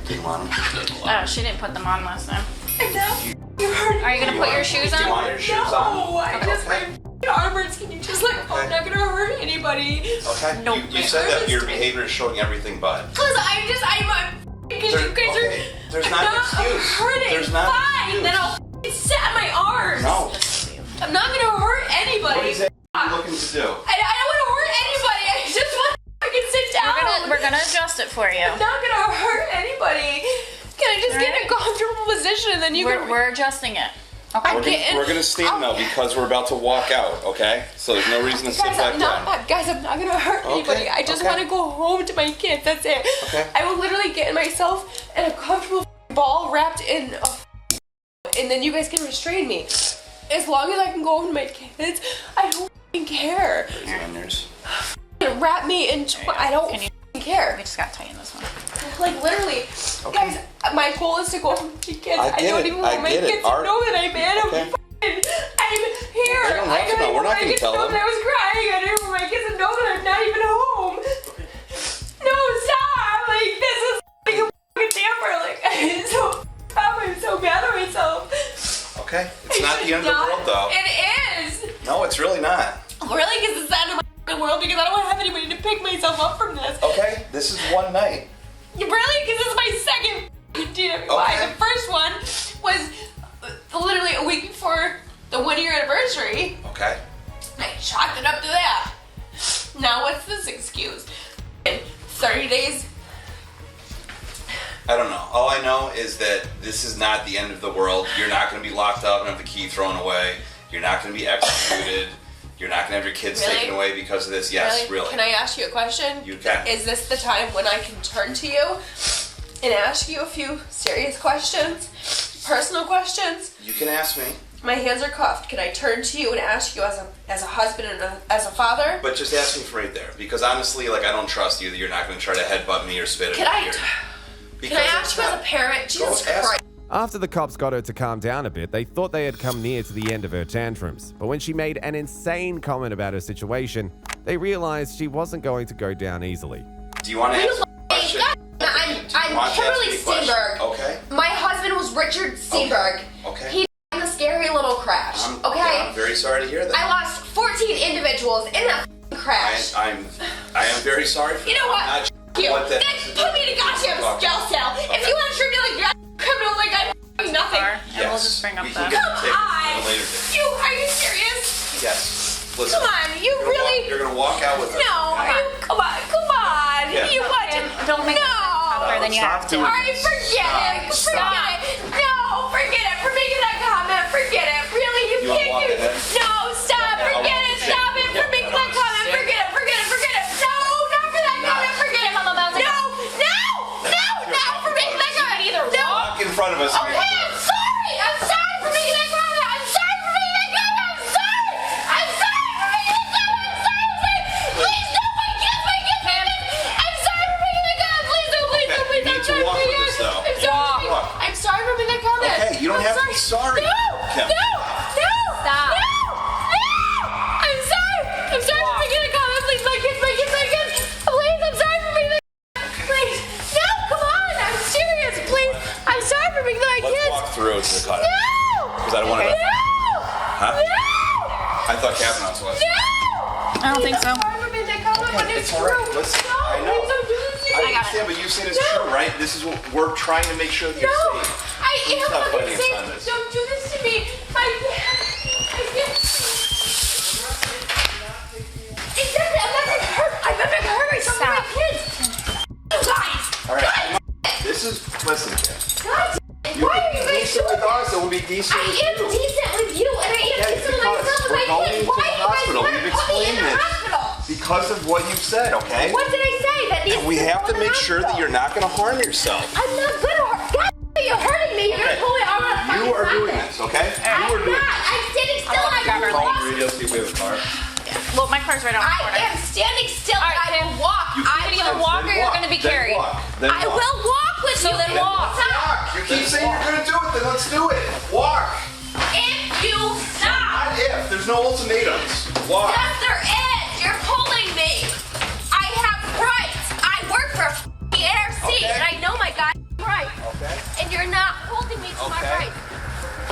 Didn't want him. Oh, she didn't put them on last time. You're hurting. Are you gonna put your shoes on? Do you want your shoes on? No, I just my f***ing armors. Can you just let go? I'm not gonna hurt anybody. Okay. No, You said that your behavior is showing everything but. Cause I'm because you guys Okay, there's are not an not excuse. hurting. There's not an Fine, excuse. then I'll f***ing sit on my arms. No. I'm not gonna hurt anybody. What is it you're looking to do? I don't want to hurt anybody. I just want to fucking sit down. We're gonna adjust it for you. I'm not gonna hurt anybody. Can I just get in a comfortable position and then you can... We're adjusting it. Okay. We're gonna stand now because we're about to walk out, okay? So there's no reason to sit Guys, back I'm down. not, guys, I'm not gonna hurt anybody. I just want to go home to my kids. That's it. Okay. I will literally get myself in a comfortable ball wrapped in a and then you guys can restrain me. As long as I can go home to my kids, I don't f***ing care. Wrap me in. I don't f***ing care. We just gotta tighten this one. Like literally, guys, my goal is to go home to my kids. I get don't it. even want I my get it. kids to Art- know that I'm in. Okay. I'm here. They don't have to know. We're not gonna tell them. I was crying. I didn't want my kids to know that I'm not even home. No, stop! Like this is like a fucking tamper. Like I'm so mad at myself. Okay. It's not the end of the world though. It is. No, it's really not. Really, because it's the end of my world because I don't have anybody to pick myself up from this. Okay. This is one night. Really? Because this is my second DWI. Okay. The first one was literally a week before the 1 year anniversary. Okay. I chalked it up to that. Now what's this excuse? 30 days. I don't know. All I know is that this is not the end of the world. You're not going to be locked up and have the key thrown away. You're not going to be executed. You're not going to have your kids taken away because of this. Yes, really. Can I ask you a question? You can. Is this the time when I can turn to you and ask you a few serious questions? Personal questions? You can ask me. My hands are cuffed. Can I turn to you and ask you as a husband and as a father? But just ask me from right there. Because honestly, like, I don't trust you that you're not going to try to headbutt me or spit at me. Can I ask you as a parent? Jesus Christ. After the cops got her to calm down a bit, they thought they had come near to the end of her tantrums. But when she made an insane comment about her situation, they realized she wasn't going to go down easily. Do you want to answer the question? I'm Kimberly Steenberg. Okay. My husband was Richard Steenberg. Okay. He died in a scary little crash. Okay. Yeah, I'm very sorry to hear that. I lost 14 individuals in that crash. I am very sorry for You know what? You. Then put me in a goddamn jail cell. If you want to treat me like that criminal, like I'm nothing. Yes. And we'll just bring up we the... can get Come the tickets on. at a later date. Are you serious? Yes. Listen. Come on, you really? You're gonna walk out with us. No, come on. Yeah. You want to? Don't make it tougher than you have to. All right, forget it. Forget it. No, forget it. For making that comment, forget it. Really, you can't do it. No, stop. Forget it. Stop it. For making that comment, forget it. Forget it. Forget it. No, not for that comment. Forget it. No, for making that comment. Either walk in front of us. Okay, I'm sorry. I'm sorry for making that comment. I'm sorry for making that comment. I'm sorry. I'm sorry for making that comment. I'm sorry. Please, no, my kids. I'm sorry for making that comment. Please, no, please, no, please. I'm sorry for making that comment. I'm sorry for making that comment. Okay, you don't have to be sorry. No, Kim. stop. No. I'm sorry. I'm sorry for making that comment. Please, my kids. Please, I'm sorry for making that comment. Please. No, come on. I'm serious. Please. I'm sorry for making that kids. Let's walk through to the cut. No. Because I don't want to. No. Huh? I thought Kavanaugh's was. No. I don't think so. I'm sorry for making that comment, but it's all right. true. Listen, No, I know. please don't do this to me. I understand, but you said it's true, right? This is what we're trying to make sure that you're safe. I Please am stop fucking fighting us on safe. this. Don't do this to me. I can't. Exactly. I'm not gonna hurt. I'm not gonna hurt myself or my kids. You guys. All right. This is, listen, Kim. God, why are you guys decent doing with us, and we'll be decent I with am you. decent with you, and I am decent with myself and my kids. Why are you guys We've want to put me in explained the this. hospital? Because of what you've said, okay? What did I say? That these We kids have go to the make sure that hospital? you're not going to harm yourself. I'm not gonna hurt. God, you're hurting me. You're gonna pull me out of the You are doing this, okay? You are doing this. I'm standing still. I I will Call walk. the radio, see if we have a car. Well, my car's right on the corner. I am standing still. I will walk. You I can either walk or you're gonna be carried. Then I walk. will walk with you. then walk. Stop. You keep saying you're going to do it, then let's do it. Walk. If you stop. Not if. There's no ultimatums. Walk. Yes, there is. You're pulling me. I have rights. I work for the ARC, Okay. and I know my goddamn rights. Okay. And you're not holding me to my Okay. rights.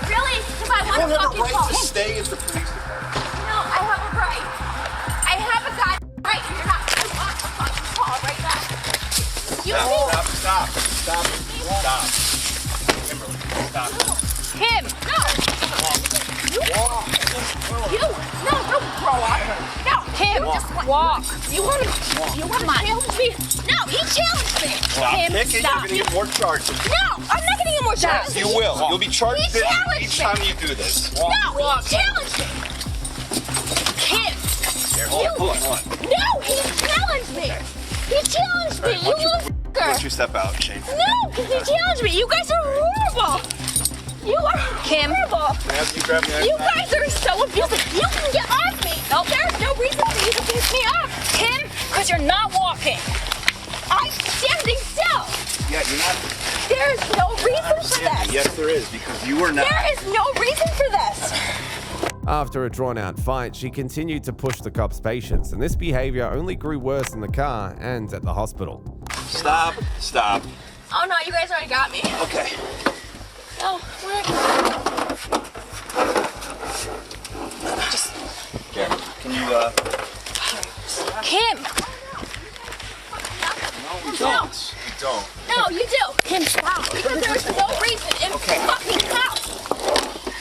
Really? Because I You want don't to have a fucking right call. to stay at the police department. No, I have a right. I have a goddamn right. You're not. I want a fucking call right now. You need. Stop. Kimberly, stop. Him. No. You. No, don't grow up. No. Him. Just Walk. You want to challenge me? No, he challenged me. Stop Him, kicking. stop. You're going to get more charges. No, I'm not getting any more charges. You will. You'll be charged He challenged each me. time you do this. No, he challenged me. Him. Here, hold on. No, he challenged me. He challenged me. You little Why fucker. don't you step out, Shane? No, he challenged me. You guys are horrible. You are horrible. Can I have you grab me? You guys are so abusive. You can get off me. No, there's no reason for you to piss me off. Kim, because you're not walking. I'm standing still. Yeah, you're not. There is no reason for this. Yes, there is, because you are not. There is no reason for this. After a drawn-out fight, she continued to push the cops' patience, and this behavior only grew worse in the car and at the hospital. Stop. Oh no, you guys already got me. Okay. No, where? Here, can you, Kim. No, we don't. We don't. No, you do. Kim, stop. Because there was no reason in fucking house.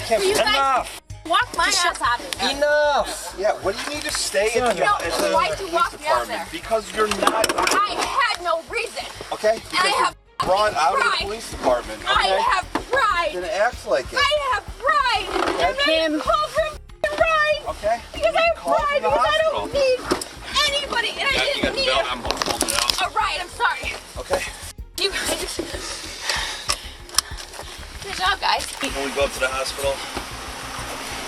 Kim, For you guys enough. walk my ass out of there. Enough. Yeah, what do you need to stay at the Why'd you police walk me out of department? there? Because you're not. I had no reason. Okay. And I have brought out of pride. the police department. Okay? I have pride. Then act like it. I have pride. Okay. I'm ready to call for pride. Okay. Because I have Call pride. for the Because I hospital. don't need anybody, and I You didn't got the need belt. it. I'm holding it out. All right. I'm sorry. Okay. You guys. Good job, guys. When we go up to the hospital.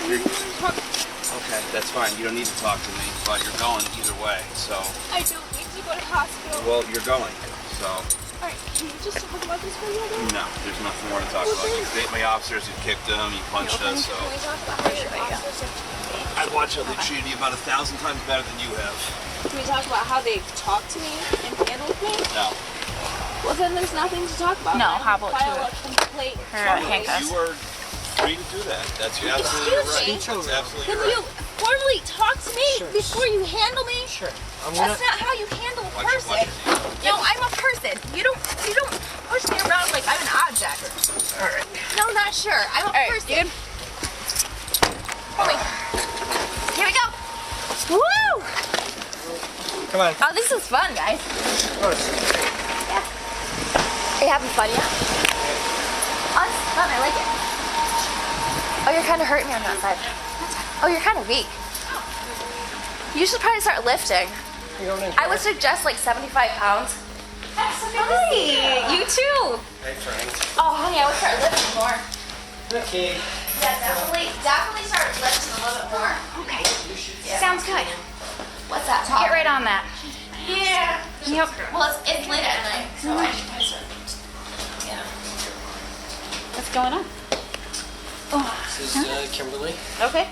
Okay, that's fine. You don't need to talk to me, but you're going either way. So. I don't need to go to hospital. Well, you're going. So. All right. Can you just talk about this for a minute? No, there's nothing more to talk about. You hit my officers, you kicked them, you punched us. So. Can we talk about how your officers have I'd watch how they treated you about 1,000 times better than you have. Can we talk about how they talked to me and handled me? No. Well, then there's nothing to talk about. No, I'm how about file to a complaint? You are free to do that. That's your absolutely right. Excuse me? That's absolutely Can right. you formally talk to me before you handle me? Sure. That's not how you handle a person. No, I'm a person. You don't push me around like I'm an object. All right. No, not sure. I'm a person. Good. Here we go. Woo! Come on. Oh, this is fun, guys. Yeah. Are you having fun yet? Oh, this is fun. I like it. Oh, you're kind of hurting me on that side. Oh, you're kind of weak. You should probably start lifting. I would suggest like 75 pounds. Hi, you too. Hey, Frank. Oh, honey, I would start lifting more. Okay. Yeah, definitely start lifting a little bit more. Okay. Yeah. Sounds good. What's that? Get right on that. Yeah. Yep. Well, it's late at night, so I should probably start. Yeah. What's going on? This is Kimberly. Okay.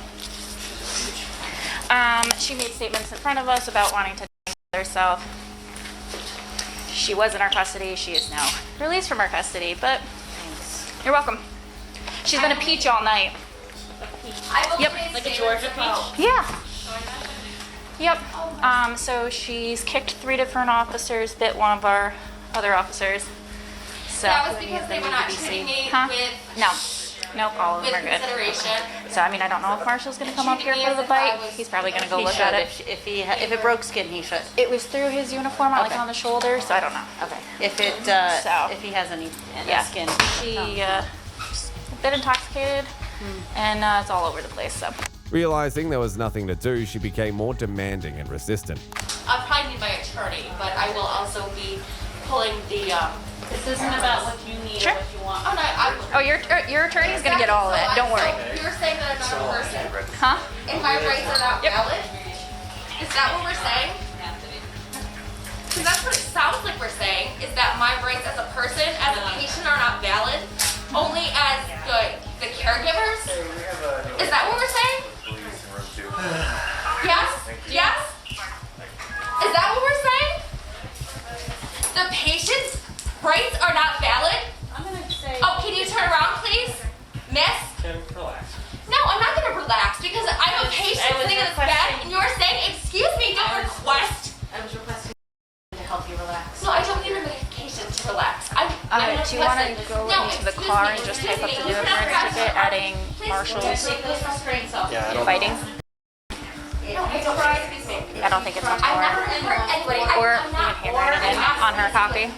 She made statements in front of us about wanting to kill herself. She was in our custody. She is now released from our custody, but you're welcome. She's been a peach all night. Yep. Like a Georgia peach? Yeah. Yep. So she's kicked 3 different officers, bit one of our other officers. So That was because they were not treating me with Nope, all of them are good. consideration. So I mean, I don't know if Marshall's gonna come up here for the bite. He's probably gonna go look at it. If it broke skin, he should. It was through his uniform, like Okay. on the shoulder, so I don't know. Okay. If it if he has any skin. She's a bit intoxicated, and it's all over the place. So. Realizing there was nothing to do, she became more demanding and resistant. I'll probably need my attorney, but I will also be pulling the. This isn't about what you need or what you want. Oh no, Your attorney's gonna get all of it. Don't worry. So you're saying that I'm not a person, Huh? and my rights are not valid? Is that what we're saying? Because that's what it sounds like we're saying. Is that my rights as a person, as a patient, are not valid? Only as the caregivers? Is that what we're saying? Yes? Yes? Is that what we're saying? The patient's rights are not valid? I'm gonna say. Oh, can you turn around, please? Miss? Kim, relax. No, I'm not going to relax because I'm a patient sitting in this bed and you're saying, excuse me, don't request. I was requesting to help you relax. No, I don't need a medication to relax. I'm Do you want to go into the car and just type up the new appearance ticket, adding Marshall's Yeah, fighting? No, I don't want to excuse me. I don't think it's on I've never board. hurt anybody. Or I'm you not can handwrite it in on her copy.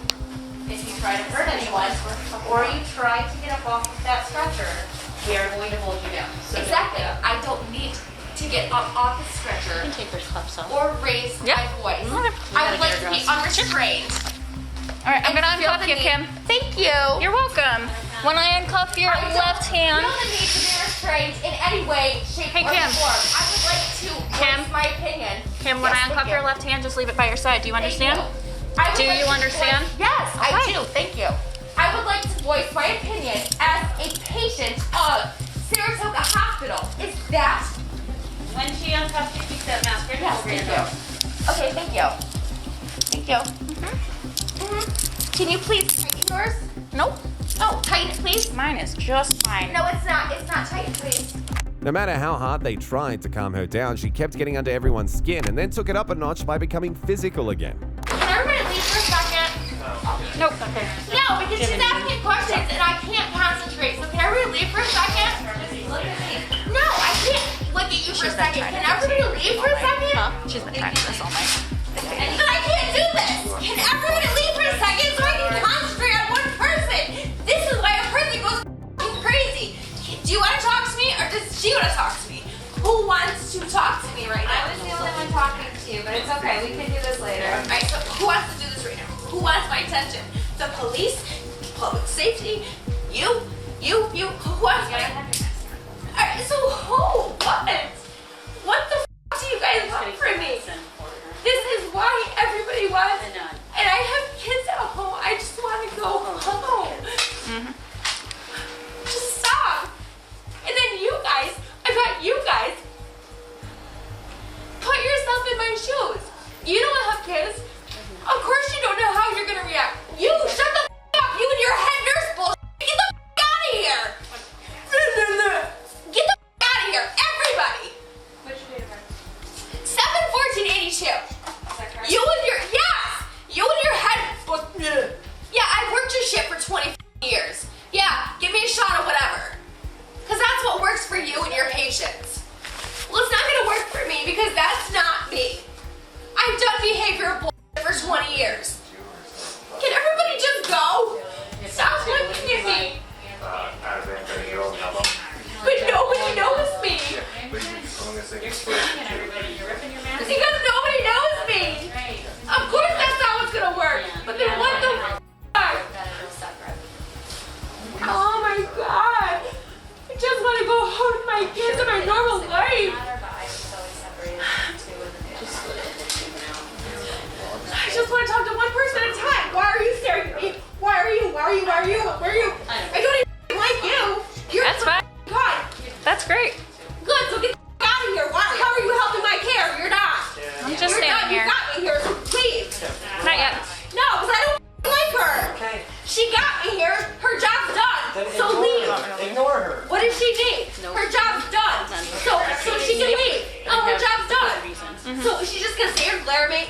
If you try to hurt anyone, or you try to get up off of that stretcher, we are going to hold you down. So Exactly. I don't need to get up off the stretcher or raise my voice. I would like to be unrestrained. All right, I'm gonna uncuff you, Kim. Thank you. You're welcome. When I uncuff your left hand. I don't need to be restrained in any way, shape, Hey, or Kim. form. I would like to voice my opinion. Kim, when I uncuff your left hand, just leave it by your side. Do you understand? Do you understand? Yes, I Okay. do. Thank you. I would like to voice my opinion as a patient of Saratoga Hospital. Is that? when she uncuffs you, keep that mask right Yes, over thank your you. nose. Okay, thank you. Thank you. Can you please tighten yours? Nope. Oh, tighten it, please. Mine is just fine. No, it's not. It's not tight, please. No matter how hard they tried to calm her down, she kept getting under everyone's skin and then took it up a notch by becoming physical again. Can everybody leave for a second? Nope. Okay. No, because she's asking questions and I can't concentrate. So can everybody leave for a second? Look at me. No, I can't look at you for a second. Can everybody leave for a second? She's been trying to do this all night. But I can't do this. Can everybody leave for a second so I can concentrate on what to you, but it's okay. We can do this later. Alright, so who wants to do this right now? Who wants my attention? The police, public safety, you, who wants my attention? Alright, so who? What the f do you guys want from me? This is why everybody wants, and I have kids at home. I just want to go home. Just stop. And then you guys, I bet you guys, put yourself in my shoes. You don't have kids. Of course you don't know how you're gonna react. You shut the f up. You and your head nurse bullshit. Get the f out of here. Get the f out of here, everybody. What's your date of birth? 7/14/82. You and your head. Yeah, I worked your shit for 20 years. Yeah, give me a shot of whatever. Cause that's what works for you and your patients. Well, it's not gonna work for me because that's not me. I've done behavioral bullshit for 20 years. Can everybody just go? Stop looking at me. But nobody knows me. Because nobody knows me. Of course that's not what's gonna work. But then what the f***? Oh my god. I just want to go home with my kids and my normal life. I just want to talk to one person at a time. Why are you staring at me? Why are you? I don't even like you. That's fine. God. That's great. Good, so get the f out of here. How are you helping my care? You're not. I'm just standing here. You got me here, so please. Not yet. No, because I don't like her. Okay. She got me here. Her job's done. So leave. Ignore her. What does she need? Her job's done. So she can leave. Oh, her job's done. So she's just gonna stay here and glare at me.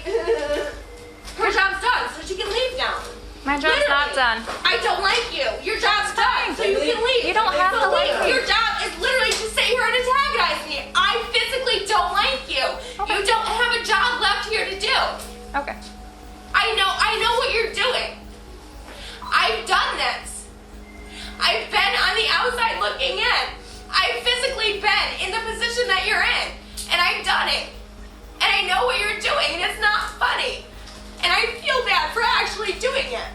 Her job's done, so she can leave now. My job's not done. I don't like you. Your job's done, so you can leave. You don't have to like me. Your job is literally to sit here and antagonize me. I physically don't like you. You don't have a job left here to do. Okay. I know what you're doing. I've done this. I've been on the outside looking in. I've physically been in the position that you're in. And I've done it. And I know what you're doing, and it's not funny. And I feel bad for actually doing it.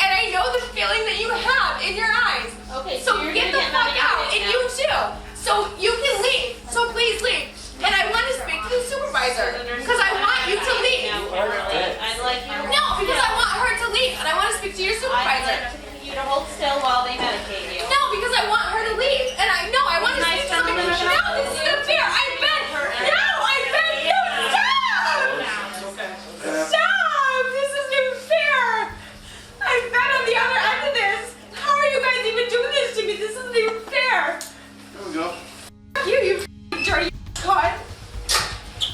And I know the feeling that you have in your eyes. Okay, so you're get the gonna get fuck money out, out of it and now. you too. So you can leave. So please leave. And I want to speak to the supervisor because I want you to leave. I'd like you. No, because I want her to leave, and I want to speak to your supervisor. I'd like you to hold still while they medicate you. No, because I want her to leave, and I want to speak to the supervisor. No, this isn't fair. I've been. No, stop. This isn't fair. I've been on the other end of this. How are you guys even doing this to me? This isn't even fair. There we go. You dirty cunt.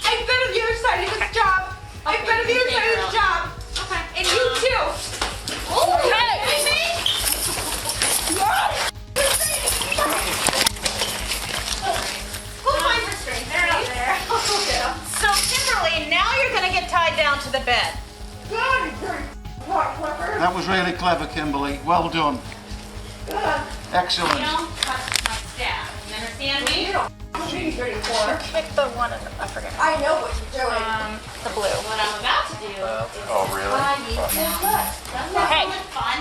I've been on the other side of this job. I've been on the other side of this job. Okay. And you too. Okay. Hold my restraint. They're out there. So, Kimberly, now you're going to get tied down to the bed. That was really clever, Kimberly. Well done. Excellent. You don't touch my staff. You understand me? You don't Pick the one, I forget. I know what you're doing. The blue. What I'm about to do is Oh, really? I need to look. Doesn't that Hey. sound fun?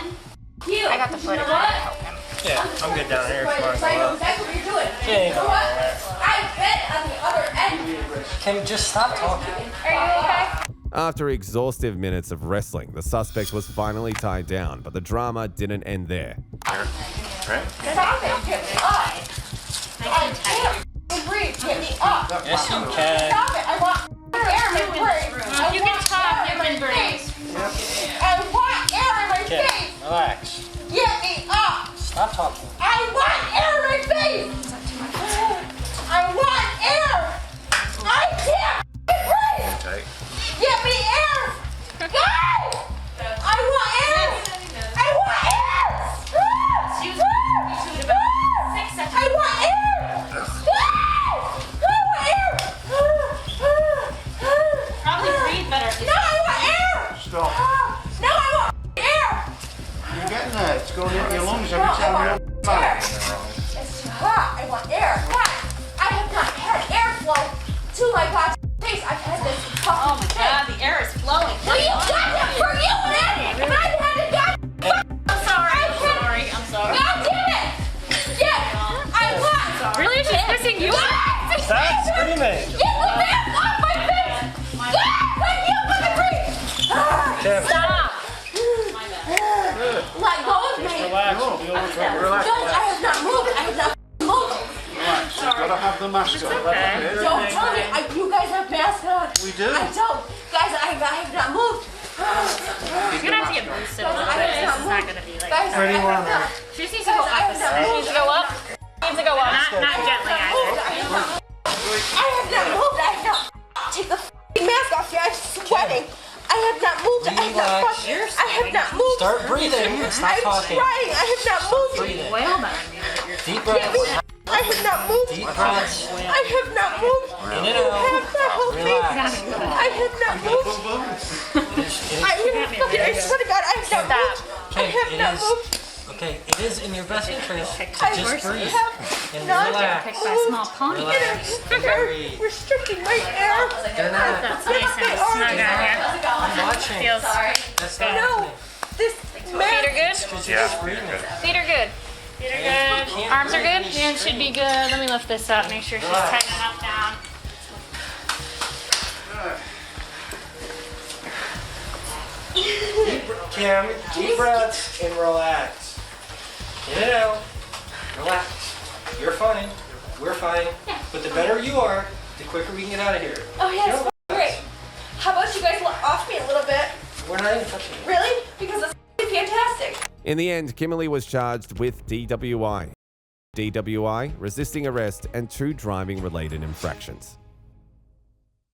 You. I got the footage. You know what? Help him. Yeah, I'm good down here. I know exactly what you're doing. Yeah, You know what? I've been on the other end. Can you just stop talking? Are you okay? After exhaustive minutes of wrestling, the suspect was finally tied down, but the drama didn't end there. Right? Stop it. Get me up. I can't breathe. Get me up. Yes, you can. Stop it. I want air in my brain. You can talk, you can breathe. I want air in my Okay, face. relax. Get me up. Stop talking. I want air in my face. I want air. I can't breathe. Okay. Get me air. Go. I want air. I want air. I want air. I want air. Probably breathe better. No, I want air. Stop. No, I want air. You're getting there. It's going into your lungs every time you open your my god, face. I've had this. Oh my god, the air is flowing. Well, you got that for you and I've had it. I'm sorry. I'm sorry. God damn it! Yeah, I won. Really? She's missing you? Stop screaming. Get the mask off my face! Thank you for the creep! Stop. Let go of me! Relax. Relax. I have not moved. I have not moved. Relax. You've got to have the mask on. Don't tell me. You guys have masks on. We do. I don't. Guys, I have not moved. You're gonna have to get boosted a little bit. This is not gonna be like. Guys, Where do you want her? She just needs to go up. She needs to go up. Needs to go up. Not gently either. I have not moved. I have not. Take the mask off here. I'm sweating. I have not moved. I have not moved. Start breathing. Stop I'm talking. trying. I have not moved. Breathing. Well done. Deep breaths. I have not moved. Deep breaths. I have not moved. In and out. Have not helped me. Relax. I have not moved. I'm gonna fucking. I swear to God, I have not moved. I have not moved. Okay, it is in your best interest to I just breathe have and not relax. Picked by a small pony. Relax. They're restricting my air. They're not. That's nice and snug out here. I'm watching. Feels. That's not No, this Feet mask. are good? just breathing. Feet are good. Feet are good. Arms are good? Hands should be good. Let me lift this up. Make sure she's tight enough down. Kim, deep breaths and relax. You know, relax. You're fine. We're fine. But the better you are, the quicker we can get out of here. Oh yes, great. How about you guys let off me a little bit? We're not even touching you. Really? Because that's fantastic. In the end, Kimberly was charged with DWI, resisting arrest, and 2 driving-related infractions.